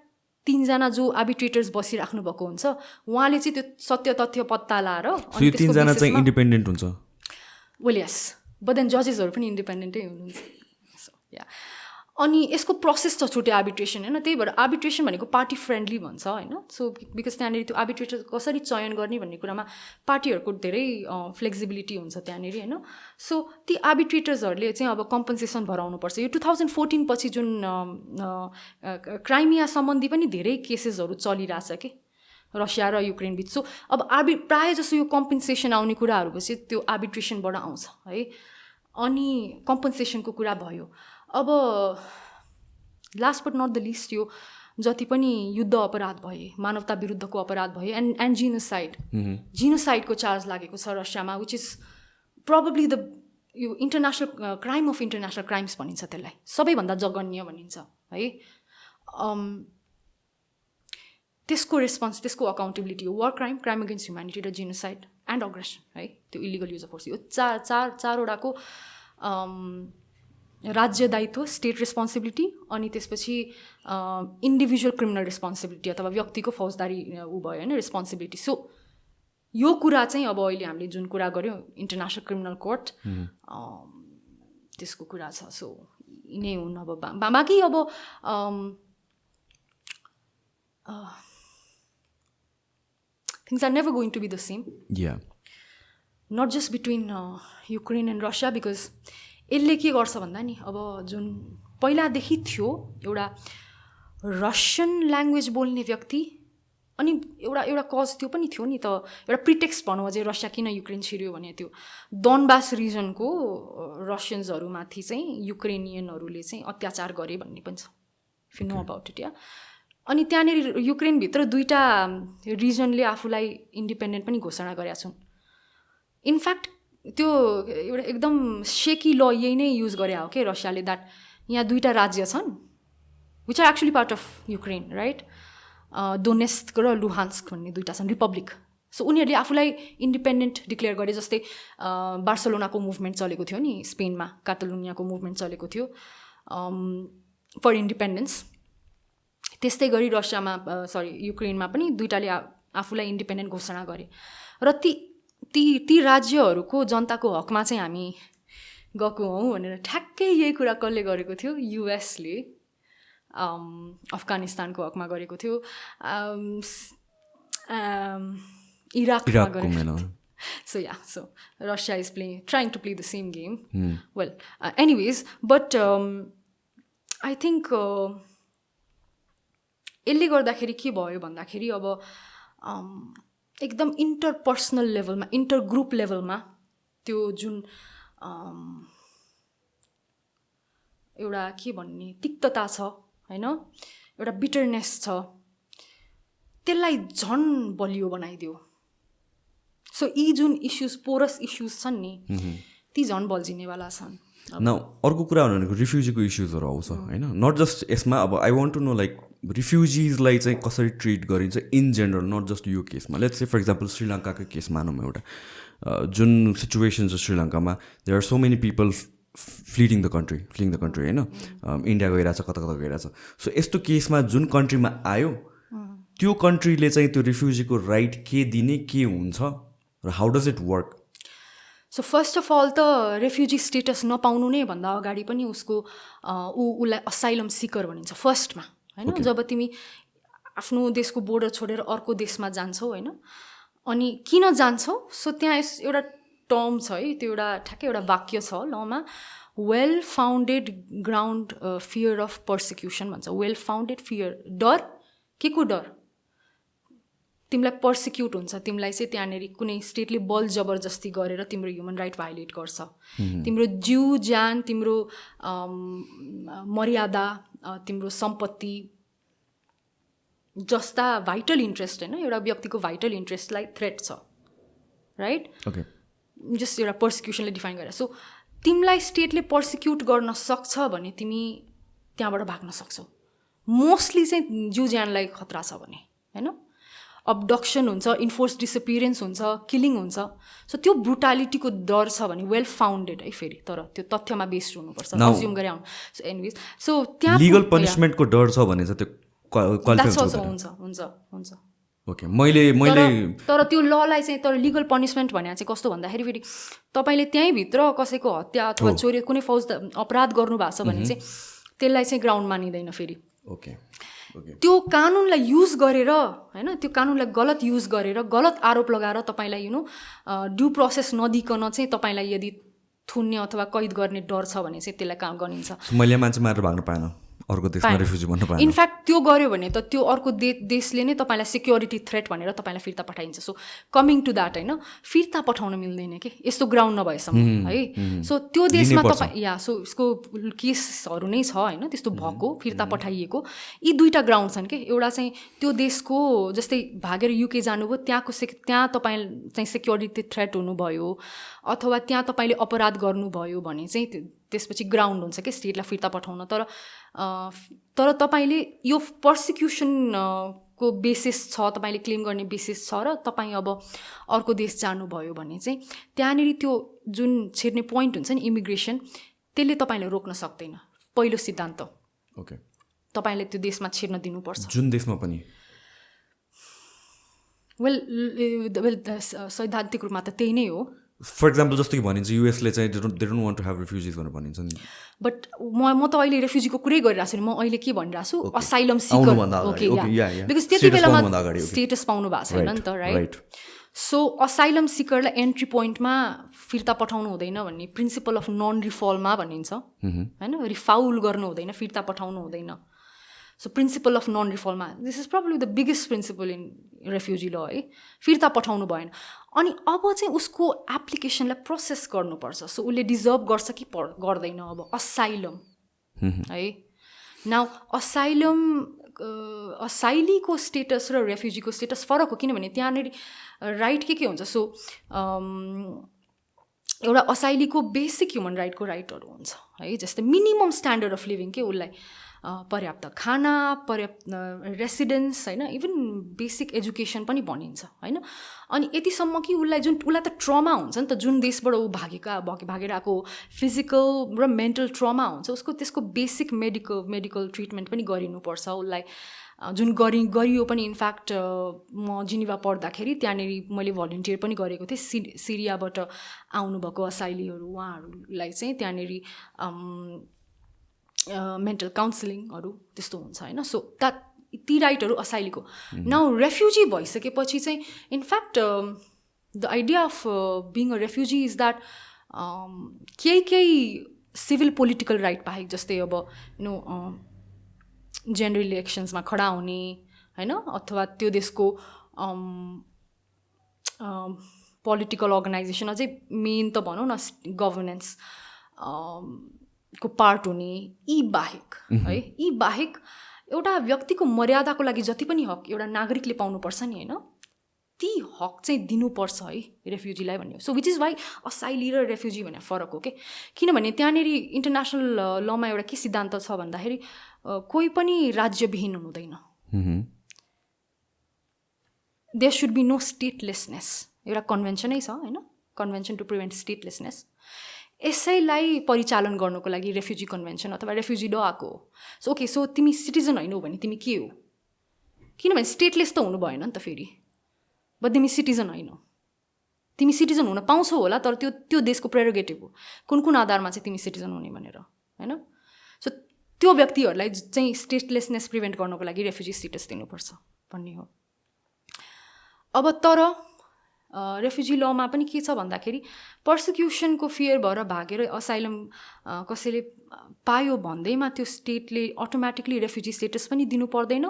3जना जो आर्बिट्रेटर्स बसिराख्नु भएको हुन्छ उहाँले चाहिँ त्यो सत्य तथ्य पत्ता लाएर, अनि 3जना चाहिँ इन्डिपेन्डेन्ट हुन्छ. वेल यस, बट देन जजेसहरू पनि इन्डिपेन्डेन्टै हुनुहुन्छ. अनि यसको प्रोसेस छ छुट्टै आर्बिट्रेसन होइन. त्यही भएर आर्बिट्रेसन भनेको पार्टी फ्रेन्डली भन्छ होइन. सो बिकज त्यहाँनिर त्यो आर्बिट्रेटर कसरी चयन गर्ने भन्ने कुरामा पार्टीहरूको धेरै फ्लेक्सिबिलिटी हुन्छ त्यहाँनिर होइन. सो ती आर्बिट्रेटर्सहरूले चाहिँ अब कम्पन्सेसन भराउनुपर्छ. यो 2014 पछि जुन क्राइमिया सम्बन्धी पनि धेरै केसेसहरू चलिरहेछ कि रसिया र युक्रेन बिच. सो अब प्रायः जसो यो कम्पन्सेसन आउने कुराहरू पछि त्यो आर्बिट्रेसनबाट आउँछ है. अनि कम्पन्सेसनको कुरा भयो. अब last but not the least यो जति पनि युद्ध अपराध भए, मानवता विरुद्धको अपराध भए, एन्ड जिनोसाइडको चार्ज लागेको छ रसियामा, विच इज probably यो international crime of international crimes भनिन्छ त्यसलाई, सबैभन्दा जघन्य भनिन्छ है। त्यसको रेस्पोन्स, त्यसको अकाउन्टेबिलिटी हो वार क्राइम, क्राइम अगेन्स्ट ह्युम्यानिटी र जेनोसाइड एन्ड अग्रेसन है, त्यो इलिगल युज अफ फोर्स। यो चारवटाको राज्य दायित्व, स्टेट रेस्पोन्सिबिलिटी, अनि त्यसपछि इन्डिभिजुअल क्रिमिनल रेस्पोन्सिबिलिटी अथवा व्यक्तिको फौजदारी ऊ भयो होइन रेस्पोन्सिबिलिटी। सो यो कुरा चाहिँ अब अहिले हामीले जुन कुरा गऱ्यौँ इन्टरनेसनल क्रिमिनल कोर्ट, त्यसको कुरा छ। सो यिनै हुन् अब बाँकी अब things are never going to be the same. Yeah. Not just between Ukraine and Russia, because यसले के गर्छ भन्दा नि अब जुन पहिलादेखि थियो एउटा रसियन ल्याङ्ग्वेज बोल्ने व्यक्ति, अनि एउटा कज त्यो पनि थियो नि त, एउटा प्रिटेक्स्ट भनौँ अझै रसिया किन युक्रेन छिर्यो भने त्यो डनबास रिजनको रसियन्सहरूमाथि चाहिँ युक्रेनियनहरूले चाहिँ अत्याचार गरे भन्ने पनि छ, if you know about it या। अनि त्यहाँनिर युक्रेनभित्र दुईवटा रिजनले आफूलाई इन्डिपेन्डेन्ट पनि घोषणा गरेका छन्। इनफ्याक्ट त्यो एउटा एकदम सेकी ल यही नै युज गरे हो कि रसियाले, द्याट यहाँ दुईवटा राज्य छन् which are actually part of Ukraine right, Donetsk र लुहान्स्क भन्ने दुईवटा छन् रिपब्लिक। सो उनीहरूले आफूलाई इन्डिपेन्डेन्ट डिक्लेयर गरे, जस्तै बार्सलोनाको मुभमेन्ट चलेको थियो नि स्पेनमा, कातालुनियाको मुभमेन्ट चलेको थियो फर इन्डिपेन्डेन्स। त्यस्तै गरी रसियामा युक्रेनमा पनि दुईवटाले आफूलाई इन्डिपेन्डेन्ट घोषणा गरे। र ती राज्यहरूको जनताको हकमा चाहिँ हामी गएको हौँ भनेर ठ्याक्कै यही कुरा कसले गरेको थियो, युएसले अफगानिस्तानको हकमा गरेको थियो, इराकमा गरेको। So Russia is trying to play the same game. Well anyways, but I think यसले गर्दाखेरि के भयो भन्दाखेरि अब एकदम इन्टरपर्सनल लेभलमा, इन्टर ग्रुप लेभलमा त्यो जुन एउटा के भन्ने तिक्तता छ होइन, एउटा बिटरनेस छ, त्यसलाई झन् बलियो बनाइदियो। सो यी जुन इस्युज, पोरस इस्युज छन् नि, ती झन् बल्झिनेवाला छन्। न अर्को कुरा भनेको रिफ्युजीको इस्युजहरू आउँछ होइन, नट जस्ट यसमा। अब I want to know like रिफ्युजिजलाई चाहिँ कसरी ट्रिट गरिन्छ इन जेनरल, नट जस्ट यो केसमा। लेट्स से फर इक्जाम्पल श्रीलङ्काकै केस मानौँ एउटा, जुन सिचुएसन छ श्रीलङ्कामा, there are so many people fleeing the country होइन, इन्डिया गइरहेछ, कता कता गइरहेछ। सो यस्तो केसमा जुन कन्ट्रीमा आयो त्यो कन्ट्रीले चाहिँ त्यो रिफ्युजीको राइट के दिने, के हुन्छ र how does it work? So first of all त रेफ्युजी स्टेटस नपाउनु नै भन्दा अगाडि पनि उसलाई असाइलम सिकर भनिन्छ फर्स्टमा होइन। जब तिमी आफ्नो देशको बोर्डर छोडेर अर्को देशमा जान्छौ होइन, अनि किन जान्छौ, सो त्यहाँ एउटा टर्म छ है, त्यो एउटा ठ्याक्कै एउटा वाक्य छ लमा, well founded ground fear of persecution भन्छ। वेल फाउन्डेड फियर, डर, के को डर? तिमीलाई पर्सिक्युट हुन्छ, तिमीलाई चाहिँ त्यहाँनिर कुनै स्टेटले बल जबरजस्ती गरेर तिम्रो ह्युमन राइट भायोलेट गर्छ, तिम्रो जिउ ज्यान, तिम्रो मर्यादा, तिम्रो सम्पत्ति जस्ता भाइटल इन्ट्रेस्ट होइन, एउटा व्यक्तिको भाइटल इन्ट्रेस्टलाई थ्रेट छ राइट। जस्ट एउटा पर्सिक्युसनले डिफाइन गरेर। सो तिमीलाई स्टेटले पर्सिक्युट गर्न सक्छ भने तिमी त्यहाँबाट भाग्न सक्छौ। मोस्टली चाहिँ जिउ ज्यानलाई खतरा छ भने होइन, अब्डक्सन हुन्छ, इन्फोर्स डिसअपियरेन्स हुन्छ, किलिङ हुन्छ। सो त्यो ब्रुटालिटीको डर छ भने वेल फाउन्डेड है, फेरि तर त्यो तथ्यमा बेस्ड हुनुपर्छ, अज्युम गरे आउनु। सो एनिवेज, सो त्यहाँ लिगल पनिसमेन्टको डर छ भने चाहिँ त्यो हुन्छ। ओके, मैले तर त्यो ललाई चाहिँ, तर लिगल पनिसमेन्ट भने चाहिँ कस्तो भन्दाखेरि फेरि तपाईँले त्यहीँभित्र कसैको हत्या अथवा चोरी कुनै अपराध गर्नु भएको छ भने चाहिँ त्यसलाई चाहिँ ग्राउन्ड मानिँदैन फेरि। त्यो कानुनलाई युज गरेर होइन, त्यो कानुनलाई गलत युज गरेर, गलत आरोप लगाएर तपाईँलाई ड्यू प्रोसेस नदिकन चाहिँ तपाईँलाई यदि थुन्ने अथवा कैद गर्ने डर छ भने चाहिँ त्यसलाई काम गरिन्छ। मैले मान्छे मारेर भाग्न पाएन अर्को देशमा रेफ्युजी भन्न पाएन। इनफ्याक्ट त्यो गर्यो भने त त्यो अर्को देशले नै तपाईँलाई सिक्योरिटी थ्रेट भनेर तपाईँलाई फिर्ता पठाइन्छ। सो कमिङ टु द्याट होइन, फिर्ता पठाउन मिल्दैन कि यस्तो ग्राउन्ड नभएसम्म है। सो त्यो देशमा तपाईँ सो यसको केसहरू नै छ होइन त्यस्तो भएको फिर्ता पठाइएको। यी दुईवटा ग्राउन्ड छन् कि, एउटा चाहिँ त्यो देशको जस्तै भागेर युके जानुभयो त्यहाँ तपाईँ चाहिँ सिक्योरिटी थ्रेट हुनुभयो अथवा त्यहाँ तपाईँले अपराध गर्नुभयो भने चाहिँ त्यसपछि ग्राउन्ड हुन्छ कि स्टेटलाई फिर्ता पठाउन। तर तपाईँले यो पर्सिक्युसनको बेसिस छ, तपाईँले क्लेम गर्ने बेसिस छ र तपाईँ अब अर्को देश जानुभयो भने चाहिँ त्यहाँनिर त्यो जुन छिर्ने पोइन्ट हुन्छ नि इमिग्रेसन, त्यसले तपाईँले रोक्न सक्दैन। पहिलो सिद्धान्त ओके, तपाईँले त्यो देशमा छिर्न दिनुपर्छ, जुन देशमा पनि। वेल सैद्धान्तिक रूपमा त त्यही नै हो। फर इक्जाम्पल जस्तो कि भनिन्छ युएसले चाहिँ they don't want to have refugees भनेर भनिन्छ नि। बट म त अहिले रेफ्युजीको कुरै गरिरहेको छु नि। म अहिले के भनिरहेको छु, असाइलम सिकर। ओके, बिकज त्यति बेलामा स्टेटस पाउनु भएको छैन नि त, राइट? सो असाइलम सिकरलाई एन्ट्री पोइन्टमा फिर्ता पठाउनु हुँदैन भन्ने प्रिन्सिपल अफ नन रिफल्टमा भनिन्छ होइन। रिफाउल गर्नु हुँदैन, फिर्ता पठाउनु हुँदैन। सो प्रिन्सिपल अफ नन रिफल्टमा this is probably the biggest principle in refugee law है, फिर्ता पठाउनु भएन। अनि अब चाहिँ उसको एप्लिकेसनलाई प्रोसेस गर्नुपर्छ। सो उसले डिजर्भ गर्छ कि गर्दैन अब असाइलम है। नाउ असाइलीको स्टेटस र रेफ्युजीको स्टेटस फरक हो, किनभने त्यहाँनिर राइट के हुन्छ। सो एउटा असाइलीको बेसिक ह्युमन राइटको राइटहरू हुन्छ है, जस्तै मिनिमम स्ट्यान्डर्ड अफ लिभिङ के उसलाई पर्याप्त खाना, पर्याप्त रेसिडेन्स होइन, इभन बेसिक एजुकेसन पनि भनिन्छ होइन। अनि यतिसम्म कि उसलाई त ट्रमा हुन्छ नि त, जुन देशबाट ऊ भागेर आएको फिजिकल र मेन्टल ट्रमा हुन्छ, उसको त्यसको बेसिक मेडिकल ट्रिटमेन्ट पनि गरिनुपर्छ उसलाई, जुन गरियो पनि। इनफ्याक्ट म जिनिभा पढ्दाखेरि त्यहाँनिर मैले भलिन्टियर पनि गरेको थिएँ। सिरियाबाट आउनुभएको असाइलीहरू उहाँहरूलाई चाहिँ त्यहाँनिर मेन्टल काउन्सिलिङहरू त्यस्तो हुन्छ होइन। सो ती राइटहरू असाइलीको। नाउ रेफ्युजी भइसकेपछि चाहिँ in fact the idea of being a refugee is that केही सिभिल पोलिटिकल राइट बाहेक, जस्तै अब जेनरल इलेक्सन्समा खडा हुने होइन, अथवा त्यो देशको पोलिटिकल अर्गनाइजेसन, अझै मेन त भनौँ न गभर्नेन्स को पार्ट हुने, यी बाहेक है, यी बाहेक एउटा व्यक्तिको मर्यादाको लागि जति पनि हक एउटा नागरिकले पाउनुपर्छ नि होइन, ती हक चाहिँ दिनुपर्छ है रेफ्युजीलाई भन्ने। सो विच इज वाइ असाइली र रेफ्युजी भन्ने फरक हो कि, किनभने त्यहाँनिर इन्टरनेसनल लमा एउटा के सिद्धान्त छ भन्दाखेरि कोही पनि राज्यविहीन हुँदैन। There should be no statelessness, एउटा कन्भेन्सनै छ होइन, कन्भेन्सन टु प्रिभेन्ट स्टेटलेसनेस। यसैलाई परिचालन गर्नुको लागि रेफ्युजी कन्भेन्सन अथवा रेफ्युजी ल आएको हो। सो ओके, सो तिमी सिटिजन होइन हो भने तिमी के हो, किनभने स्टेटलेस त हुनु भएन नि त फेरि, बट तिमी सिटिजन होइनौ। तिमी सिटिजन हुन पाउँछौ होला, तर त्यो देशको प्रेरोगेटिभ हो कुन आधारमा चाहिँ तिमी सिटिजन हुने भनेर होइन। सो त्यो व्यक्तिहरूलाई चाहिँ स्टेटलेसनेस प्रिभेन्ट गर्नको लागि रेफ्युजी स्टेटस दिनुपर्छ भन्ने हो। अब तर रेफ्युजी लमा पनि के छ भन्दाखेरि पर्सिक्युसनको फियर भएर भागेर असाइलम कसैले पायो भन्दैमा त्यो स्टेटले अटोमेटिकली रेफ्युजी स्टेटस पनि दिनु पर्दैन।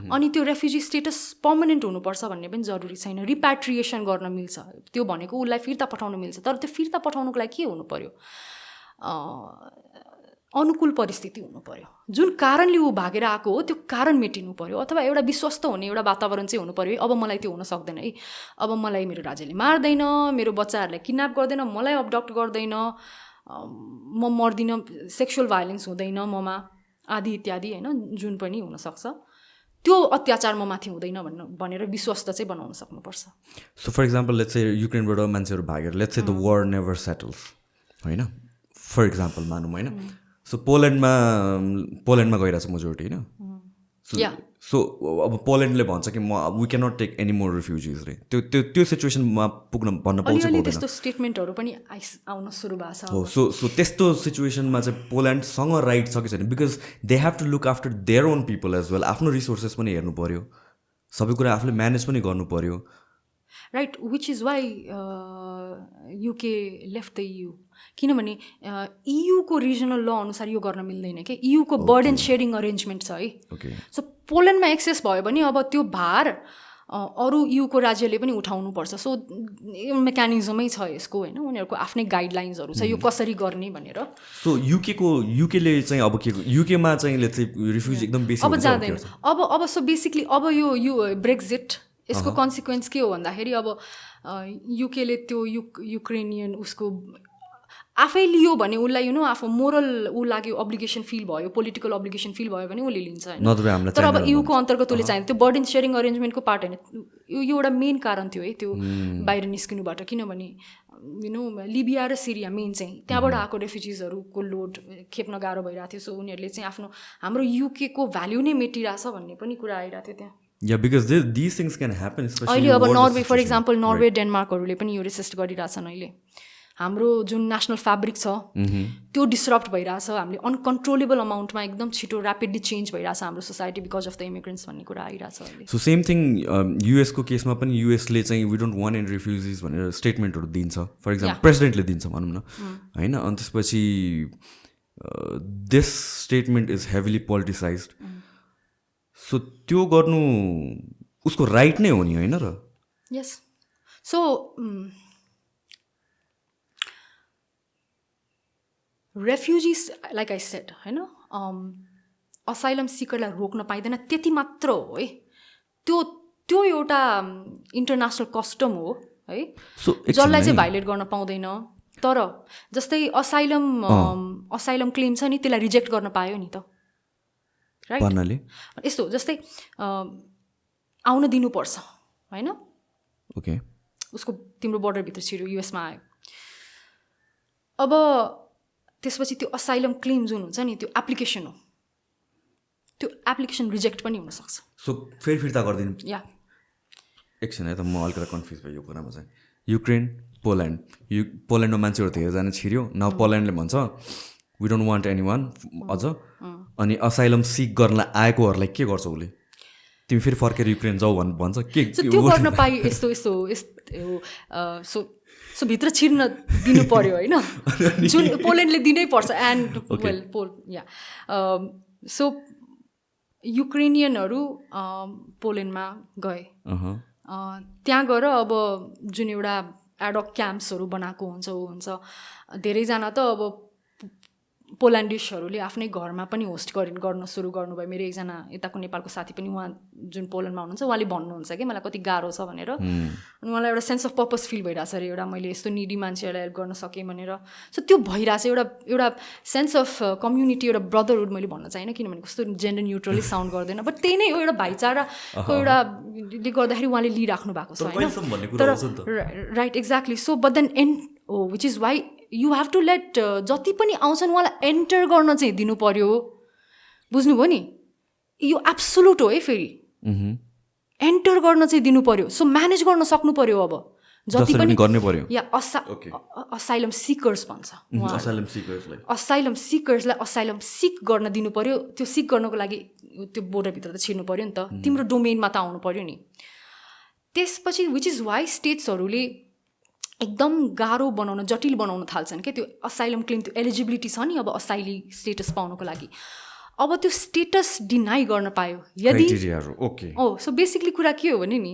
अनि त्यो रेफ्युजी स्टेटस पर्मनेन्ट हुनुपर्छ भन्ने पनि जरुरी छैन। रिप्याट्रिएसन गर्न मिल्छ, त्यो भनेको उसलाई फिर्ता पठाउन मिल्छ। तर त्यो फिर्ता पठाउनुको लागि के हुनु पर्यो, अनुकूल परिस्थिति हुनु पर्यो। जुन कारणले ऊ भागेर आएको हो त्यो कारण मेटिनु पर्यो, अथवा एउटा विश्वस्त हुने एउटा वातावरण चाहिँ हुनु पर्यो। अब मलाई त्यो हुन सक्दैन है, अब मलाई मेरो राज्यले मार्दैन, मेरो बच्चाहरूलाई किडन्याप गर्दैन, मलाई अबडक्ट गर्दैन, म मर्दिनँ, सेक्सुअल भायोलेन्स हुँदैन ममा, आदि इत्यादि होइन, जुन पनि हुनसक्छ त्यो अत्याचार म माथि हुँदैन भनेर विश्वस्त चाहिँ बनाउन सक्नुपर्छ। So for example let's say युक्रेनबाट मान्छेहरू भागेर let's say the war never settles होइन, फर इक्जाम्पल मानौँ होइन। सो पोल्यान्डमा गइरहेको छ मेजोरिटी होइन। सो अब पोल्यान्डले भन्छ कि we can not take any more refugees रे, त्यो सिचुएसनमा पुग्न भन्न पाउँछ पाउँदैन। त्यस्तो स्टेटमेन्टहरू पनि आउन सुरु भएको छ हो। सो त्यस्तो सिचुएसनमा चाहिँ पोल्यान्डसँग राइट छ कि छैन, because they have to look after their own people as well. आफ्नो रिसोर्सेस पनि हेर्नु पऱ्यो, सबै कुरा आफूले म्यानेज पनि गर्नु पऱ्यो। Right which is why UK left the EU किनभने EUको रिजनल ल अनुसार यो गर्न मिल्दैन क्या EUको बर्डन सेयरिङ अरेन्जमेन्ट छ है सो पोल्यान्डमा एक्सेस भयो भने अब त्यो भार अरू EUको राज्यले पनि उठाउनुपर्छ सो मेकानिजमै छ यसको होइन उनीहरूको आफ्नै गाइडलाइन्सहरू छ यो कसरी गर्ने भनेर सो युकेले चाहिँ अब के युकेमा चाहिँ रिफ्युजी एकदम बेसी अब जाँदैन अब सो बेसिकली अब यो ब्रेक्जिट यसको कन्सिक्वेन्स के हो भन्दाखेरि अब युकेले त्यो युक्रेनियन उसको आफै लियो भने उसलाई आफू मोरल ऊ लाग्यो अब्लिगेसन फिल भयो पोलिटिकल अब्लिगेसन फिल भयो भने उसले लिन्छ होइन तर अब EUको अन्तर्गत उसले चाहिन्छ त्यो बर्डन सेयरिङ अरेन्जमेन्टको पार्ट होइन यो एउटा मेन कारण थियो है त्यो बाहिर निस्किनुबाट किनभने लिबिया र सिरिया मेन चाहिँ त्यहाँबाट आएको रेफ्युजिजहरूको लोड खेप्न गाह्रो भइरहेको थियो सो उनीहरूले चाहिँ आफ्नो हाम्रो युकेको भ्याल्यु नै मेटिरहेछ भन्ने पनि कुरा आइरहेको थियो त्यहाँ Yeah, because these things can happen, especially अहिले अब नर्वे फर इक्जाम्पल नर्वे डेनमार्कहरूले पनि यो रेसिस्ट गरिरहेछन् अहिले हाम्रो जुन नेसनल फ्याब्रिक छ त्यो डिस्रप्ट भइरहेछ हामीले अनकन्ट्रोलेबल अमाउन्टमा एकदम छिटो ऱ्यापिडली चेन्ज भइरहेछ हाम्रो society because of the immigrants भन्ने कुरा आइरहेछ अहिले सो सेम थिङ युएसको केसमा पनि युएसले चाहिँ वी डोन्ट वान्ट एनी रिफ्युजिज भनेर स्टेटमेन्टहरू दिन्छ फर इक्जाम्पल प्रेसिडेन्टले दिन्छ भनौँ न होइन अनि त्यसपछि this statement is heavily politicised so त्यो गर्नु उसको राइट नै हो नि होइन र यस so refugees like I said होइन असाइलम सिकरलाई रोक्न पाइँदैन त्यति मात्र हो है त्यो एउटा इन्टरनेसनल कस्टम हो है जसलाई चाहिँ भाइलेट गर्न पाउँदैन तर जस्तै असाइलम क्लेम छ नि त्यसलाई रिजेक्ट गर्न पायो नि त राइट यस्तो जस्तै आउन दिनुपर्छ होइन ओके उसको तिम्रो बोर्डरभित्र छिर्यो युएसमा आयो अब त्यसपछि त्यो असाइलम क्लेम जुन हुन्छ नि त्यो एप्लिकेसन हो त्यो एप्लिकेसन रिजेक्ट पनि हुनसक्छ सो फेरि फिर्ता गरिदिनु या एकछिन है त म अलिकति कन्फ्युज भयो यो कुरामा चाहिँ युक्रेन पोल्यान्डमा मान्छेहरू धेरैजना छिर्यो न पोल्यान्डले भन्छ we don't want any one अझ अनि असाइलम सिक गर्न आएकोहरूलाई के गर्छ उसले तिमी फेरि फर्केर युक्रेन जाऊ भन्छ के त्यो गर्न पाइ यस्तो सो भित्र छिर्न दिनु पर्यो होइन जुन पोल्यान्डले दिनै पर्छ एन्ड वेल सो युक्रेनियनहरू पोल्यान्डमा गए त्यहाँ गएर अब जुन एउटा एडक क्याम्प्सहरू बनाएको हुन्छ धेरैजना त अब पोल्यान्डिसहरूले आफ्नै घरमा पनि होस्ट गर्न सुरु गर्नुभयो मेरो एकजना यताको नेपालको साथी पनि उहाँ जुन पोल्यान्डमा हुनुहुन्छ उहाँले भन्नुहुन्छ कि मलाई कति गाह्रो छ भनेर अनि उहाँलाई एउटा सेन्स अफ पर्पस फिल भइरहेछ अरे एउटा मैले यस्तो निडी मान्छेहरूलाई हेल्प गर्न सकेँ भनेर सो त्यो भइरहेछ एउटा सेन्स अफ कम्युनिटी एउटा ब्रदरहुड मैले भन्न चाहिनँ किनभने कस्तो जेन्डर न्युट्रली साउन्ड गर्दैन बट त्यही नै हो एउटा भाइचाराको एउटाले गर्दाखेरि उहाँले लिइराख्नु भएको छ होइन तर right exactly so but then and हो which is why you have to let जति पनि आउँछन् उहाँलाई एन्टर गर्न चाहिँ दिनु पर्यो बुझ्नुभयो नि यो एब्सोल्युट हो है फेरि एन्टर गर्न चाहिँ दिनु पर्यो सो म्यानेज गर्न सक्नु पर्यो अब जति पनि गर्ने पर्यो या असाइलम सिकर्स भन्छ असाइलम सिकर्सलाई असाइलम सिक गर्न दिनु पर्यो त्यो सिक गर्नको लागि त्यो बोर्डरभित्र त छिर्नु पर्यो नि त तिम्रो डोमेनमा त आउनु पर्यो नि त्यसपछि विच इज वाइ स्टेट्सहरूले एकदम गाह्रो बनाउन जटिल बनाउन थाल्छन् क्या त्यो असाइलम क्लेम त्यो एलिजिबिलिटी छ नि अब असाइली स्टेटस पाउनको लागि अब त्यो स्टेटस डिनाइ गर्न पायो यदि सो बेसिकली कुरा के हो भने नि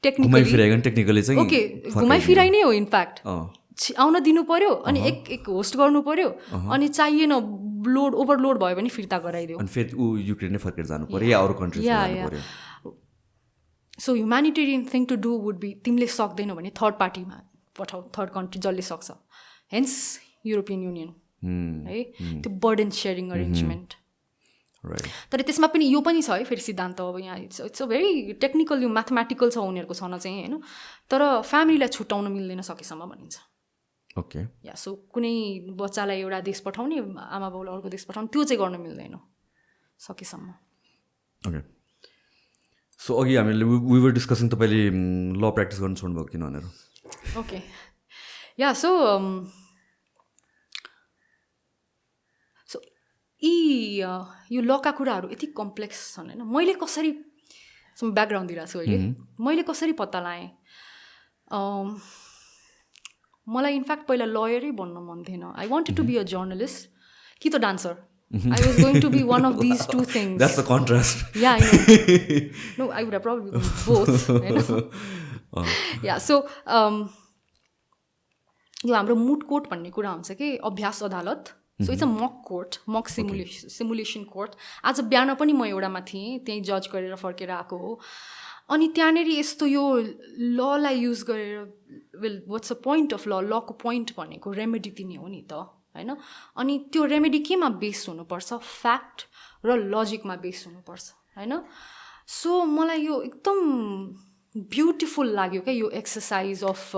टेक्निकली ओके घुमाइफिराइ नै हो इनफ्याक्ट आउन दिनु पर्यो अनि एक होस्ट गर्नु पर्यो अनि चाहिएन ओभरलोड भयो भने फिर्ता गराइदियो अनि फेरि उ युक्रेन फर्केर जानु पर्यो या अरू कन्ट्रीज जानु पर्यो so humanitarian thing to do would be तिमीले सक्दैनौ भने थर्ड पार्टीमा पठाऊ थर्ड कन्ट्री जसले सक्छ हेन्स युरोपियन युनियन है त्यो बर्डन सेयरिङ अरेन्जमेन्ट तर त्यसमा पनि यो पनि छ है फेरि सिद्धान्त अब यहाँ इट्स अ भेरी टेक्निकल यो म्याथमेटिकल छ उनीहरूको छन चाहिँ होइन तर फ्यामिलीलाई छुट्याउन मिल्दैन सकेसम्म भनिन्छ ओके या सो कुनै बच्चालाई एउटा देश पठाउने आमा बाउलाई अर्को देश पठाउने त्यो चाहिँ गर्न मिल्दैन सकेसम्म ओके सो अघि हामीले वी वर डिस्कसिङ तपाईँले ल प्र्याक्टिस गर्न छोड्नुभयो किन भनेर ओके या सो यो लका कुराहरू यति कम्प्लेक्स छन् होइन मैले कसरी ब्याकग्राउन्ड दिइरहेको छु अहिले मैले कसरी पत्ता लगाएँ मलाई इनफ्याक्ट पहिला लयरै बन्न मन थिएन. I wanted to be a journalist कि त dancer. I was going to be one of these two things. That's the contrast. Yeah, I know. No, I would have probably gone both. You know? Yeah, so यो हाम्रो mood court भन्ने कुरा हुन्छ कि अभ्यास अदालत. सो इट्स अ मक court, मक सिमुलेसन कोर्ट. आज बिहान पनि म एउटामा थिएँ, त्यहीँ जज गरेर फर्केर आएको हो. अनि त्यहाँनिर यस्तो यो ललाई युज गरेर well what's a point of लको पोइन्ट भनेको रेमेडी दिने हो नि त होइन. अनि त्यो रेमेडी केमा बेस्ड हुनुपर्छ, फ्याक्ट र लजिकमा बेस्ड हुनुपर्छ होइन. सो मलाई यो एकदम ब्युटिफुल लाग्यो क्या यो exercise of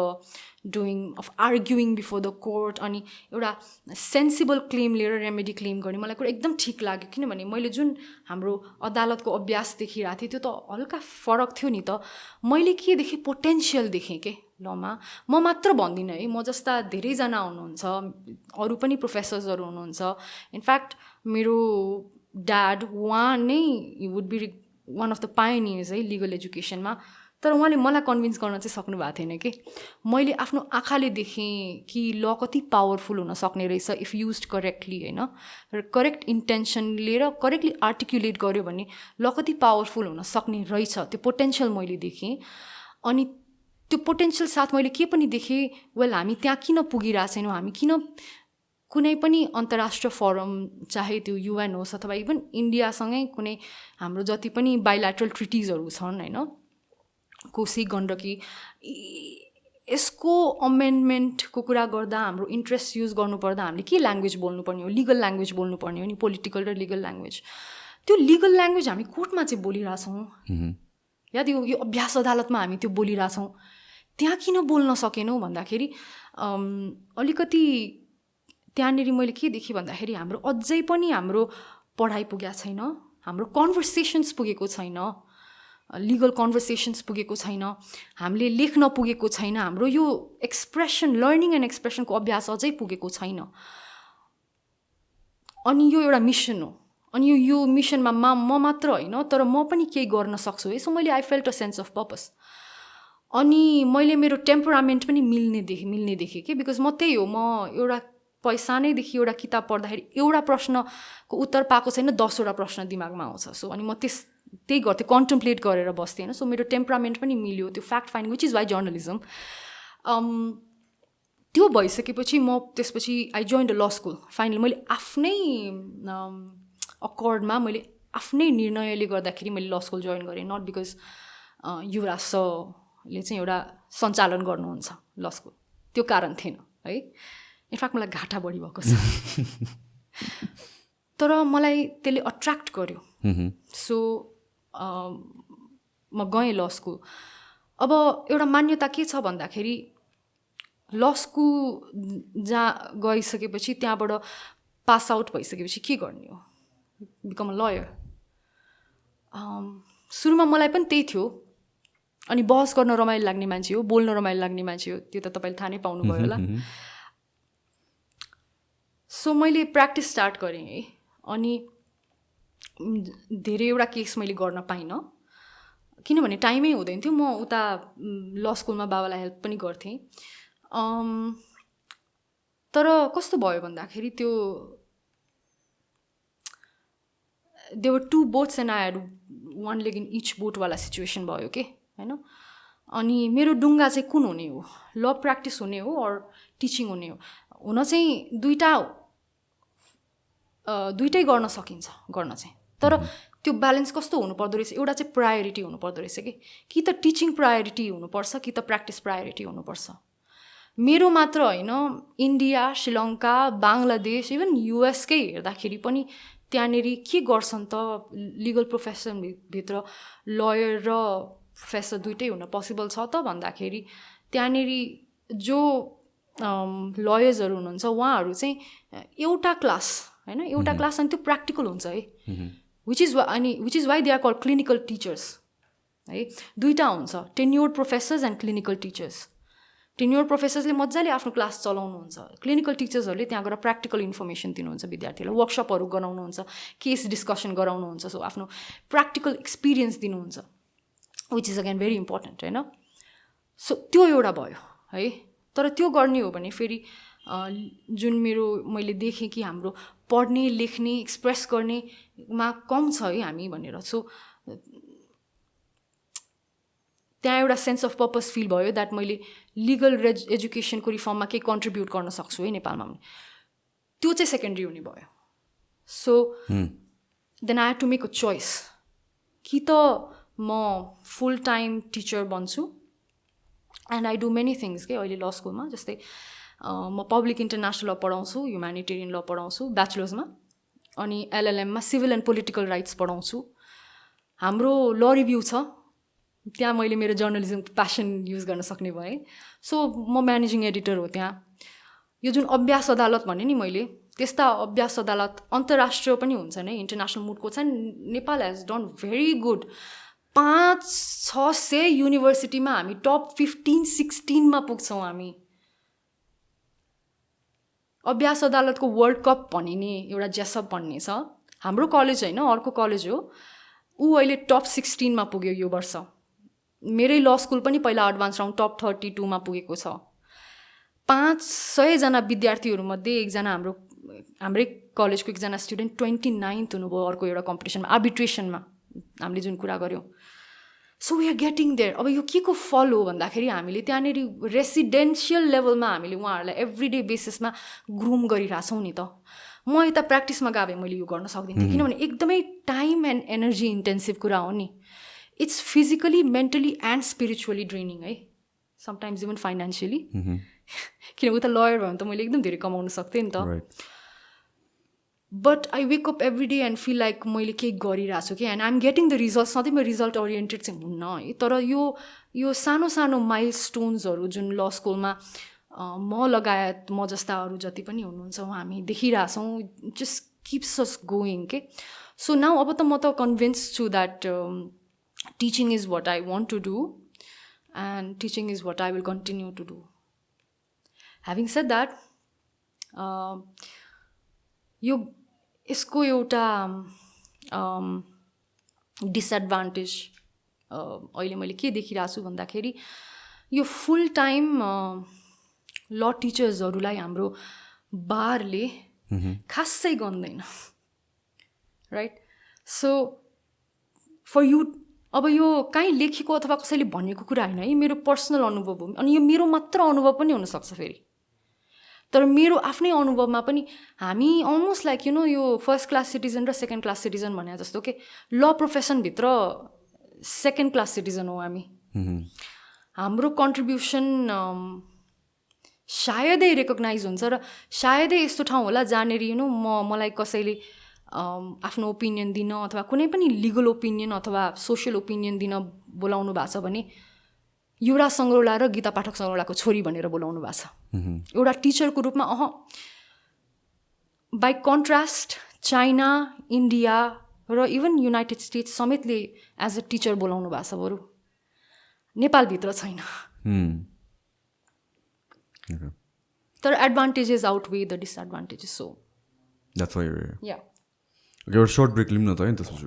arguing before the court. अनि एउटा सेन्सिबल क्लेम लिएर रेमेडी क्लेम गर्ने मलाई कुरा एकदम ठिक लाग्यो. किनभने मैले जुन हाम्रो अदालतको अभ्यास देखिरहेको थिएँ त्यो त हल्का फरक थियो नि त. मैले के देखेँ, पोटेन्सियल देखेँ के लमा. म मात्र भन्दिनँ है, म जस्ता धेरैजना हुनुहुन्छ, अरू पनि प्रोफेसर्सहरू हुनुहुन्छ. इनफ्याक्ट मेरो ड्याड उहाँ नै would be one of the pioneers है लिगल एजुकेसनमा. तर उहाँले मलाई कन्भिन्स गर्न चाहिँ सक्नु भएको थिएन कि. मैले आफ्नो आँखाले देखेँ कि ल कति पावरफुल हुन सक्ने रहेछ इफ युज करेक्टली होइन, र करेक्ट इन्टेन्सन लिएर करेक्टली आर्टिकुलेट गर्यो भने ल कति पावरफुल हुन सक्ने रहेछ. त्यो पोटेन्सियल मैले देखेँ. अनि त्यो पोटेन्सियल साथ मैले के पनि देखेँ, वेल हामी त्यहाँ किन पुगिरहेको छैनौँ, हामी किन कुनै पनि अन्तर्राष्ट्रिय फोरम चाहे त्यो युएन होस् अथवा इभन इन्डियासँगै कुनै हाम्रो जति पनि बाइल्याटरल ट्रिटिजहरू छन् होइन, कोशी गण्डकी, यसको अमेन्डमेन्टको कुरा गर्दा हाम्रो इन्ट्रेस्ट युज गर्नुपर्दा हामीले के ल्याङ्ग्वेज बोल्नुपर्ने हो, लिगल ल्याङ्ग्वेज बोल्नुपर्ने हो नि, पोलिटिकल र लिगल ल्याङ्ग्वेज. त्यो लिगल ल्याङ्ग्वेज हामी कोर्टमा चाहिँ बोलिरहेछौँ या त्यो यो अभ्यास अदालतमा हामी त्यो बोलिरहेछौँ. त्यहाँ किन बोल्न सकेनौँ भन्दाखेरि अलिकति त्यहाँनिर मैले के देखेँ भन्दाखेरि हाम्रो अझै पनि हाम्रो पढाइ पुगेको छैन, हाम्रो कन्भर्सेसन्स पुगेको छैन, लिगल कन्भर्सेसन्स पुगेको छैन, हामीले लेख्न पुगेको छैन, हाम्रो यो एक्सप्रेसन लर्निङ एन्ड एक्सप्रेसनको अभ्यास अझै पुगेको छैन. अनि यो एउटा मिसन हो. अनि यो मिसनमा म मात्र होइन तर म पनि केही गर्न सक्छु है. सो मैले I felt a sense of purpose. अनि मैले मेरो टेम्परामेन्ट पनि मिल्ने देखेँ कि. बिकज म त्यही हो, म एउटा सानैदेखि एउटा किताब पढ्दाखेरि एउटा प्रश्नको उत्तर पाएको छैन, 10वटा प्रश्न दिमागमा आउँछ. सो अनि म त्यही गर्थेँ, कन्टेम्प्लेट गरेर बस्थेँ होइन. सो मेरो टेम्परामेन्ट पनि मिल्यो, त्यो fact finding which is why journalism. त्यो भइसकेपछि म त्यसपछि I join the law school. Finally मैले आफ्नै अकर्डमा मैले आफ्नै निर्णयले गर्दाखेरि मैले ल स्कुल जोइन गरेँ. नट बिकज युवराज सरले चाहिँ एउटा सञ्चालन गर्नुहुन्छ ल स्कुल, त्यो कारण थिएन है. इनफ्याक्ट मलाई घाटा बढी भएको छ तर मलाई त्यसले अट्र्याक्ट गर्यो. सो म गएँ ल स्कुल. अब एउटा मान्यता के छ भन्दाखेरि ल स्कुल जहाँ गइसकेपछि त्यहाँबाट पास आउट भइसकेपछि के गर्ने हो, बिकम अ लयर. सुरुमा मलाई पनि त्यही थियो. अनि बहस गर्न रमाइलो लाग्ने मान्छे हो, बोल्न रमाइलो लाग्ने मान्छे हो, त्यो त तपाईँले थाहा नै पाउनुभयो होला. सो मैले प्र्याक्टिस स्टार्ट गरेँ है. अनि धेरैवटा केस मैले गर्न पाइनँ किनभने टाइमै हुँदैन थियो. म उता ल स्कुलमा बाबालाई हेल्प पनि गर्थेँ. तर कस्तो भयो भन्दाखेरि त्यो they were 2 boats and I had 1 leg in each बोटवाला सिचुएसन भयो कि होइन. अनि मेरो डुङ्गा चाहिँ कुन हुने हो, ल प्र्याक्टिस हुने हो अर टिचिङ हुने हो. हुन चाहिँ दुइटै गर्न सकिन्छ गर्न चाहिँ. तर त्यो ब्यालेन्स कस्तो हुनुपर्दो रहेछ, एउटा चाहिँ प्रायोरिटी हुनुपर्दो रहेछ कि त टिचिङ प्रायोरिटी हुनुपर्छ कि त प्र्याक्टिस प्रायोरिटी हुनुपर्छ. मेरो मात्र होइन, इन्डिया, श्रीलङ्का, बाङ्लादेश, इभन युएसकै हेर्दाखेरि पनि त्यहाँनिर के गर्छन् त, लिगल प्रोफेसनभित्र लयर र प्रोफेसर दुइटै हुन पोसिबल छ त भन्दाखेरि त्यहाँनिर जो लयर्सहरू हुनुहुन्छ उहाँहरू चाहिँ एउटा क्लास होइन, एउटा क्लास अनि त्यो प्र्याक्टिकल हुन्छ है. Which is why they are called clinical teachers है. दुईवटा हुन्छ, tenured professors and clinical teachers. Tenured प्रोफेसर्सले मजाले आफ्नो क्लास चलाउनुहुन्छ, क्लिनिकल टिचर्सहरूले त्यहाँ गएर प्र्याक्टिकल इन्फर्मेसन दिनुहुन्छ विद्यार्थीहरूलाई, वर्कसपहरू गराउनुहुन्छ, केस डिस्कसन गराउनुहुन्छ. सो आफ्नो प्र्याक्टिकल एक्सपिरियन्स दिनुहुन्छ, which is again very important होइन. सो त्यो एउटा भयो है. तर त्यो गर्ने हो भने फेरि जुन मैले देखेँ कि हाम्रो पढ्ने लेख्ने एक्सप्रेस गर्नेमा कम छ है हामी भनेर. सो त्यहाँ एउटा सेन्स अफ पर्पस फिल भयो द्याट मैले लिगल एजुकेसनको रिफर्ममा केही कन्ट्रिब्युट गर्न सक्छु है नेपालमा पनि. त्यो चाहिँ सेकेन्डरी हुने भयो. So then I had to make a choice कि त म फुल टाइम टिचर बन्छु and I do many things के अहिले ल स्कुलमा. जस्तै म पब्लिक इन्टरनेसनल ल पढाउँछु, ह्युम्यानिटेरियन ल पढाउँछु ब्याचलर्समा, अनि एलएलएममा सिभिल एन्ड पोलिटिकल राइट्स पढाउँछु. हाम्रो ल रिभ्यू छ, त्यहाँ मैले मेरो जर्नलिजमको प्यासन युज गर्न सक्ने भएँ. सो म म्यानेजिङ एडिटर हो त्यहाँ. यो जुन अभ्यास अदालत भने नि मैले, त्यस्ता अभ्यास अदालत अन्तर्राष्ट्रिय पनि हुन्छ नै, इन्टरनेसनल मुडको छ. Nepal has done very good. 500-600 युनिभर्सिटीमा हामी टप 15-16मा पुग्छौँ हामी. अभ्यास अदालतको वर्ल्ड कप भनिने एउटा जेसप भन्ने छ, हाम्रो कलेज होइन अर्को कलेज हो, ऊ अहिले टप 16मा पुग्यो यो वर्ष. मेरै ल स्कुल पनि पहिला एडभान्स राउन्ड टप 32मा पुगेको छ. 500जना विद्यार्थीहरूमध्ये एकजना हाम्रै कलेजको एकजना स्टुडेन्ट 29th हुनुभयो अर्को एउटा कम्पिटिसनमा, आर्बिट्रेसनमा हामीले जुन कुरा गऱ्यौँ. So we are getting there. अब यो के को फल हो भन्दाखेरि हामीले त्यहाँनिर रेसिडेन्सियल लेभलमा हामीले उहाँहरूलाई एभ्री डे बेसिसमा ग्रुम गरिरहेछौँ नि त. म यता प्र्याक्टिसमा गए मैले यो गर्न सक्दिनँ किनभने एकदमै टाइम एन्ड एनर्जी इन्टेन्सिभ कुरा हो नि. It's physically, mentally and spiritually draining है, समटाइम्स इभन फाइनेन्सियली. किन उता लयर भयो भने त मैले एकदम धेरै कमाउन सक्थेँ नि त. But I wake up every day and feel like मैले केही गरिरहेको छु कि, and I am getting the result. सधैँ म रिजल्ट ओरिएन्टेड चाहिँ हुन्न है, तर यो सानो सानो माइल स्टोन्सहरू जुन ल स्कुलमा म लगायत म जस्ता अरू जति पनि हुनुहुन्छ हामी देखिरहेछौँ, जस्ट किप्स अस गोइङ के. सो नाउ अब त म त कन्भिन्स छु that teaching is what I want to do and teaching is what I will continue to do. Having said that, यसको एउटा डिसएडभान्टेज अहिले मैले के देखिरहेको छु भन्दाखेरि, यो फुल टाइम ल टिचर्सहरूलाई हाम्रो बारले खासै गन्दैन, राइट. सो फर यु, अब यो कहीँ लेखेको अथवा कसैले भनेको कुरा होइन है, मेरो पर्सनल अनुभव हो. अनि यो मेरो मात्र अनुभव पनि हुनसक्छ फेरि, तर मेरो आफ्नै अनुभवमा पनि हामी अलमोस्ट लाइक यो फर्स्ट क्लास सिटिजन र सेकेन्ड क्लास सिटिजन भने जस्तो के ल प्रोफेसनभित्र सेकेन्ड क्लास सिटिजन हो हामी. हाम्रो कन्ट्रिब्युसन सायदै रेकग्नाइज हुन्छ र सायदै यस्तो ठाउँ होला जहाँनिर मलाई कसैले आफ्नो ओपिनियन दिन अथवा कुनै पनि लिगल ओपिनियन अथवा सोसियल ओपिनियन दिन बोलाउनु भएको छ भने युवराज सङ्ग्रौला र गीता पाठक सङ्ग्रौलाको छोरी भनेर बोलाउनु भएको छ एउटा टिचरको रूपमा. बाई कन्ट्रास्ट चाइना, इन्डिया र इभन युनाइटेड स्टेट्स समेतले एज अ टिचर बोलाउनु भएको छ, बरु नेपालभित्र छैन. तर advantages outweigh the disadvantages. So that's why you या एउटा सर्ट ब्रेक लिउँ न त है त्यसपछि.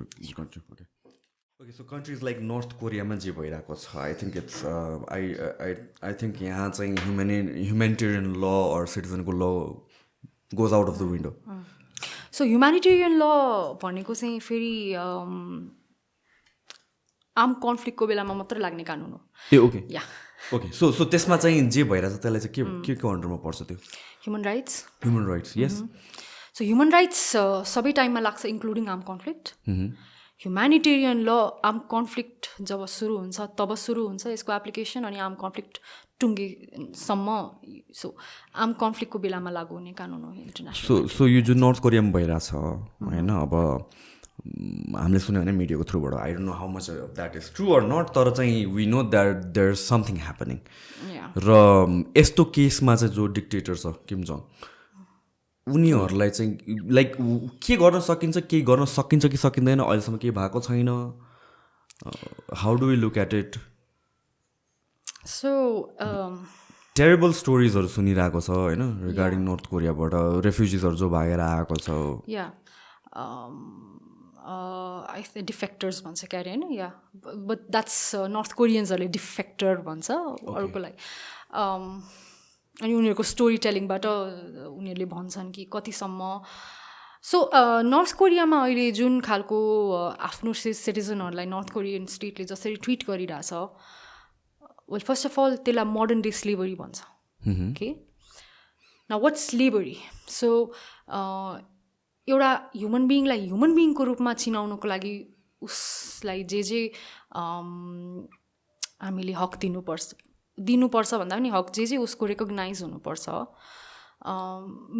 Okay, so countries like North कोरियामा जे भइरहेको छ, I think it's I think यहाँ चाहिँ ह्युमेनिटेरियन ल अर सिटिजनको law goes out of the window. So humanitarian law भनेको चाहिँ फेरि आर्म कन्फ्लिक्टको बेलामा मात्र लाग्ने कानुन हो. ए ओके या ओके. सो त्यसमा चाहिँ जे भइरहेछ त्यसलाई चाहिँ के अन्डरमा पर्छ त्यो? Human rights. ह्युमन राइट्स, यस. सो ह्युमन राइट्स सबै टाइममा लाग्छ, इन्क्लुडिङ आर्म कन्फ्लिक्ट. ह्युम्यानिटेरियन ल आर्म कन्फ्लिक्ट जब सुरु हुन्छ तब सुरु हुन्छ यसको एप्लिकेसन, अनि आर्म कन्फ्लिक्ट टुङ्गेसम्म. सो आर्म कन्फ्लिक्टको बेलामा लागु हुने कानुन हो इन्टरनेसनल. सो यो जुन नर्थ कोरियामा भइरहेछ होइन, अब हामीले सुन्यो भने मिडियाको थ्रुबाट, I don't know how much that is true or not, तर चाहिँ we know that there is something happening. र यस्तो केसमा चाहिँ जो डिक्टेटर छ किम जोङ, उनीहरूलाई चाहिँ लाइक के गर्न सकिन्छ, केही गर्न सकिन्छ कि सकिँदैन, अहिलेसम्म केही भएको छैन. How do we look at it? So terrible स्टोरिजहरू सुनिरहेको छ होइन रिगार्डिङ नर्थ कोरियाबाट, रेफ्युजिजहरू जो भागेर आएको छ. या आई थिङ्क डिफेक्टर्स भन्छ क्यारे होइन या बट द्याट्स नर्थ कोरियन्सहरूले डिफेक्टर भन्छ अरूकोलाई अनि उनीहरूको स्टोरी टेलिङबाट उनीहरूले भन्छन् कि कतिसम्म सो नर्थ कोरियामा अहिले जुन खालको आफ्नो सिटिजनहरूलाई नर्थ कोरियन स्टेटले जसरी ट्रिट गरिरहेछ वेल फर्स्ट अफ अल त्यसलाई मोडर्न डे स्लेभरी भन्छ ओके न वाट्स स्लेभरी सो एउटा ह्युमन बिइङलाई ह्युमन बिइङको रूपमा चिनाउनुको लागि उसलाई जे हामीले हक दिनुपर्छ भन्दा पनि हक जे उसको रेकग्नाइज हुनुपर्छ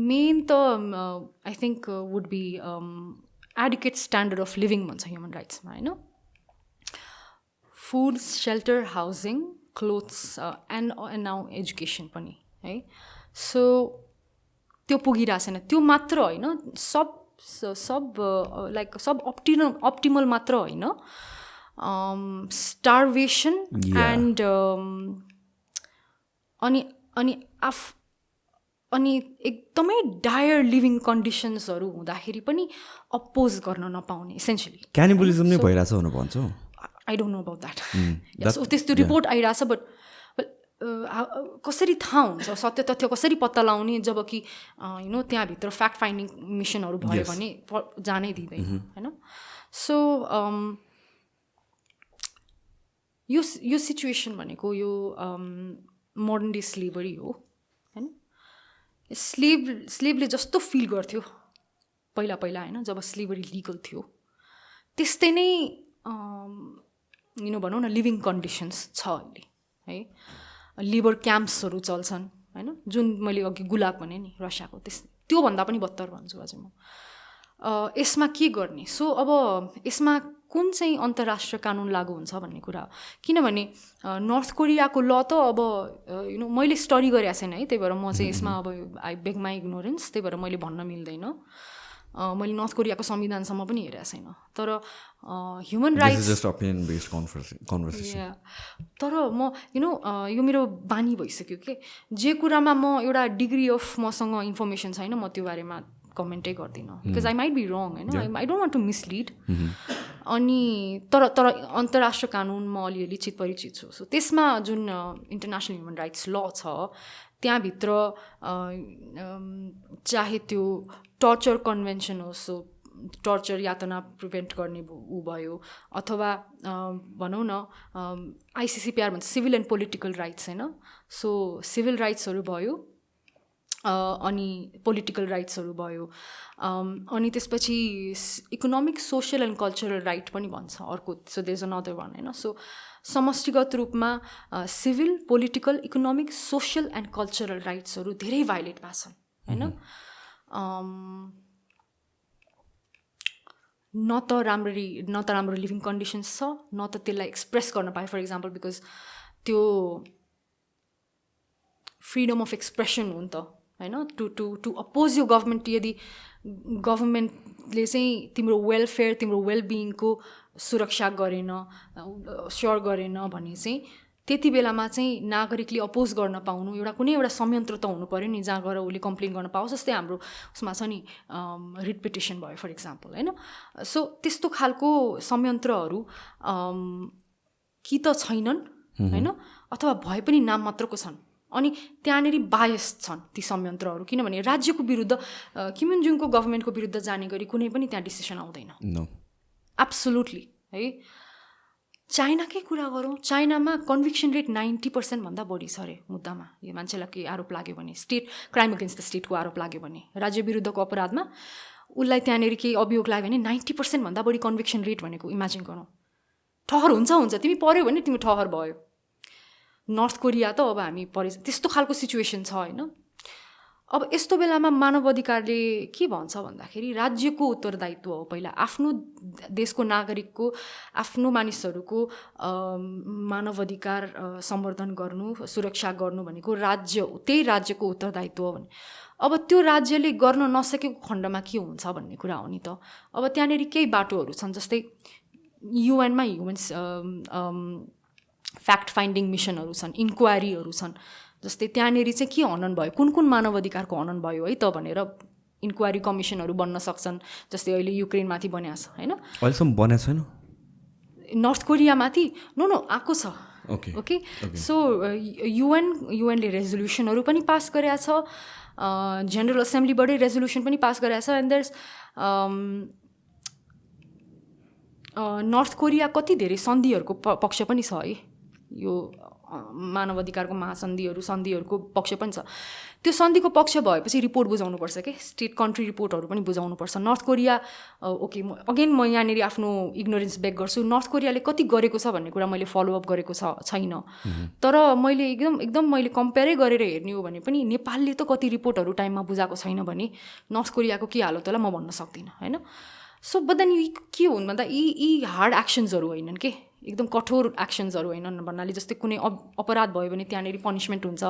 मेन त I think would be adequate standard of living भन्छ ह्युमन राइट्समा होइन food shelter housing clothes and now education पनि है सो त्यो पुगिरहेको छैन त्यो मात्र होइन सब लाइक सब अप्टिमल मात्र होइन स्टार्भेसन एन्ड अनि एकदमै डायर लिभिङ कन्डिसन्सहरू हुँदाखेरि पनि अपोज गर्न नपाउने इसेन्सियली क्यानिबलिजम नै भइरहेछ भनेर भन्छ I don't know about that त्यस्तो रिपोर्ट आइरहेछ बट कसरी थाहा हुन्छ सत्य तथ्य कसरी पत्ता लगाउने जब कि त्यहाँभित्र फ्याक्ट फाइन्डिङ मिसनहरू भयो भने जानै दिँदैन होइन सो यो सिचुएसन भनेको यो मोडर्न डे स्लेभरी हो होइन स्लेभले जस्तो फिल गर्थ्यो पहिला होइन जब स्लेभरी लिगल थियो त्यस्तै नै भनौँ न लिभिङ कन्डिसन्स छ अहिले है लेबर क्याम्प्सहरू चल्छन् होइन जुन मैले अघि गुलाग भने नि रसियाको त्योभन्दा पनि बत्तर भन्छु अझै म यसमा के गर्ने सो अब यसमा कुन चाहिँ अन्तर्राष्ट्रिय कानुन लागू हुन्छ भन्ने कुरा किनभने नर्थ कोरियाको ल त अब मैले स्टडी गरेको छैन है त्यही भएर म चाहिँ यसमा अब आई बेग माई इग्नोरेन्स त्यही भएर मैले भन्न मिल्दैन मैले नर्थ कोरियाको संविधानसम्म पनि हेरेको छैन तर ह्युमन राइट्स तर म यो मेरो बानी भइसक्यो कि जे कुरामा म एउटा डिग्री अफ मसँग इन्फर्मेसन छैन म त्यो बारेमा कमेन्टै गर्दिनँ because I might be wrong होइन I don't want to mislead अनि तर अन्तर्राष्ट्रिय कानुन म अलिअलि परिचित छु सो त्यसमा जुन इन्टरनेसनल ह्युमन राइट्स ल छ त्यहाँभित्र चाहे त्यो टर्चर कन्भेन्सन होस् सो टर्चर यातना प्रिभेन्ट गर्ने ऊ भयो अथवा भनौँ न आइसिसिपिआर भन्छ सिभिल एन्ड पोलिटिकल राइट्स होइन सो सिभिल राइट्सहरू भयो अनि पोलिटिकल राइट्सहरू भयो अनि त्यसपछि economic social and cultural right पनि भन्छ अर्को so there is another one होइन सो समष्टिगत रूपमा civil political economic social and cultural राइट्सहरू धेरै भायोलेट भएको छन् होइन न त राम्रो लिभिङ कन्डिसन्स छ न त त्यसलाई एक्सप्रेस गर्न पायो फर इक्जाम्पल बिकज त्यो फ्रिडम अफ एक्सप्रेसन हो नि त होइन टु अपोज यो गभर्मेन्ट यदि गभर्मेन्टले चाहिँ तिम्रो वेलफेयर तिम्रो वेलबिइङको सुरक्षा गरेन स्योर गरेन भने चाहिँ त्यति बेलामा चाहिँ नागरिकले अपोज गर्न पाउनु एउटा कुनै एउटा संयन्त्र त हुनु पऱ्यो नि जहाँ गएर उसले कम्प्लेन गर्न पाओस् जस्तै हाम्रो उसमा छ नि रिट पिटिसन भयो फर इक्जाम्पल होइन सो त्यस्तो खालको संयन्त्रहरू कि त छैनन् होइन अथवा भए पनि नाम मात्रको छन् अनि त्यहाँनिर बायस छन् ती संयन्त्रहरू किनभने राज्यको विरुद्ध किमजुङको गभर्मेन्टको विरुद्ध जाने गरी कुनै पनि त्यहाँ डिसिसन आउँदैन एब्सोल्युटली है चाइनाकै कुरा गरौँ चाइनामा कन्भिक्सन रेट 90% भन्दा बढी छ अरे मुद्दामा यो मान्छेलाई के आरोप लाग्यो भने स्टेट क्राइम अगेन्स्ट द स्टेटको आरोप लाग्यो भने राज्य विरुद्धको अपराधमा उसलाई त्यहाँनिर केही अभियोग लाग्यो भने 90% भन्दा बढी कन्भिक्सन रेट भनेको इमेजिन गरौँ ठहर हुन्छ तिमी पऱ्यो भने तिमी ठहर भयो नर्थ कोरिया त अब हामी त्यस्तो खालको सिचुएसन छ होइन अब यस्तो बेलामा मानव अधिकारले के भन्छ भन्दाखेरि राज्यको उत्तरदायित्व हो पहिला आफ्नो देशको नागरिकको आफ्नो मानिसहरूको मानव अधिकार सम्वर्धन गर्नु सुरक्षा गर्नु भनेको त्यही राज्यको उत्तरदायित्व हो भने अब त्यो राज्यले गर्न नसकेको खण्डमा के हुन्छ भन्ने कुरा हो नि त अब त्यहाँनिर केही बाटोहरू छन् जस्तै युएनमा ह्युमन्स फ्याक्ट फाइन्डिङ मिसनहरू छन् इन्क्वायरीहरू छन् जस्तै त्यहाँनिर चाहिँ के हनन भयो कुन मानव अधिकारको हनन भयो है त भनेर इन्क्वायरी कमिसनहरू बन्न सक्छन्, जस्तै अहिले युक्रेनमाथि बनेको छ होइन, अहिलेसम्म बनेको छैन। नर्थ कोरियामाथि नो आएको छ। ओके सो युएनले रेजोल्युसनहरू पनि पास गरेको छ, जेनरल एसेम्ब्लीबाटै रेजोल्युसन पनि पास गरेको छ। एन्ड देयर्स नर्थ कोरिया कति धेरै सन्धिहरूको पक्ष पनि छ है, यो मानव अधिकारको सन्धिहरूको पक्ष पनि छ। त्यो सन्धिको पक्ष भएपछि रिपोर्ट बुझाउनुपर्छ के, स्टेट कन्ट्री रिपोर्टहरू पनि बुझाउनुपर्छ। नर्थ कोरिया ओके अगेन म यहाँनिर आफ्नो इग्नोरेन्स बेक गर्छु, नर्थ कोरियाले कति गरेको छ भन्ने कुरा मैले फलोअप गरेको छैन, तर मैले एकदम मैले कम्पेयरै गरेर हेर्ने हो भने पनि नेपालले त कति रिपोर्टहरू टाइममा बुझाएको छैन भने नर्थ कोरियाको के हालत होला म भन्न सक्दिनँ होइन। सो बट देन के हुन् भन्दा यी हार्ड एक्सन्सहरू होइनन् के, एकदम कठोर एक्सन्सहरू होइनन् भन्नाले जस्तै कुनै अपराध भयो भने त्यहाँनिर पनिसमेन्ट हुन्छ,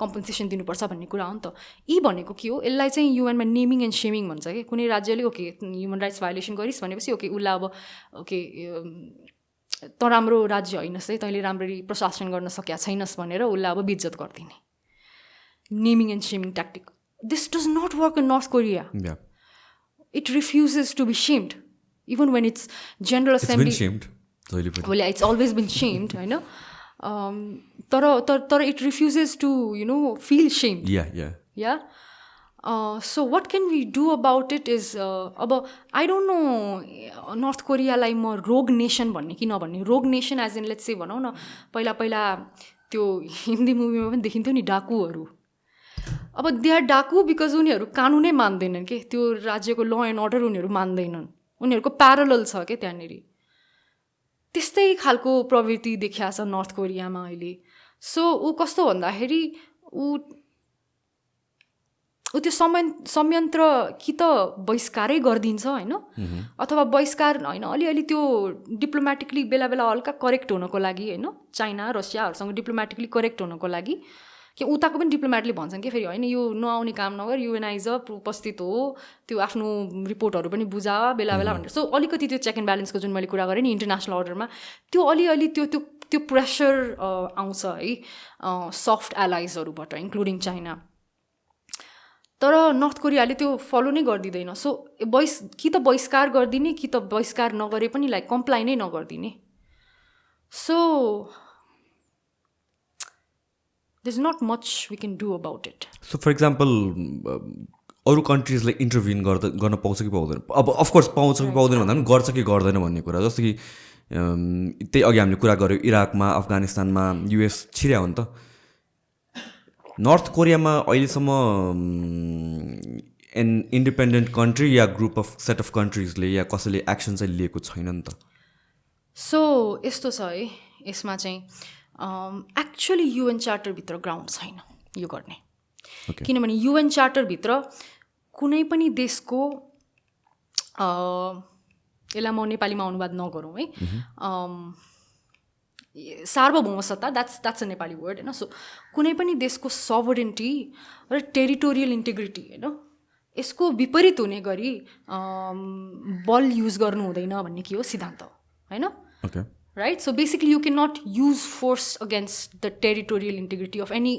कम्पन्सेसन दिनुपर्छ भन्ने कुरा हो नि त। यी भनेको के हो, यसलाई चाहिँ युएनमा नेमिङ एन्ड सेमिङ भन्छ कि, कुनै राज्यले ओके ह्युमन राइट्स भायोलेसन गरिस् भनेपछि ओके उसलाई अब ओके त राम्रो राज्य होइनस् है, तैँले राम्ररी प्रशासन गर्न सकेका छैनस् भनेर उसलाई अब बेइज्जत गरिदिने, naming and shaming tactic. This does not work in North Korea. It refuses to be shamed, even when it's General Assembly. It's been shamed. Well, yeah, it's always been shamed, I know. But it refuses to, feel shamed. Yeah. So what can we do about it is, I don't know, North Korea like more rogue nation भन्ने कि नभन्ने, rogue nation as in let's say भनौँ न, पहिला त्यो हिन्दी मुभीमा पनि देखिन्थ्यो नि डाकुहरू। अब दे आर डाकु बिकज उनीहरू कानुनै मान्दैनन् के, त्यो राज्यको ल एन्ड अर्डर उनीहरू मान्दैनन्, उनीहरूको प्यारलल छ क्या त्यहाँनिर। त्यस्तै खालको प्रवृत्ति देखिया छ नर्थ कोरियामा अहिले। सो ऊ कस्तो भन्दाखेरि ऊ त्यो संयन्त्र कि त बहिष्कारै गरिदिन्छ होइन, अथवा बहिष्कार होइन अलिअलि त्यो डिप्लोमेटिकली बेला बेला हल्का करेक्ट हुनको लागि होइन, चाइना रसियाहरूसँग डिप्लोमेटिकली करेक्ट हुनको लागि कि उताको पनि डिप्लोमेटले भन्छन् कि फेरि होइन यो नआउने काम नगर, युएनआइज उपस्थित हो, त्यो आफ्नो रिपोर्टहरू पनि बुझा बेला बेला भनेर। सो अलिकति त्यो चेक एन्ड ब्यालेन्सको जुन मैले कुरा गरेँ नि इन्टरनेसनल अर्डरमा, त्यो अलिअलि त्यो प्रेसर आउँछ है सफ्ट एलाइजहरूबाट इन्क्लुडिङ चाइना। तर नर्थ कोरियाले त्यो फलो नै गरिदिँदैन। सो कि त बहिष्कार गरिदिने कि त बहिष्कार नगरे पनि लाइक कम्प्लाई नै नगरिदिने। So there's not much we can do about it. So for example अरू कन्ट्रिजले इन्टरभ्युन गर्न पाउँछ कि पाउँदैन? अब अफकोर्स पाउँछ कि पाउँदैन भन्दा पनि गर्छ कि गर्दैन भन्ने कुरा, जस्तो कि त्यही अघि हामीले कुरा गऱ्यौँ इराकमा अफगानिस्तानमा युएस छिर्या हो नि त। नर्थ कोरियामा अहिलेसम्म एन इन्डिपेन्डेन्ट कन्ट्री या ग्रुप अफ सेट अफ कन्ट्रिजले या कसैले एक्सन चाहिँ लिएको छैन नि त। सो यस्तो छ है यसमा चाहिँ एक्चुअली युएन चार्टरभित्र ग्राउन्ड छैन यो गर्ने, किनभने युएन चार्टरभित्र कुनै पनि देशको यसलाई म नेपालीमा अनुवाद नगरौँ है, सार्वभौमसत्ता द्याट्स अ नेपाली वर्ड होइन। सो कुनै पनि देशको सभरेन्टी र टेरिटोरियल इन्टिग्रिटी होइन यसको विपरीत हुने गरी बल युज गर्नु हुँदैन भन्ने के हो सिद्धान्त होइन, right. So basically you can not use force against the territorial integrity of any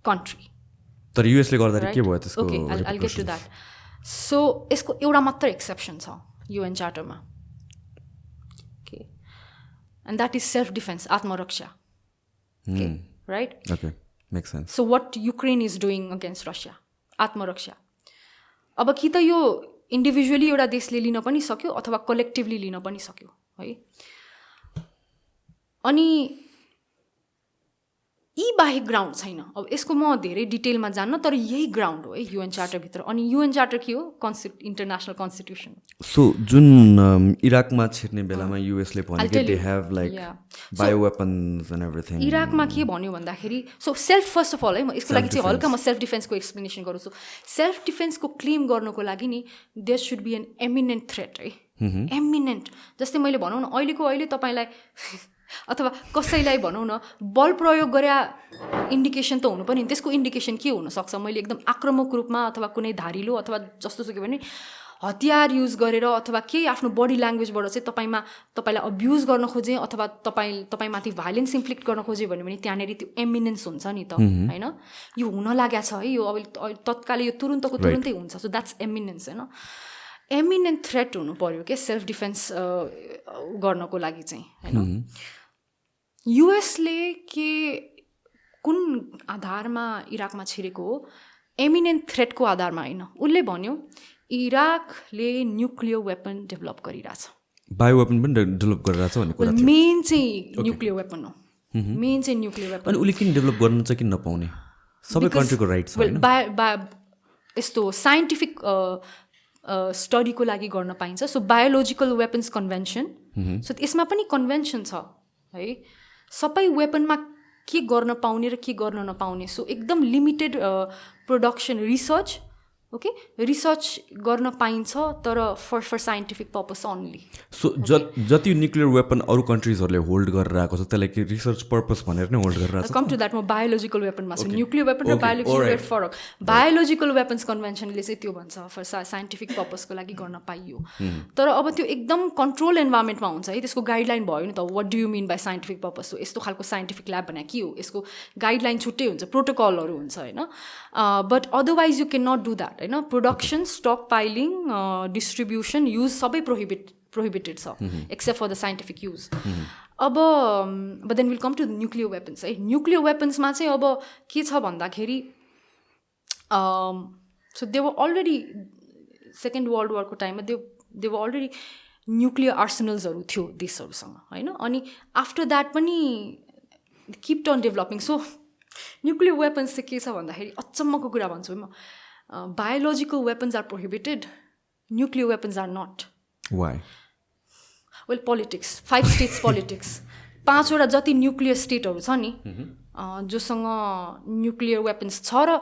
country. तर युएसले गर्दाखेरि के भयो त्यसको? Okay I get to that. So यसको एउटा मात्र एक्सेप्सन छ युएन चार्टरमा, okay, and that is self defence, आत्मरक्षा, okay, right, okay, make sense. So what Ukraine is doing against Russia, आत्मरक्षा। अब कि त यो इन्डिभिजुअली एउटा देशले लिन पनि सक्यो अथवा कलेक्टिभली लिन पनि सक्यो है। अनि यी बाहेक ग्राउन्ड छैन। अब यसको म धेरै डिटेलमा जान्न, तर यही ग्राउन्ड हो है युएन चार्टरभित्र। अनि युएन चार्टर के हो? International constitution. सो जुन इराकमा छिर्ने बेलामा युएसले भन्यो कि they have like bio weapons and everything. इराकमा के भन्यो भन्दाखेरि so self first of all है म यसको लागि चाहिँ हल्का म सेल्फ डिफेन्सको एक्सप्लेनेसन गर्छु। सेल्फ डिफेन्सको क्लेम गर्नको लागि नि there should be an imminent threat है, एमिनेन्ट। जस्तै मैले भनौँ न अहिले तपाईँलाई अथवा कसैलाई भनौँ न बल प्रयोग गरे इन्डिकेसन त हुनु पनि, त्यसको इन्डिकेसन के हुनसक्छ? मैले एकदम आक्रामक रूपमा अथवा कुनै धारिलो अथवा जस्तो सुकै भने हतियार युज गरेर अथवा केही आफ्नो बडी ल्याङ्ग्वेजबाट चाहिँ तपाईँलाई अब्युज गर्न खोजेँ अथवा तपाईँमाथि भाइलेन्स इन्फ्लिक्ट गर्न खोजेँ भने त्यहाँनिर त्यो एमिनेन्स हुन्छ नि त होइन यो हुन लागेको छ है यो अब तत्कालै यो तुरुन्तको तुरुन्तै हुन्छ सो द्याट्स एमिनेन्स होइन एमिनेन्ट थ्रेट हुनु पऱ्यो क्या सेल्फ डिफेन्स गर्नको लागि चाहिँ होइन युएसले के कुन आधारमा इराकमा छिरेको हो एमिनेन्ट थ्रेटको आधारमा होइन उसले भन्यो इराकले न्युक्लियर वेपन डेभलप गरिरहेछ बायो वेपन पनि डेभलप गरिरहेछ भन्ने कुरा मेन चाहिँ न्युक्लियर वेपन हो मेन चाहिँ न्युक्लियर वेपन अनि उसले किन डेभलप गर्न चाहिँ किन नपाउने सबै कन्ट्रीको राइट छ यस्तो साइन्टिफिक स्टडीको लागि गर्न पाइन्छ so biological weapons convention so यसमा पनि कन्भेन्सन छ है सबै वेपनमा के गर्न पाउने र के गर्न नपाउने सो एकदम limited production research okay research गर्न पाइन्छ तर for scientific purpose only so जति न्युक्लियर वेपन अरू कन्ट्रिजहरूले होल्ड गरेर आएको छ त्यसलाई कि रिसर्च पर्पस भनेर नै होल्ड गरेर आएको छ कम टु द्याट म बायोलोजिकल वेपनमा छु न्युक्लियर वेपन र बायोलोजिकल वेपन फरक बायोलोजिकल वेपन्स कन्भेन्सनले चाहिँ त्यो भन्छ फर साइन्टिफिक पर्पसको लागि गर्न पाइयो तर अब त्यो एकदम कन्ट्रोल इन्भाइरोमेन्टमा हुन्छ है त्यसको गाइडलाइन भयो नि त what do you mean by scientific purpose हो यस्तो खालको साइन्टिफिक ल्याब भने के हो यसको गाइडलाइन छुट्टै हुन्छ प्रोटोकलहरू हुन्छ होइन but otherwise you can not do that होइन production stockpiling distribution use सबै प्रोहिबिटेड छ except for the scientific use अब then will come to nuclear weapons है न्युक्लियर वेपन्समा चाहिँ अब के छ भन्दाखेरि so they were already second world वारको टाइममा दे वर अलरेडी न्युक्लियर आर्सनल्सहरू थियो देशहरूसँग होइन अनि आफ्टर द्याट पनि keep on developing so nuclear weapons चाहिँ के छ भन्दाखेरि अचम्मको कुरा भन्छु म biological weapons are prohibited nuclear weapons are not why well politics 5 states politics 5 वटा जति न्युक्लियर स्टेटहरू छ नि जोसँग न्युक्लियर वेपन्स छ र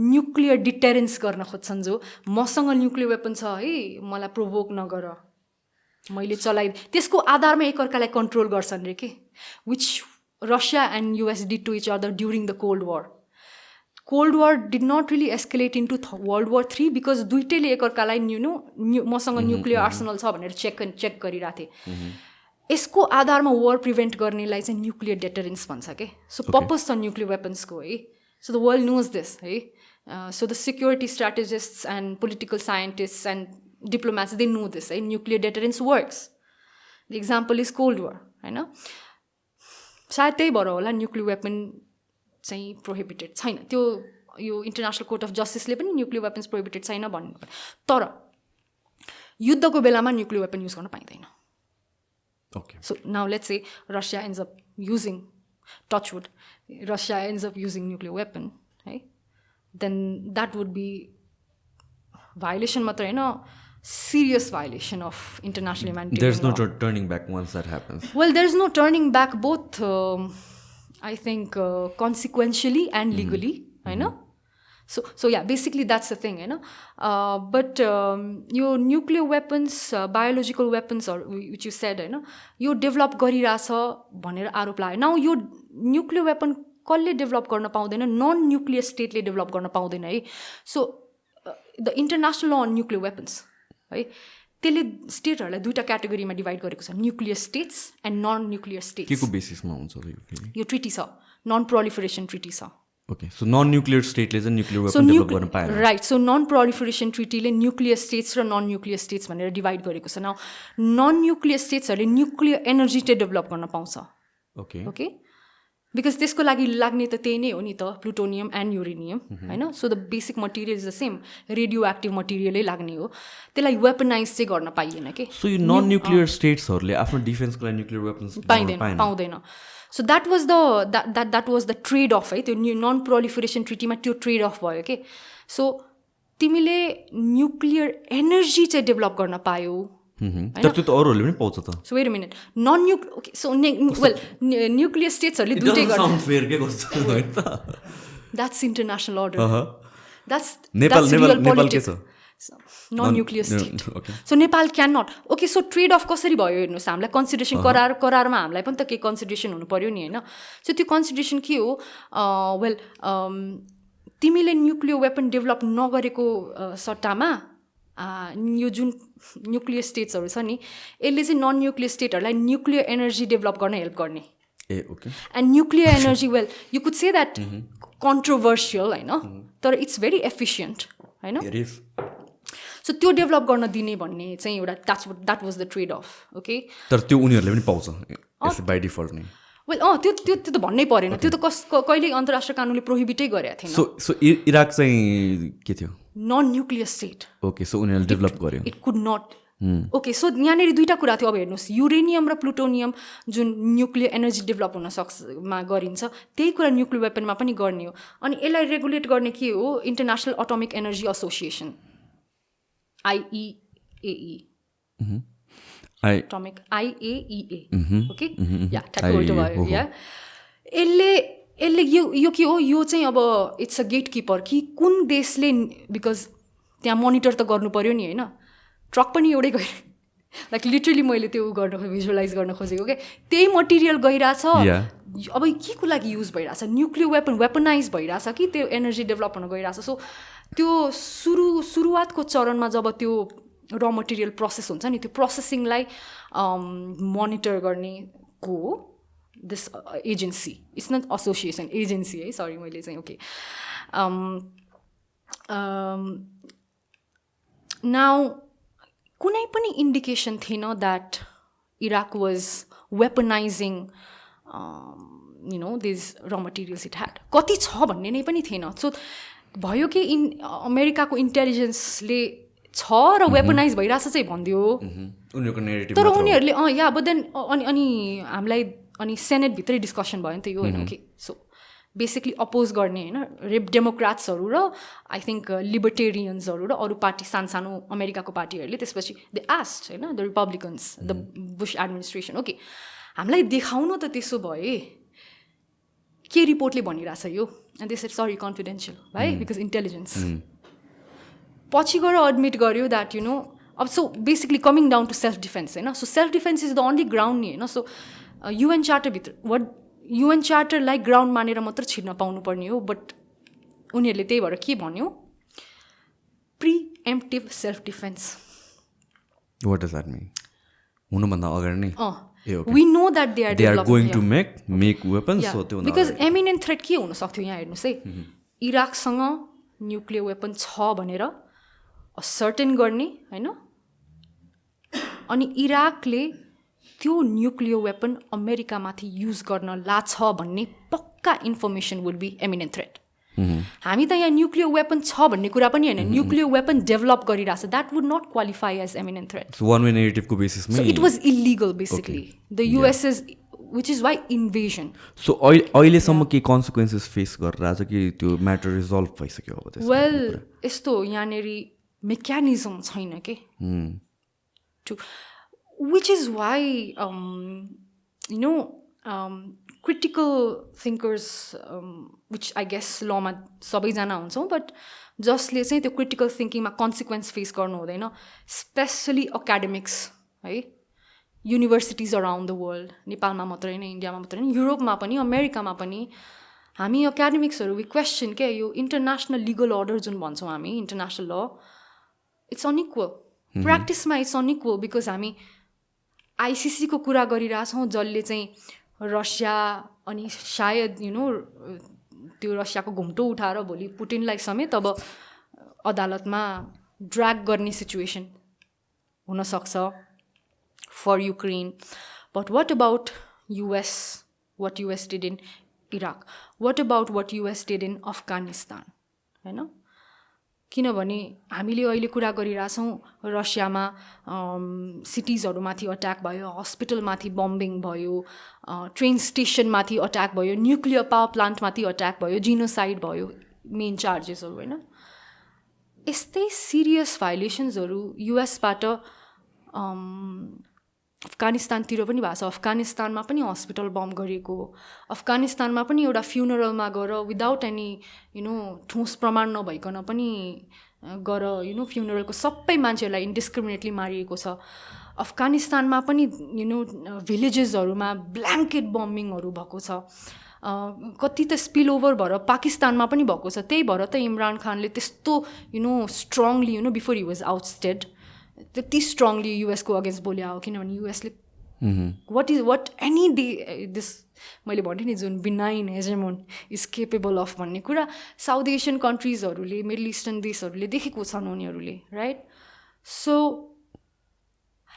न्युक्लियर डिटेरेन्स गर्न खोज्छन् जो मसँग न्युक्लियर वेपन छ है मलाई प्रोभोक नगर मैले चलाइ त्यसको आधारमा एकअर्कालाई कन्ट्रोल गर्छन् रे के which Russia and US did to each other during the cold war cold war did not really escalate into world war 3 because दुइटैले एकअर्कालाई मसँग न्युक्लियर आर्सनल छ भनेर चेक गरिरहेको थिएँ यसको आधारमा वार प्रिभेन्ट गर्नेलाई चाहिँ न्युक्लियर डेटरेन्स भन्छ के सो पर्पस छ न्युक्लियर वेपन्सको है so the world knows this है so the security strategists and political scientists and diplomats they know this है nuclear deterrence works the example is cold war होइन सायद त्यही भएर होला न्युक्लियर वेपन चाहिँ प्रोहिबिटेड छैन त्यो यो इन्टरनेसनल कोर्ट अफ जस्टिसले पनि न्युक्लियर वेपन्स प्रोहिबिटेड छैन भन्नु तर युद्धको बेलामा न्युक्लियर वेपन युज गर्न पाइँदैन okay so now let's say Russia ends up using touchwood Russia ends up using nuclear weapon है then that would be violation मात्र होइन serious violation of international humanitarian there's no law. turning back once that happens Well, there's no turning back both I think consequentially and legally I know so yeah basically that's the thing you know but your nuclear weapons biological weapons or which you said you know you develop गरिराछ भनेर आरोप लाग्यो now यो nuclear weapon कसले develop गर्न पाउँदैन non nuclear स्टेटले develop गर्न पाउँदैन है so the international law on nuclear weapons है त्यसले स्टेटहरूलाई दुईवटा क्याटेगोरीमा डिभाइड गरेको छ nuclear states and non nuclear states के को बेसिसमा हुन्छ यो ट्रिटी छ नन प्रोलिफरेसन ट्रिटी छ ओके सो नन न्युक्लियर स्टेटले चाहिँ न्युक्लियर वेपन डेभलप गर्न पाएन राइट सो नन प्रोलिफरेसन ट्रिटीले न्युक्लियर स्टेट्स र नन न्युक्लियर स्टेट्स भनेर डिभाइड गरेको छ नन न्युक्लियर स्टेट्सहरूले न्युक्लियर एनर्जी चाहिँ डेभलप गर्न पाउँछ ओके ओके बिकज त्यसको लागि लाग्ने त त्यही नै हो नि त प्लुटोनियम एन्ड युरेनियम होइन so the basic material is the same radioactive मटेरियलै लाग्ने हो त्यसलाई वेपनाइज चाहिँ गर्न पाइएन कि सो यो नन न्युक्लियर स्टेट्सहरूले आफ्नो डिफेन्सको लागि न्युक्लियर वेपन्स पाउँदैन so that was the trade of है त्यो नन प्रोलिफरेसन ट्रिटीमा त्यो ट्रेड अफ भयो कि सो तिमीले न्युक्लियर एनर्जी चाहिँ डेभलप गर्न पायौ तर त्यो त अरूहरूले पनि पाउँछ त so wait a minute non nuclear okay so well nuclear स्टेट्सहरूले दुइटै गर्छ that's international order that's Nepal के छ non nuclear state so Nepal can not okay so trade off कसरी भयो हेर्नुहोस् हामीलाई कन्सिडरेसन करारमा हामीलाई पनि त केही कन्सिडरेसन हुनु पऱ्यो नि होइन सो त्यो कन्सिडरेसन के हो तिमीले न्युक्लियर वेपन डेभलप नगरेको सट्टामा यो जुन न्युक्लियर स्टेट्सहरू छ नि यसले चाहिँ नन न्युक्लियर स्टेटहरूलाई न्युक्लियर एनर्जी डेभलप गर्न हेल्प गर्ने and nuclear energy well you could say that controversial होइन तर इट्स भेरी एफिसियन्ट होइन सो त्यो डेभलप गर्न दिने भन्ने चाहिँ एउटा that was the trade off okay तर त्यो उनीहरूले पनि पाउँछ बाई डिफल्ट नै वेल त्यो त भन्नै परेन त्यो त कहिले अन्तर्राष्ट्रिय कानुनले प्रोहिबिटै गरेको थिएन सो इराक चाहिँ के थियो non nuclear state okay so उनीहरूले डेभलप गर्यो it could not okay so यहाँनिर दुईवटा कुरा थियो अब हेर्नुहोस् युरेनियम र प्लुटोनियम जुन न्युक्लियर एनर्जी डेभलप हुन सक्छमा गरिन्छ त्यही कुरा न्युक्लियर वेपनमा पनि गर्ने हो अनि यसलाई रेगुलेट गर्ने के हो international atomic energy association IAEA atomic IAEA okay या ठ्याक्कै उल्टो भयो या यसले यो के हो यो चाहिँ अब इट्स अ गेट किपर कि कुन देशले बिकज त्यहाँ मोनिटर त गर्नु पर्यो नि होइन ट्रक पनि एउटै गयो लाइक लिटरली मैले त्यो भिजुअलाइज गर्न खोजेको क्या त्यही मटेरियल गइरहेछ अब के को लागि युज भइरहेछ न्युक्लियर वेपनाइज भइरहेछ कि त्यो एनर्जी डेभलप हुन गइरहेछ सो त्यो सुरुवातको चरणमा जब त्यो र मटेरियल प्रोसेस हुन्छ नि त्यो प्रोसेसिङलाई मोनिटर गर्ने को this agency it's not association agency है सरी मैले चाहिँ ओके नाउ कुनै पनि इन्डिकेसन थिएन that Iraq was weaponising these र मटेरियल्स इट ह्याड कति छ भन्ने नै पनि थिएन सो भयो कि अमेरिकाको इन्टेलिजेन्सले छ र वेपनाइज भइरहेछ चाहिँ भनिदियो तर उनीहरूले या बट देन अनि हामीलाई अनि सेनेटभित्रै डिस्कसन भयो नि त यो होइन कि सो बेसिकली अपोज गर्ने होइन डेमोक्राट्सहरू र आई थिङ्क लिबर्टेरियन्सहरू र अरू पार्टी सानो अमेरिकाको पार्टीहरूले त्यसपछि द आस्ट होइन the Republicans the Bush administration okay हामीलाई देखाउनु त त्यसो भए के रिपोर्टले भनिरहेछ यो and this is sorry confidential है बिकज इन्टेलिजेन्स पछि गएर एडमिट गर्यो द्याट यु नो अब so basically coming down to self defence होइन so self defence is the only ground नि होइन सो युएन चार्टरभित्र युएन चार्टरलाई ग्राउन्ड मानेर मात्र छिर्न पाउनुपर्ने हो बट उनीहरूले त्यही भएर के भन्यो preemptive self defence what does that mean हुनुभन्दा अगाडि नै we know that they are going to make weapons so त्यो बिकज एमिनेन्ट थ्रेट के हुन सक्थ्यो यहाँ हेर्नुहोस् है इराकसँग न्युक्लियर वेपन छ भनेर सर्टेन गर्ने होइन अनि इराकले त्यो न्युक्लियर वेपन अमेरिकामाथि युज गर्न लाछ भन्ने पक्का information would be imminent threat हामी त यहाँ न्युक्लियर वेपन छ भन्ने कुरा पनि होइन न्युक्लियर वेपन डेभलप गरिरहेछ that would not qualify as imminent threat one way नेगेटिभको बेसिसमा it was illegal basically the US is which is why invasion so अहिलेसम्म के कन्सिक्वेन्सेस फेस गरिरहेछ कि त्यो म्याटर रिजल्भ भइसक्यो अब वेल यस्तो यहाँनिर मेकानिजम छैन के to which is why critical thinkers which I guess law ma सबैजना हुन्छौँ but जसले चाहिँ त्यो critical thinking मा consequence face गर्नु हुँदैन स्पेसली academics है युनिभर्सिटिज अराउन्ड द वर्ल्ड नेपालमा मात्रै नै इन्डियामा मात्रै नै युरोपमा पनि अमेरिकामा पनि हामी एकाडेमिक्सहरू वी क्वेसन के यो इन्टरनेसनल लिगल अर्डर जुन भन्छौँ हामी इन्टरनेसनल ल इट्स अनइक्वल प्र्याक्टिसमा इट्स अनइक्वल बिकज हामी आइसिसीको कुरा गरिरहेछौँ जसले चाहिँ रसिया अनि सायद त्यो रसियाको घुम्टो उठाएर भोलि पुटिनलाई समेत अब अदालतमा ड्र्याग गर्ने सिचुएसन हुनसक्छ for Ukraine but what about US what US did in Iraq what about what US did in Afghanistan होइन किनभने हामीले अहिले कुरा गरिरहेछौँ रसियामा सिटिजहरूमाथि अट्याक भयो हस्पिटलमाथि बम्बिङ भयो ट्रेन स्टेसनमाथि अट्याक भयो न्युक्लियर पावर प्लान्टमाथि अट्याक भयो जिनोसाइड भयो मेन चार्जेसहरू होइन यस्तै सिरियस भायोलेसन्सहरू युएसबाट अफगानिस्तानतिर पनि भएको छ अफगानिस्तानमा पनि हस्पिटल बम गरिएको अफगानिस्तानमा पनि एउटा फ्युनरलमा गएर विदाउट एनी ठोस प्रमाण नभइकन पनि गएर फ्युनरलको सबै मान्छेहरूलाई इन्डिस्क्रिमिनेटली मारिएको छ अफगानिस्तानमा पनि भिलेजेसहरूमा ब्ल्याङ्केट बम्बिङहरू भएको छ कति त स्पिल ओभर भएर पाकिस्तानमा पनि भएको छ त्यही भएर त इमरान खानले त्यस्तो strongly before he was ousted त्यति स्ट्रङली युएसको अगेन्स्ट बोल्यो हो किनभने युएसले वाट एनी डे दिस मैले भने नि जुन बिनाइन हेजेमोन इज केपेबल अफ भन्ने कुरा साउथ एसियन कन्ट्रिजहरूले मिडल इस्टर्न देशहरूले देखेको छन् उनीहरूले right so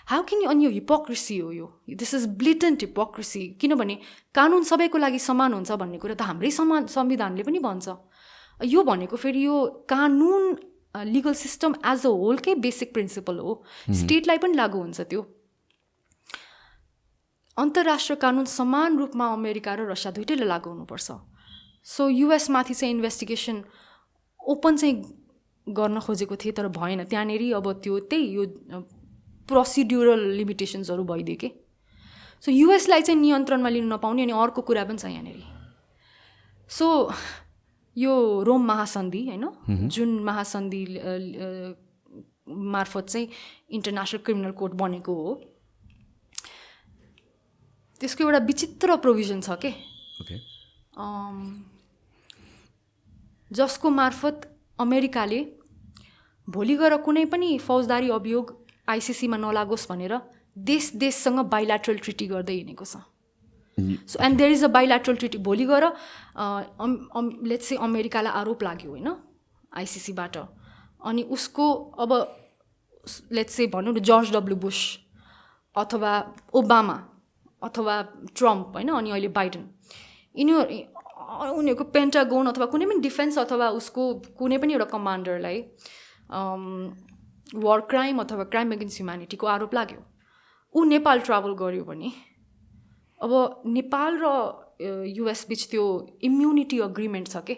how can you अनि यो हिपोक्रेसी हो यो दिस इज ब्लिटेन्ट हिपोक्रेसी किनभने कानुन सबैको लागि समान हुन्छ भन्ने कुरा त हाम्रै संविधानले पनि भन्छ यो भनेको फेरि यो कानुन लिगल सिस्टम एज अ होलकै बेसिक प्रिन्सिपल हो स्टेटलाई पनि लागू हुन्छ त्यो अन्तर्राष्ट्रिय कानुन समान रूपमा अमेरिका र रसिया दुइटैले लागू हुनुपर्छ सो युएसमाथि चाहिँ इन्भेस्टिगेसन ओपन चाहिँ गर्न खोजेको थिएँ तर भएन त्यहाँनिर अब त्यो त्यही यो प्रोसिड्युरल लिमिटेसन्सहरू भइदियो कि सो युएसलाई चाहिँ नियन्त्रणमा लिनु नपाउने अनि अर्को कुरा पनि छ यहाँनिर सो यो रोम महासन्धि होइन जुन महासन्धि मार्फत चाहिँ इन्टरनेसनल क्रिमिनल कोर्ट बनेको हो त्यसको एउटा विचित्र प्रोभिजन छ के जसको मार्फत अमेरिकाले भोलि गएर कुनै पनि फौजदारी अभियोग आइसिसीमा नलागोस् भनेर देशसँग बाइल्याट्रल ट्रिटी गर्दै हिँडेको छ so and there is a bilateral treaty भोलि गएर लेट्स से अमेरिकालाई आरोप लाग्यो होइन आइसिसीबाट अनि उसको अब लेट्स से भनौँ न जर्ज डब्ल्यू बुश अथवा ओबामा अथवा ट्रम्प होइन अनि अहिले बाइडेन उनीहरूको पेन्टागोन अथवा कुनै पनि डिफेन्स अथवा उसको कुनै पनि एउटा कमान्डरलाई वार क्राइम अथवा क्राइम एगेन्स्ट ह्युम्यानिटीको आरोप लाग्यो ऊ नेपाल ट्राभल गर्यो भने अब नेपाल र युएस बिच त्यो इम्युनिटी अग्रिमेन्ट छ कि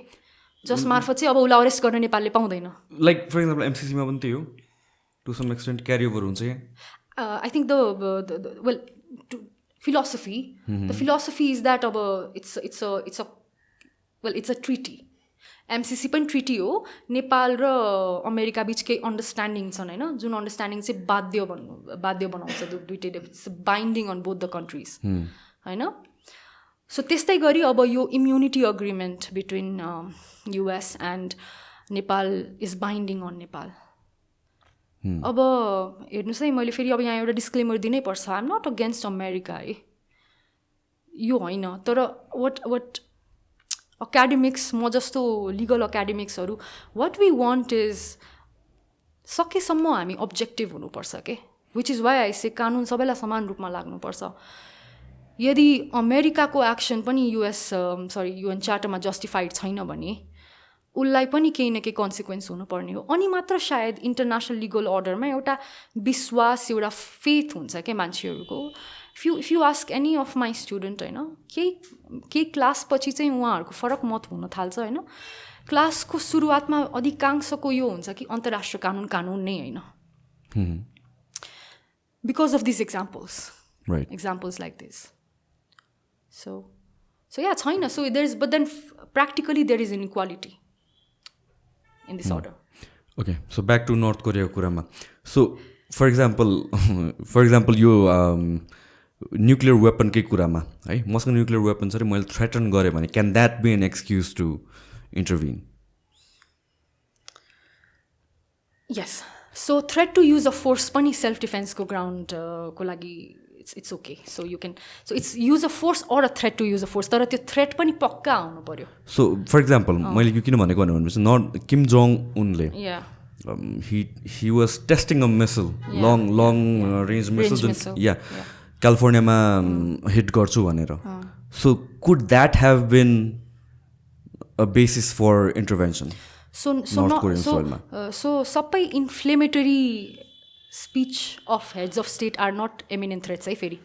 जस मार्फत चाहिँ अब उसलाई अरेस्ट गर्न नेपालले पाउँदैन लाइक फर इक्जाम्पल एमसिसीमा पनि त्यही हो to some extent carry over हुन्छ I think the well philosophy is that अब it's a treaty एमसिसी पनि ट्रिटी हो नेपाल र अमेरिका बिच केही अन्डरस्ट्यान्डिङ छन् होइन जुन अन्डरस्ट्यान्डिङ चाहिँ बाध्य बनाउँछ दुइटैले it's binding on both the countries होइन सो त्यस्तै गरी अब यो immunity agreement between US and Nepal is binding on Nepal अब हेर्नुहोस् है मैले फेरि अब यहाँ एउटा डिस्क्लेमर दिनै पर्छ I am not against America है यो होइन तर वाट अकाडेमिक्स म जस्तो लिगल अकाडेमिक्सहरू वाट वी वान्ट इज सकेसम्म हामी अब्जेक्टिभ हुनुपर्छ के which is why I say कानुन सबैलाई समान रूपमा लाग्नुपर्छ यदि अमेरिकाको एक्सन पनि युएन चार्टरमा जस्टिफाइड छैन भने उसलाई पनि केही न केही कन्सिक्वेन्स हुनुपर्ने हो अनि मात्र सायद इन्टरनेसनल लिगल अर्डरमा एउटा विश्वास एउटा फेथ हुन्छ क्या मान्छेहरूको if you ask any of my student होइन केही क्लासपछि चाहिँ उहाँहरूको फरक मत हुन थाल्छ होइन क्लासको सुरुवातमा अधिकांशको यो हुन्छ कि अन्तर्राष्ट्रिय कानुन नै होइन because of this examples like this so या छैन so there is but then practically there is inequality in this order. Okay, so back to North Korea कुरामा. So for example यो न्युक्लियर वेपनकै कुरामा है मसँग न्युक्लियर वेपन छ र मैले थ्रेटन गरेँ भने can that be an excuse to intervene यस so threat to use a force पनि सेल्फ डिफेन्सको ग्राउन्डको लागि it's okay so you can so it's use a force or a threat to use a force तर त्यो threat पनि पक्का आउनु पर्यो सो फर इक्जाम्पल मैले यो किन भनेको भनेपछि नट किम जोङ उनले he was testing a missile long range missile या क्यालिफोर्नियामा हिट गर्छु भनेर so could that have been a basis for intervention so सबै inflammatory speech of heads of state are not eminent threats है फेरि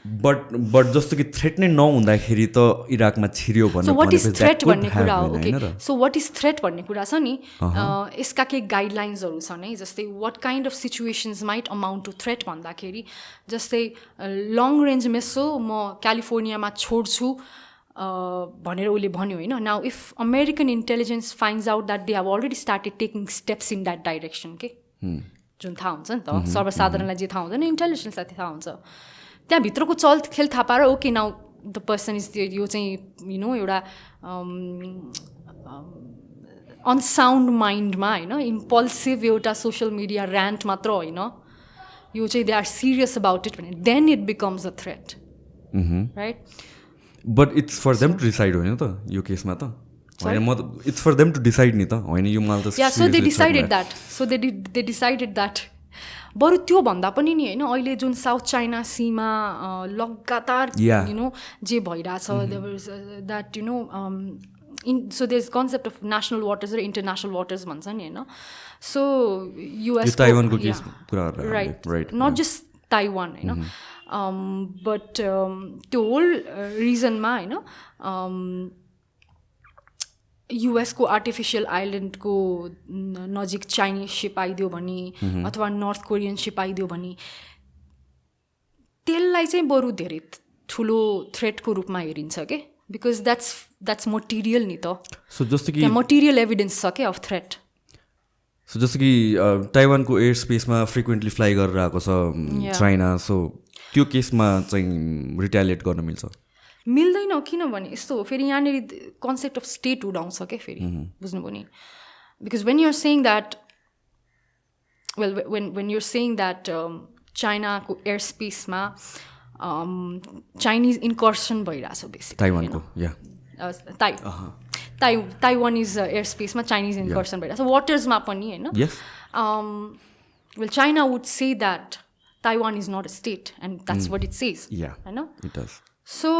but जस्तो कि थ्रेट नै नहुँदाखेरि त इराकमा छिर्यो भन्ने वाट इज थ्रेट भन्ने कुरा हो okay so what is threat भन्ने कुरा छ नि यसका केही गाइडलाइन्सहरू छन् है जस्तै what kind of situations might amount to threat भन्दाखेरि जस्तै लङ रेन्ज मिसाइल म क्यालिफोर्नियामा छोड्छु भनेर उसले भन्यो होइन now if American intelligence finds out that they have already started taking steps in that direction के जुन थाहा हुन्छ नि त सर्वसाधारणलाई जे थाहा हुँदैन इन्टेलिजेन्सलाई थाहा हुन्छ त्यहाँभित्रको चलखेल थाहा पाएर okay now the person is यो चाहिँ एउटा अनसाउन्ड माइन्डमा होइन इम्पल्सिभ एउटा सोसियल मिडिया ऱ्यान्ट मात्र होइन यो चाहिँ they are serious about it भने then it becomes a threat right but it's for them to decide होइन त यो केसमा त होइन म त it's for them to decide नि त होइन यो माल त सो दे डिसाइडेड द्याट बरु त्यो भन्दा पनि नि होइन अहिले जुन साउथ चाइना सीमा लगातार जे भइरहेछ that so there is concept of national waters र इन्टरनेसनल वाटर्स भन्छ नि होइन so US right not just Taiwan होइन बट त्यो होल रिजनमा होइन युएसको आर्टिफिसियल आइल्यान्डको नजिक चाइनिज सिप आइदियो भने अथवा नर्थ कोरियन सिप आइदियो भने त्यसलाई चाहिँ बरु धेरै ठुलो थ्रेटको रूपमा हेरिन्छ के बिकज द्याट्स मटेरियल नि त सो जस्तो कि मटेरियल एभिडेन्स छ क्या अफ थ्रेट सो जस्तो कि ताइवानको एयर स्पेसमा फ्रिक्वेन्टली फ्लाइ गरेर आएको छ चाइना सो त्यो केसमा चाहिँ रिटालिएट गर्न मिल्छ मिल्दैन किनभने यस्तो हो फेरि यहाँनिर कन्सेप्ट अफ स्टेटहुड आउँछ क्या फेरि बुझ्नुभयो नि because when you're saying that well when you're saying that चाइनाको एयर स्पेसमा चाइनिज इन्कर्सन भइरहेछ बेसी ताइवानको ताइवानिज एयर स्पेसमा चाइनिज इन्कर्सन भइरहेछ वाटर्समा पनि होइन well China would say that Taiwan is not a state and that's what it says होइन सो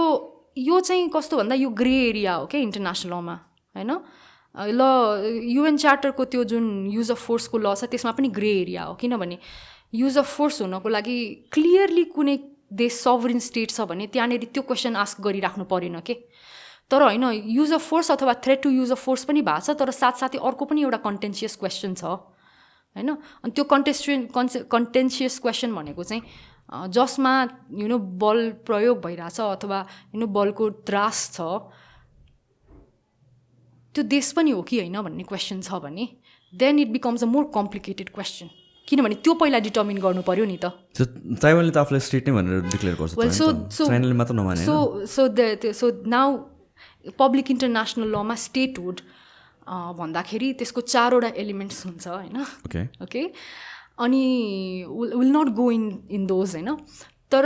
यो चाहिँ कस्तो भन्दा यो ग्रे एरिया हो क्या इन्टरनेसनल लमा होइन ल युएन चार्टरको त्यो जुन युज अफ फोर्सको ल छ त्यसमा पनि ग्रे एरिया हो किनभने युज अफ फोर्स हुनको लागि क्लियरली कुनै देश सभरिन स्टेट छ भने त्यहाँनिर त्यो क्वेसन आस्क गरिराख्नु परेन के तर होइन युज अफ फोर्स अथवा threat to use of force पनि भएको छ तर साथसाथै अर्को पनि एउटा कन्टेन्सियस क्वेसन छ होइन अनि त्यो कन्टेन्सियस क्वेसन भनेको चाहिँ जसमा बल प्रयोग भइरहेछ अथवा बलको त्रास छ त्यो देश पनि हो कि होइन भन्ने क्वेसन छ भने then it becomes a more complicated question किनभने त्यो पहिला डिटर्मिन गर्नु पर्यो नि त ताइवानले त आफूलाई स्टेट नै भनेर डिक्लेयर गर्छ चाइनाले मात्र नमाने सो नाउ पब्लिक इन्टरनेसनल लमा स्टेटहुड भन्दाखेरि त्यसको 4वटा एलिमेन्ट्स हुन्छ होइन ओके अनि will not go in those होइन तर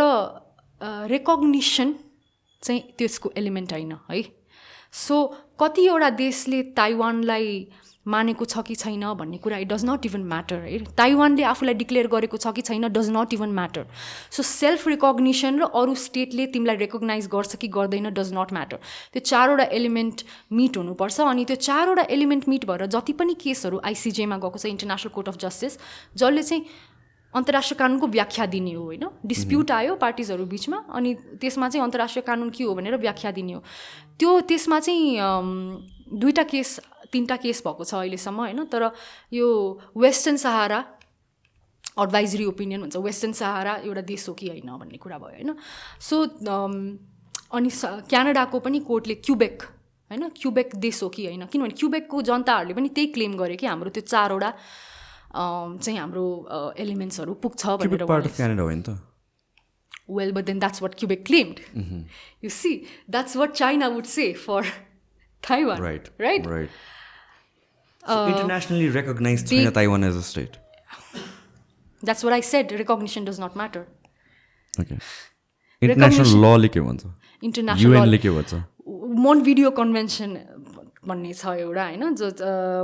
रेकग्निसन चाहिँ त्यसको एलिमेन्ट होइन है सो कतिवटा देशले ताइवानलाई मानेको छ कि छैन भन्ने कुरा it does not even matter है ताइवानले आफूलाई डिक्लेयर गरेको छ कि छैन does not even matter so self recognition र अरू स्टेटले तिमीलाई रेकग्नाइज गर्छ कि गर्दैन डज नट म्याटर त्यो 4वटा एलिमेन्ट मिट हुनुपर्छ अनि त्यो 4वटा एलिमेन्ट मिट भएर जति पनि केसहरू आइसिजेमा गएको छ इन्टरनेसनल कोर्ट अफ जस्टिस जसले चाहिँ अन्तर्राष्ट्रिय कानुनको व्याख्या दिने हो होइन डिस्प्युट आयो पार्टिजहरू बिचमा अनि त्यसमा चाहिँ अन्तर्राष्ट्रिय कानुन के हो भनेर व्याख्या दिने हो त्यो त्यसमा चाहिँ 2टा केस 3टा केस भएको छ अहिलेसम्म होइन तर यो वेस्टर्न सहारा एडभाइजरी ओपिनियन हुन्छ वेस्टर्न सहारा एउटा देश हो कि होइन भन्ने कुरा भयो होइन सो अनि क्यानाडाको पनि कोर्टले क्युबेक होइन क्युबेक देश हो कि होइन किनभने क्युबेकको जनताहरूले पनि त्यही क्लेम गरे कि हाम्रो त्यो 4वटा चाहिँ हाम्रो एलिमेन्ट्सहरू पुग्छ भनेर पार्ट अफ क्यानाडा हो नि त well but then that's what Quebec claimed you see that's what China would say for Taiwan right So internationally recognized China Taiwan as a state. That's what I said. Recognition does not matter. Okay. International law ले के भन्छ? International UN ले के भन्छ? Montevideo Convention भन्ने छ एउटा होइन जो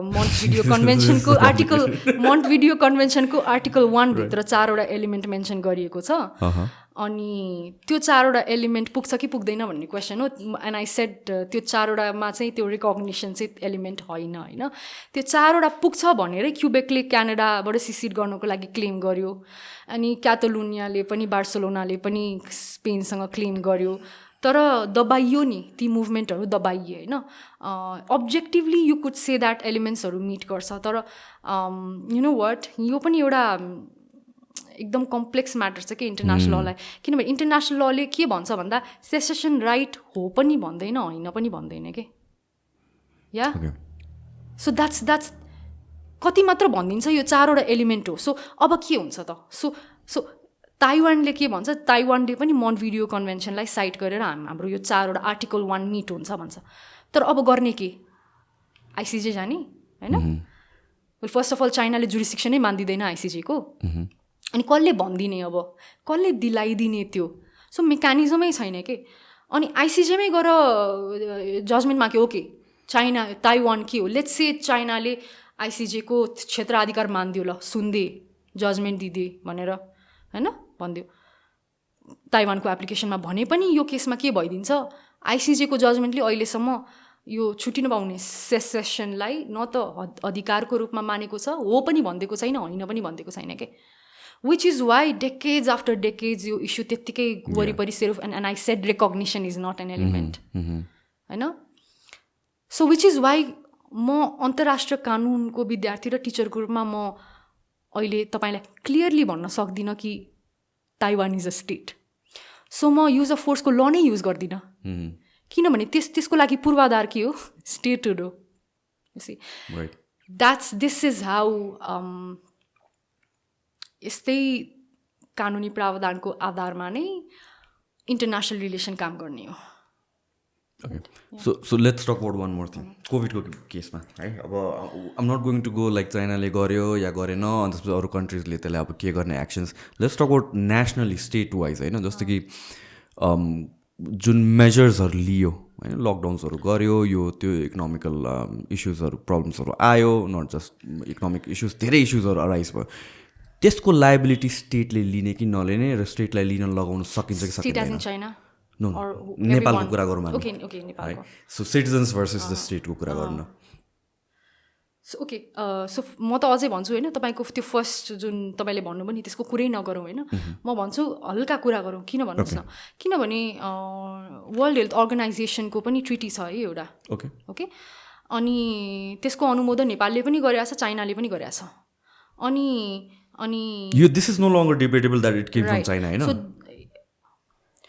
मोन्टभिडियो कन्भेन्सनको मोन्टभिडियो कन्भेन्सनको आर्टिकल 1 भित्र 4वटा एलिमेन्ट मेन्सन गरिएको छ अनि त्यो 4वटा एलिमेन्ट पुग्छ कि पुग्दैन भन्ने क्वेसन हो एन्ड आई सेड त्यो 4वटामा चाहिँ त्यो रिकग्निसन चाहिँ एलिमेन्ट होइन होइन त्यो 4वटा पुग्छ भनेरै क्युबेकले क्यानाडाबाट सिसिड गर्नको लागि क्लेम गर्यो अनि क्याटालोनियाले पनि बार्सिलोनाले पनि स्पेनसँग क्लेम गर्यो तर दबाइयो नि ती मुभमेन्टहरू दबाइए होइन objectively you could say that एलिमेन्ट्सहरू मिट गर्छ तर यु नो वाट यो पनि एउटा एकदम कम्प्लेक्स म्याटर छ कि इन्टरनेसनल ललाई किनभने इन्टरनेसनल लले के भन्छ भन्दा सेसेसन राइट हो पनि भन्दैन होइन पनि भन्दैन के या सो द्याट्स कति मात्र भनिदिन्छ यो 4वटा एलिमेन्ट हो सो अब के हुन्छ त सो ताइवानले के भन्छ, ताइवानले पनि मोन्टभिडियो कन्भेन्सनलाई साइट गरेर हाम्रो यो 4वटा आर्टिकल 1 मिट हुन्छ भन्छ। तर अब गर्ने के, आइसिजे जाने होइन? वेल फर्स्ट अफ अल चाइनाले जुरिस्डिक्सनै मान्दिँदैन आइसिजेको, अनि कसले भनिदिने, अब कसले दिलाइदिने त्यो? सो मेकानिजमै छैन के। अनि आइसिजेमै गएर जजमेन्टमा के ओके चाइना ताइवान के हो, लेट्स से चाइनाले आइसिजेको क्षेत्राधिकार मानिदियो, ल सुन्दे जजमेन्ट दिदिए भनेर होइन भनिदियो, ताइवानको एप्लिकेसनमा भने पनि यो केसमा के भइदिन्छ, आइसिजेको जजमेन्टले अहिलेसम्म यो छुट्टी नपाउने सेसेसनलाई न त अधिकारको रूपमा मानेको छ, हो पनि भनिदिएको छैन, होइन पनि भनिदिएको छैन के। Which is why decades after decades यो इस्यु त्यत्तिकै वरिपरि self and I said recognition is not an element होइन। सो विच इज वाइ म अन्तर्राष्ट्रिय कानुनको विद्यार्थी र टिचरको रूपमा म अहिले तपाईँलाई क्लियरली भन्न सक्दिनँ कि Taiwan is a state. So म युज अफ फोर्सको ल नै युज गर्दिनँ, किनभने त्यसको लागि पूर्वाधार के हो, स्टेटहुड हो। दिस इज हाउ यस्तै कानुनी प्रावधानको आधारमा नै इन्टरनेसनल रिलेसन काम गर्ने हो। Okay. So let's talk about one more thing. कोभिडको केसमा है, अब I'm not going to go like चाइनाले गर्यो या गरेन अनि त्यसपछि अरू कन्ट्रिजले त्यसलाई अब के गर्ने actions, let's talk about nationally state wise होइन। जस्तो कि जुन मेजर्सहरू लियो होइन, लकडाउन्सहरू गर्यो, यो त्यो इकोनोमिकल इस्युजहरू प्रब्लम्सहरू आयो, नट जस्ट इकोनोमिक इस्युज, धेरै इस्युजहरू अराइज भयो, त्यसको लायबिलिटी स्टेटले लिने कि नलिने र स्टेटलाई लिन लगाउन सकिन्छ कि सकिँदैन? नो नेपालको कुरा गरौँ है, सो सिटिजन्स भर्सेस द स्टेटको कुरा गर्नु। सो ओके, सो म त अझै भन्छु होइन, तपाईँको त्यो फर्स्ट जुन तपाईँले भन्नुभयो नि त्यसको कुरै नगरौँ होइन, म भन्छु हल्का कुरा गरौँ। किन भन्नुहोस् न, किनभने वर्ल्ड हेल्थ अर्गनाइजेसनको पनि ट्रिटी छ है एउटा, ओके, अनि त्यसको अनुमोदन नेपालले पनि गरेको छ, चाइनाले पनि गरेको छ। अनि यो this is no longer debatable that it came from China होइन।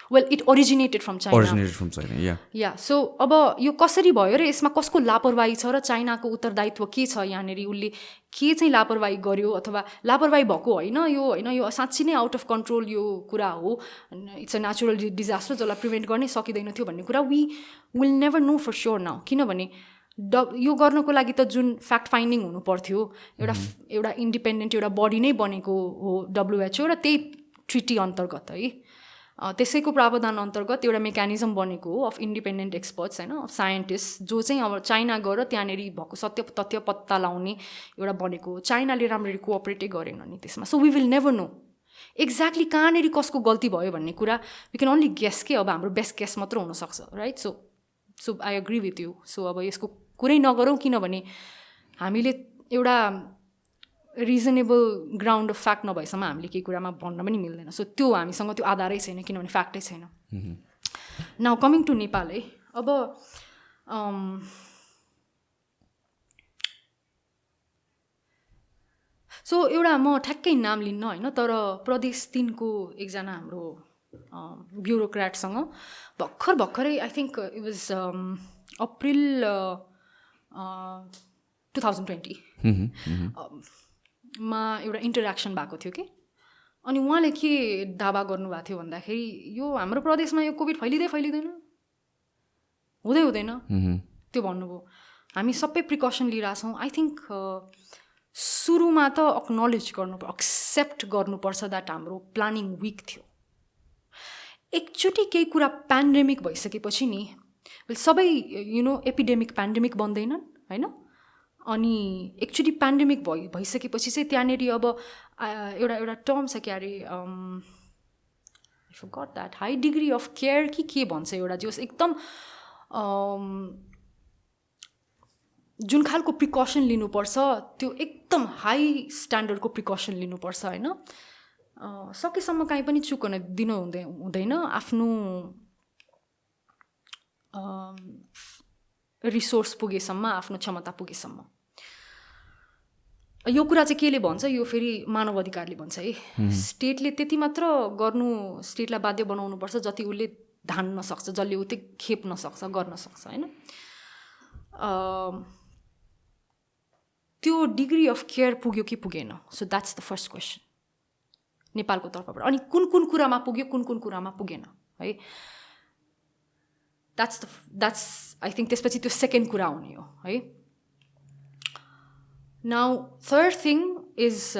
Well it originated from China, yeah so अब यो कसरी भयो र यसमा कसको लापरवाही छ र चाइनाको उत्तरदायित्व के छ यहाँनिर, उसले के चाहिँ लापरवाही गर्यो अथवा लापरवाही भएको होइन, यो साँच्ची नै आउट अफ कन्ट्रोल यो कुरा हो, इट्स अ नेचुरल डिजास्टर जसलाई प्रिभेन्ट गर्नै सकिँदैन थियो भन्ने कुरा we will never know for sure now. किनभने यो गर्नको लागि त जुन फ्याक्ट फाइन्डिङ हुनु पर्थ्यो, एउटा इन्डिपेन्डेन्ट एउटा बडी नै बनेको हो WHO, र त्यही ट्रिटी अन्तर्गत है, त्यसैको प्रावधान अन्तर्गत एउटा मेकानिजम बनेको हो अफ इन्डिपेन्डेन्ट एक्सपर्ट्स होइन, अफ साइन्टिस्ट, जो चाहिँ अब चाइना गएर त्यहाँनिर भएको सत्य तथ्य पत्ता लगाउने एउटा बनेको हो। चाइनाले राम्ररी कोअपरेटै गरेन नि त्यसमा, so we will never know exactly कहाँनिर कसको गल्ती भयो भन्ने कुरा। वी क्यान ओन्ली गेस के, अब हाम्रो बेस्ट गेस मात्र हुनसक्छ right. So I agree with you. So अब यसको कुरै नगरौँ, किनभने हामीले एउटा रिजनेबल ग्राउन्ड अफ फ्याक्ट नभएसम्म हामीले केही कुरामा भन्न पनि मिल्दैन। सो त्यो हामीसँग त्यो आधारै छैन, किनभने फ्याक्टै छैन। नाउ कमिङ टु नेपाल है, अब सो एउटा म ठ्याक्कै नाम लिन्न होइन, तर प्रदेश 3 को एकजना हाम्रो ब्युरोक्राटसँग भर्खरै I think it was April 2020 मा एउटा इन्टरेक्सन भएको थियो कि, अनि उहाँले के दावा गर्नुभएको थियो भन्दाखेरि यो हाम्रो प्रदेशमा यो कोभिड फैलिँदैन, हुँदैन त्यो भन्नुभयो। हामी सबै प्रिकसन लिइरहेछौँ। आई थिङ्क सुरुमा त एक्नोलेज एक्सेप्ट गर्नुपर्छ द्याट हाम्रो प्लानिङ विक थियो। एकचोटि केही कुरा पेन्डेमिक भइसकेपछि नि, सबै एपिडेमिक पेन्डेमिक बन्दैनन् होइन, अनि एकचोटि पेन्डेमिक भइसकेपछि चाहिँ त्यहाँनिर अब एउटा टर्म छ क्या अरे, I फरगट that, high degree of care कि के भन्छ एउटा, जस एकदम जुन खालको प्रिकसन लिनुपर्छ त्यो एकदम हाई स्ट्यान्डर्डको प्रिकसन लिनुपर्छ होइन। सकेसम्म काहीँ पनि चुक दिनु हुँदैन, आफ्नो रिसोर्स पुगेसम्म, आफ्नो क्षमता पुगेसम्म। यो कुरा चाहिँ केले भन्छ, यो फेरि मानव अधिकारले भन्छ है। स्टेटले त्यति मात्र गर्नु, स्टेटलाई बाध्य बनाउनुपर्छ जति उसले धान्न सक्छ, जसले उति खेप्न सक्छ, गर्न सक्छ होइन। त्यो डिग्री अफ केयर पुग्यो कि पुगेन, so that's the first question. नेपालको तर्फबाट अनि कुन कुरामा पुग्यो कुन कुरामा पुगेन है द्याट्स आई थिङ्क त्यसपछि त्यो सेकेन्ड कुरा हुने हो है नाउ थर्ड थिङ इज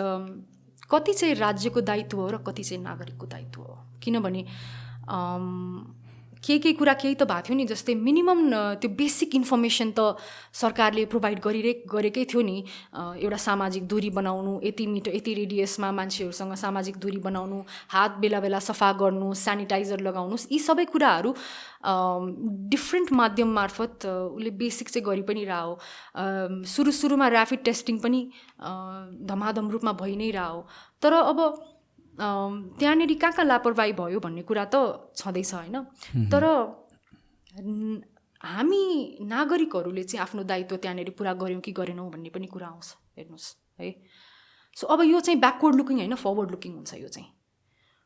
कति चाहिँ राज्यको दायित्व हो र कति चाहिँ नागरिकको दायित्व हो किनभने केही कुरा केही त भएको थियो नि जस्तै मिनिमम त्यो बेसिक इन्फर्मेसन त सरकारले प्रोभाइड गरेकै थियो नि एउटा सामाजिक दूरी बनाउनु यति मिटर यति रेडियसमा मान्छेहरूसँग सामाजिक दूरी बनाउनु हात बेला बेला सफा गर्नु सेनिटाइजर लगाउनुहोस् यी सबै कुराहरू डिफ्रेन्ट माध्यम मार्फत उसले बेसिक चाहिँ गरि पनि रह्यो सुरुमा ऱ्यापिड टेस्टिङ पनि धमाधम रूपमा भइ नै रह्यो तर अब त्यहाँनिर कहाँ लापरवाही भयो भन्ने कुरा त छँदैछ होइन तर हामी नागरिकहरूले चाहिँ आफ्नो दायित्व त्यहाँनिर पुरा गऱ्यौँ कि गरेनौँ भन्ने पनि कुरा आउँछ हेर्नुहोस् है सो अब यो चाहिँ ब्याकवर्ड लुकिङ होइन फरवर्ड लुकिङ हुन्छ यो चाहिँ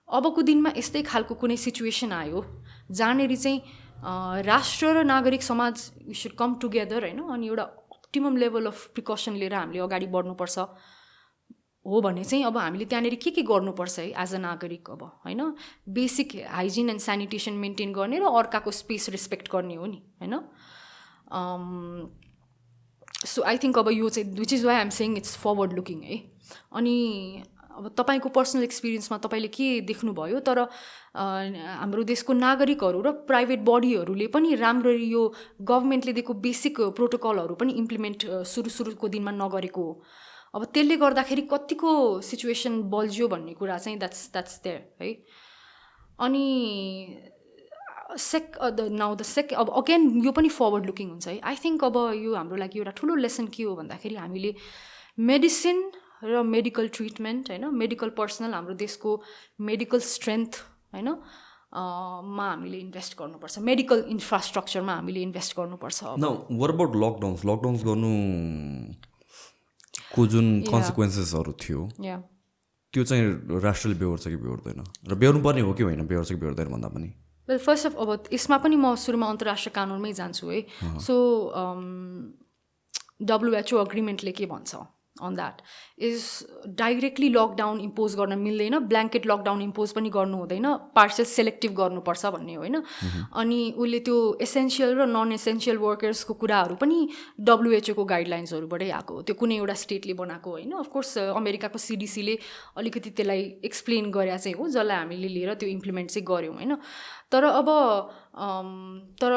अबको दिनमा यस्तै खालको कुनै सिचुएसन आयो जहाँनिर चाहिँ राष्ट्र र नागरिक समाज वी सुड कम टुगेदर होइन अनि एउटा अप्टिमम लेभल अफ प्रिकसन लिएर हामीले अगाडि बढ्नुपर्छ हो भने चाहिँ अब हामीले त्यहाँनिर के गर्नुपर्छ है एज अ नागरिक अब होइन basic hygiene and sanitation maintain गर्ने र अर्काको स्पेस रेस्पेक्ट गर्ने हो नि होइन सो आई थिङ्क अब यो चाहिँ which is why I'm saying it's forward looking है अनि अब तपाईँको पर्सनल एक्सपिरियन्समा तपाईँले के देख्नुभयो तर हाम्रो देशको नागरिकहरू र प्राइभेट बडीहरूले पनि राम्ररी यो गभर्मेन्टले दिएको बेसिक प्रोटोकलहरू पनि इम्प्लिमेन्ट सुरुको दिनमा नगरेको हो अब त्यसले गर्दाखेरि कतिको सिचुएसन बल्झ्यो भन्ने कुरा चाहिँ द्याट्स देयर है अनि अब अगेन यो पनि फरवर्ड लुकिङ हुन्छ है आई थिङ्क अब यो हाम्रो लागि एउटा ठुलो लेसन के हो भन्दाखेरि हामीले मेडिसिन र मेडिकल ट्रिटमेन्ट होइन मेडिकल पर्सनल हाम्रो देशको मेडिकल स्ट्रेन्थ होइन मा हामीले इन्भेस्ट गर्नुपर्छ मेडिकल इन्फ्रास्ट्रक्चरमा हामीले इन्भेस्ट गर्नुपर्छ व्हाट अबाउट लकडाउन्स गर्नु को जुन कन्सिक्वेन्सेसहरू थियो त्यो चाहिँ राष्ट्रले बेहोर्छ कि बेहोर्दैन र बेहोर्नु पर्ने हो कि होइन बेहोर्छ कि बेहोर्दैन भन्दा पनि वेल फर्स्ट अफ अब यसमा पनि म सुरुमा अन्तर्राष्ट्रिय कानुनमै जान्छु है सो WHO अग्रिमेन्टले के भन्छ on that is directly lockdown impose गर्न मिल्दैन ब्ल्याङ्केट लकडाउन इम्पोज पनि गर्नु हुँदैन पार्सल सेलेक्टिभ गर्नुपर्छ भन्ने होइन अनि उसले त्यो एसेन्सियल र नन एसेन्सियल वर्कर्सको कुराहरू पनि WHO को गाइडलाइन्सहरूबाटै आएको त्यो कुनै एउटा स्टेटले बनाएको होइन अफकोर्स अमेरिकाको CDCले अलिकति त्यसलाई एक्सप्लेन गरेर चाहिँ हो जसलाई हामीले लिएर त्यो इम्प्लिमेन्ट चाहिँ गऱ्यौँ होइन तर अब तर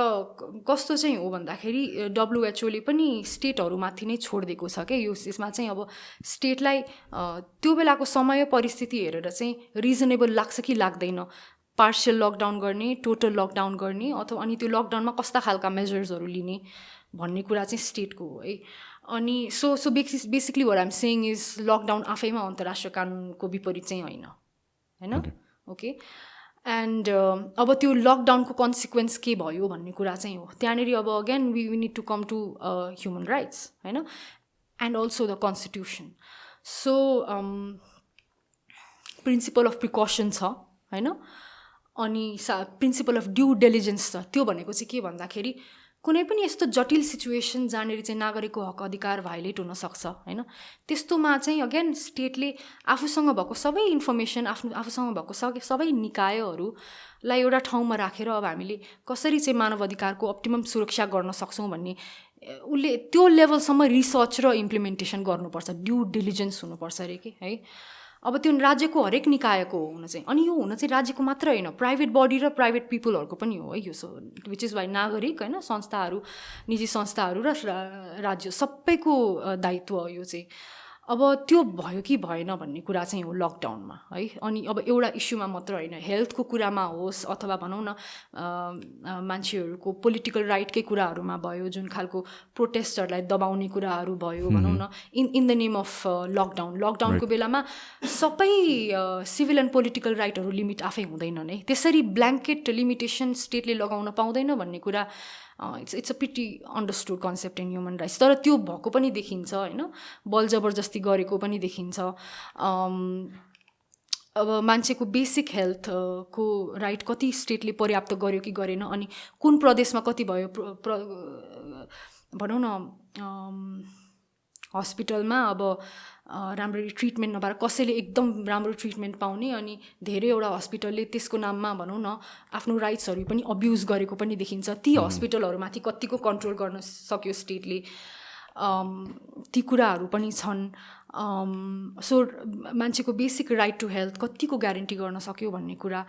कस्तो चाहिँ हो भन्दाखेरि WHOले पनि स्टेटहरूमाथि नै छोडिदिएको छ क्या यसमा चाहिँ अब स्टेटलाई त्यो बेलाको समय परिस्थिति हेरेर चाहिँ रिजनेबल लाग्छ कि लाग्दैन पार्सियल लकडाउन गर्ने टोटल लकडाउन गर्ने अथवा अनि त्यो लकडाउनमा कस्ता खालका मेजर्सहरू लिने भन्ने कुरा चाहिँ स्टेटको हो है अनि so basically what I'm saying is lockdown आफैमा अन्तर्राष्ट्रिय कानुनको विपरीत चाहिँ होइन ओके एन्ड अब त्यो लकडाउनको कन्सिक्वेन्स के भयो भन्ने कुरा चाहिँ हो त्यहाँनिर अब again we need to come to human rights होइन and also the constitution so principle of precaution छ होइन अनि प्रिन्सिपल अफ ड्यु डेलिजेन्स छ त्यो भनेको चाहिँ के भन्दाखेरि कुनै पनि यस्तो जटिल सिचुएसन जहाँनिर चाहिँ नागरिकको हक अधिकार भाइलेट हुनसक्छ होइन त्यस्तोमा चाहिँ अगेन स्टेटले आफूसँग भएको सबै इन्फर्मेसन आफूसँग भएको सबै निकायहरूलाई एउटा ठाउँमा राखेर अब हामीले कसरी चाहिँ मानव अधिकारको अप्टिमम सुरक्षा गर्न सक्छौँ भन्ने उसले त्यो लेभलसम्म रिसर्च र इम्प्लिमेन्टेसन गर्नुपर्छ ड्यु डिलिजेन्स हुनुपर्छ अरे कि है अब त्यो राज्यको हरेक निकायको हो हुन चाहिँ अनि यो हुन चाहिँ राज्यको मात्र होइन प्राइभेट बडी र प्राइभेट पिपलहरूको पनि हो है यो विच इज वाइ नागरिक होइन संस्थाहरू निजी संस्थाहरू र राज्य सबैको दायित्व हो यो चाहिँ अब त्यो भयो कि भएन भन्ने कुरा चाहिँ हो लकडाउनमा है अनि अब एउटा इस्युमा मात्र होइन हेल्थको कुरामा होस् अथवा भनौँ न मान्छेहरूको पोलिटिकल राइटकै कुराहरूमा भयो जुन खालको प्रोटेस्टहरूलाई दबाउने कुराहरू भयो भनौँ न इन द नेम अफ लकडाउनको बेलामा सबै सिभिल एन्ड पोलिटिकल राइटहरू लिमिट आफै हुँदैनन् है त्यसरी ब्ल्याङ्केट लिमिटेसन स्टेटले लगाउन पाउँदैन भन्ने कुरा it's a pretty understood concept in human rights तर त्यो भएको पनि देखिन्छ होइन बल जबरजस्ती गरेको पनि देखिन्छ अब मान्छेको बेसिक हेल्थको राइट कति स्टेटले पर्याप्त गर्यो कि गरेन अनि कुन प्रदेशमा कति भयो भनौँ न हस्पिटलमा अब राम्ररी ट्रिटमेन्ट नपाएर कसैले एकदम राम्रो ट्रिटमेन्ट पाउने अनि धेरैवटा हस्पिटलले त्यसको नाममा भनौँ न आफ्नो राइट्सहरू पनि अब्युज गरेको पनि देखिन्छ। ती हस्पिटलहरूमाथि कतिको कन्ट्रोल गर्न सक्यो स्टेटले, ती कुराहरू पनि छन्। सो मान्छेको बेसिक राइट टु हेल्थ कतिको ग्यारेन्टी गर्न सक्यो भन्ने कुरा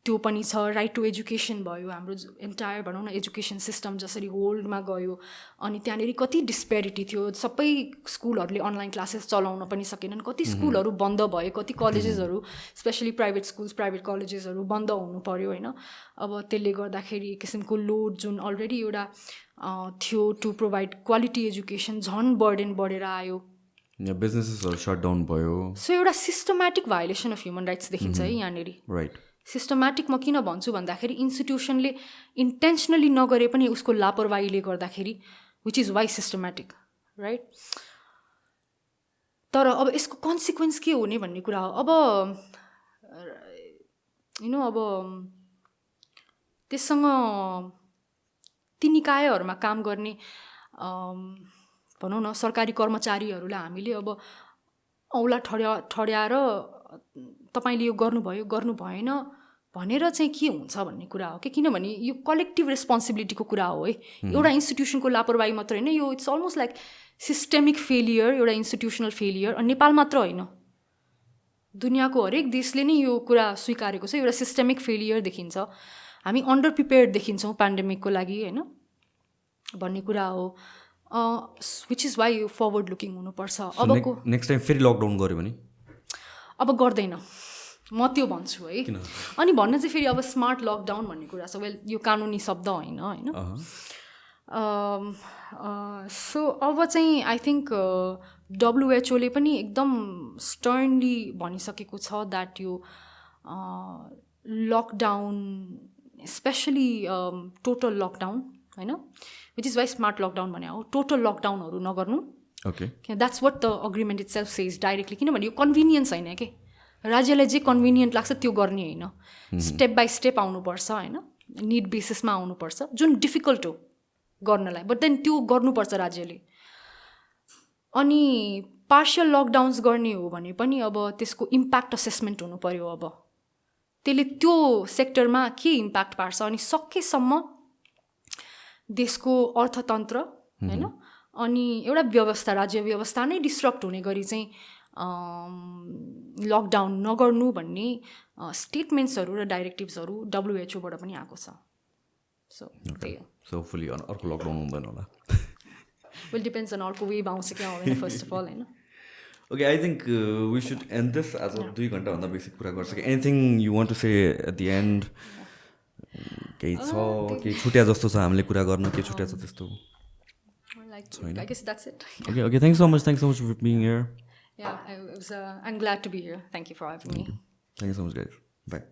त्यो पनि छ। राइट टु एजुकेसन भयो, हाम्रो एन्टायर भनौँ न एजुकेसन सिस्टम जसरी होल्डमा गयो अनि त्यहाँनिर कति डिस्प्यारिटी थियो, सबै स्कुलहरूले अनलाइन क्लासेस चलाउन पनि सकेनन्, कति स्कुलहरू बन्द भयो, कति कलेजेसहरू स्पेसली प्राइभेट स्कुल्स प्राइभेट कलेजेसहरू बन्द हुनु पऱ्यो होइन। अब त्यसले गर्दाखेरि किसिमको लोड जुन अलरेडी एउटा थियो टु प्रोभाइड क्वालिटी एजुकेसन झन् बर्डन बढेर आयो, बिजनेसेसहरू सटडाउन भयो। सो एउटा systematic violation of human rights देखिन्छ है यहाँनिर। राइट, सिस्टमेटिक म किन भन्छु भन्दाखेरि इन्स्टिट्युसनले इन्टेन्सनली नगरे पनि उसको लापरवाहीले गर्दाखेरि, which is why systematic, right. तर अब यसको कन्सिक्वेन्स के हुने भन्ने कुरा हो। अब अब त्यससँग ती निकायहरूमा काम गर्ने भनौँ न सरकारी कर्मचारीहरूलाई हामीले अब औँला ठड्याएर तपाईँले यो गर्नुभयो गर्नु भएन भनेर चाहिँ के हुन्छ भन्ने कुरा हो कि, किनभने यो कलेक्टिभ रेस्पोन्सिबिलिटीको कुरा हो है। एउटा इन्स्टिट्युसनको लापरवाही मात्र होइन, यो it's almost like systemic failure, एउटा इन्स्टिट्युसनल फेलियर। नेपाल मात्र होइन, दुनियाँको हरेक देशले नै यो कुरा स्वीकारेको छ, एउटा सिस्टेमिक फेलियर देखिन्छ। हामी अन्डर प्रिपेयर्ड देखिन्छौँ पेन्डेमिकको लागि होइन भन्ने कुरा हो, विच इज वाइ यो फरवर्ड लुकिङ हुनुपर्छ। अबको नेक्स्ट टाइम फेरि लकडाउन गऱ्यो भने अब गर्दैन म त्यो भन्छु है। अनि भन्न चाहिँ फेरि अब स्मार्ट लकडाउन भन्ने कुरा छ, वेल यो कानुनी शब्द होइन होइन। सो अब चाहिँ आई थिङ्क WHO ले पनि एकदम स्टर्नली भनिसकेको छ द्याट यो लकडाउन स्पेसली टोटल लकडाउन होइन, which is why smart lockdown भने हो, टोटल लकडाउनहरू नगर्नु। Okay, that's what the agreement itself says directly, किनभने यो कन्भिनियन्स होइन कि राज्यलाई जे कन्भिनियन्ट लाग्छ त्यो गर्ने होइन, स्टेप बाई स्टेप आउनुपर्छ होइन, निड बेसिसमा आउनुपर्छ, जुन डिफिकल्ट हो गर्नलाई, बट देन त्यो गर्नुपर्छ राज्यले। अनि पार्सियल लकडाउन्स गर्ने हो भने पनि अब त्यसको इम्प्याक्ट असेसमेन्ट हुनु पऱ्यो, अब त्यसले त्यो सेक्टरमा के इम्प्याक्ट पार्छ अनि सकेसम्म देशको अर्थतन्त्र होइन अनि एउटा व्यवस्था राज्य व्यवस्था नै डिस्ट्रप्ट हुने गरी चाहिँ लकडाउन नगर्नु भन्ने स्टेटमेन्ट्सहरू र डाइरेक्टिभ्सहरू WHO बाट पनि आएको छ। सो त्यही हो। सो फुली अर्को लकडाउन हुँदैन होला। विल डिपेन्ड्स अन अर्को वेभ आउँछ कि आउँदैन फर्स्ट अफ अल होइन। Okay, I think we should end this as a 2 घन्टाभन्दा बेसी कुरा गरिसक्यो। Anything you want to say at the end? केही छ, केही छुट्या जस्तो छ हामीले कुरा गर्न, के छुट्या छ त्यस्तो? I guess that's it. Okay, thanks so much for being here. Yeah, I'm glad to be here. Thank you for having me. Thank you so much, guys. Bye.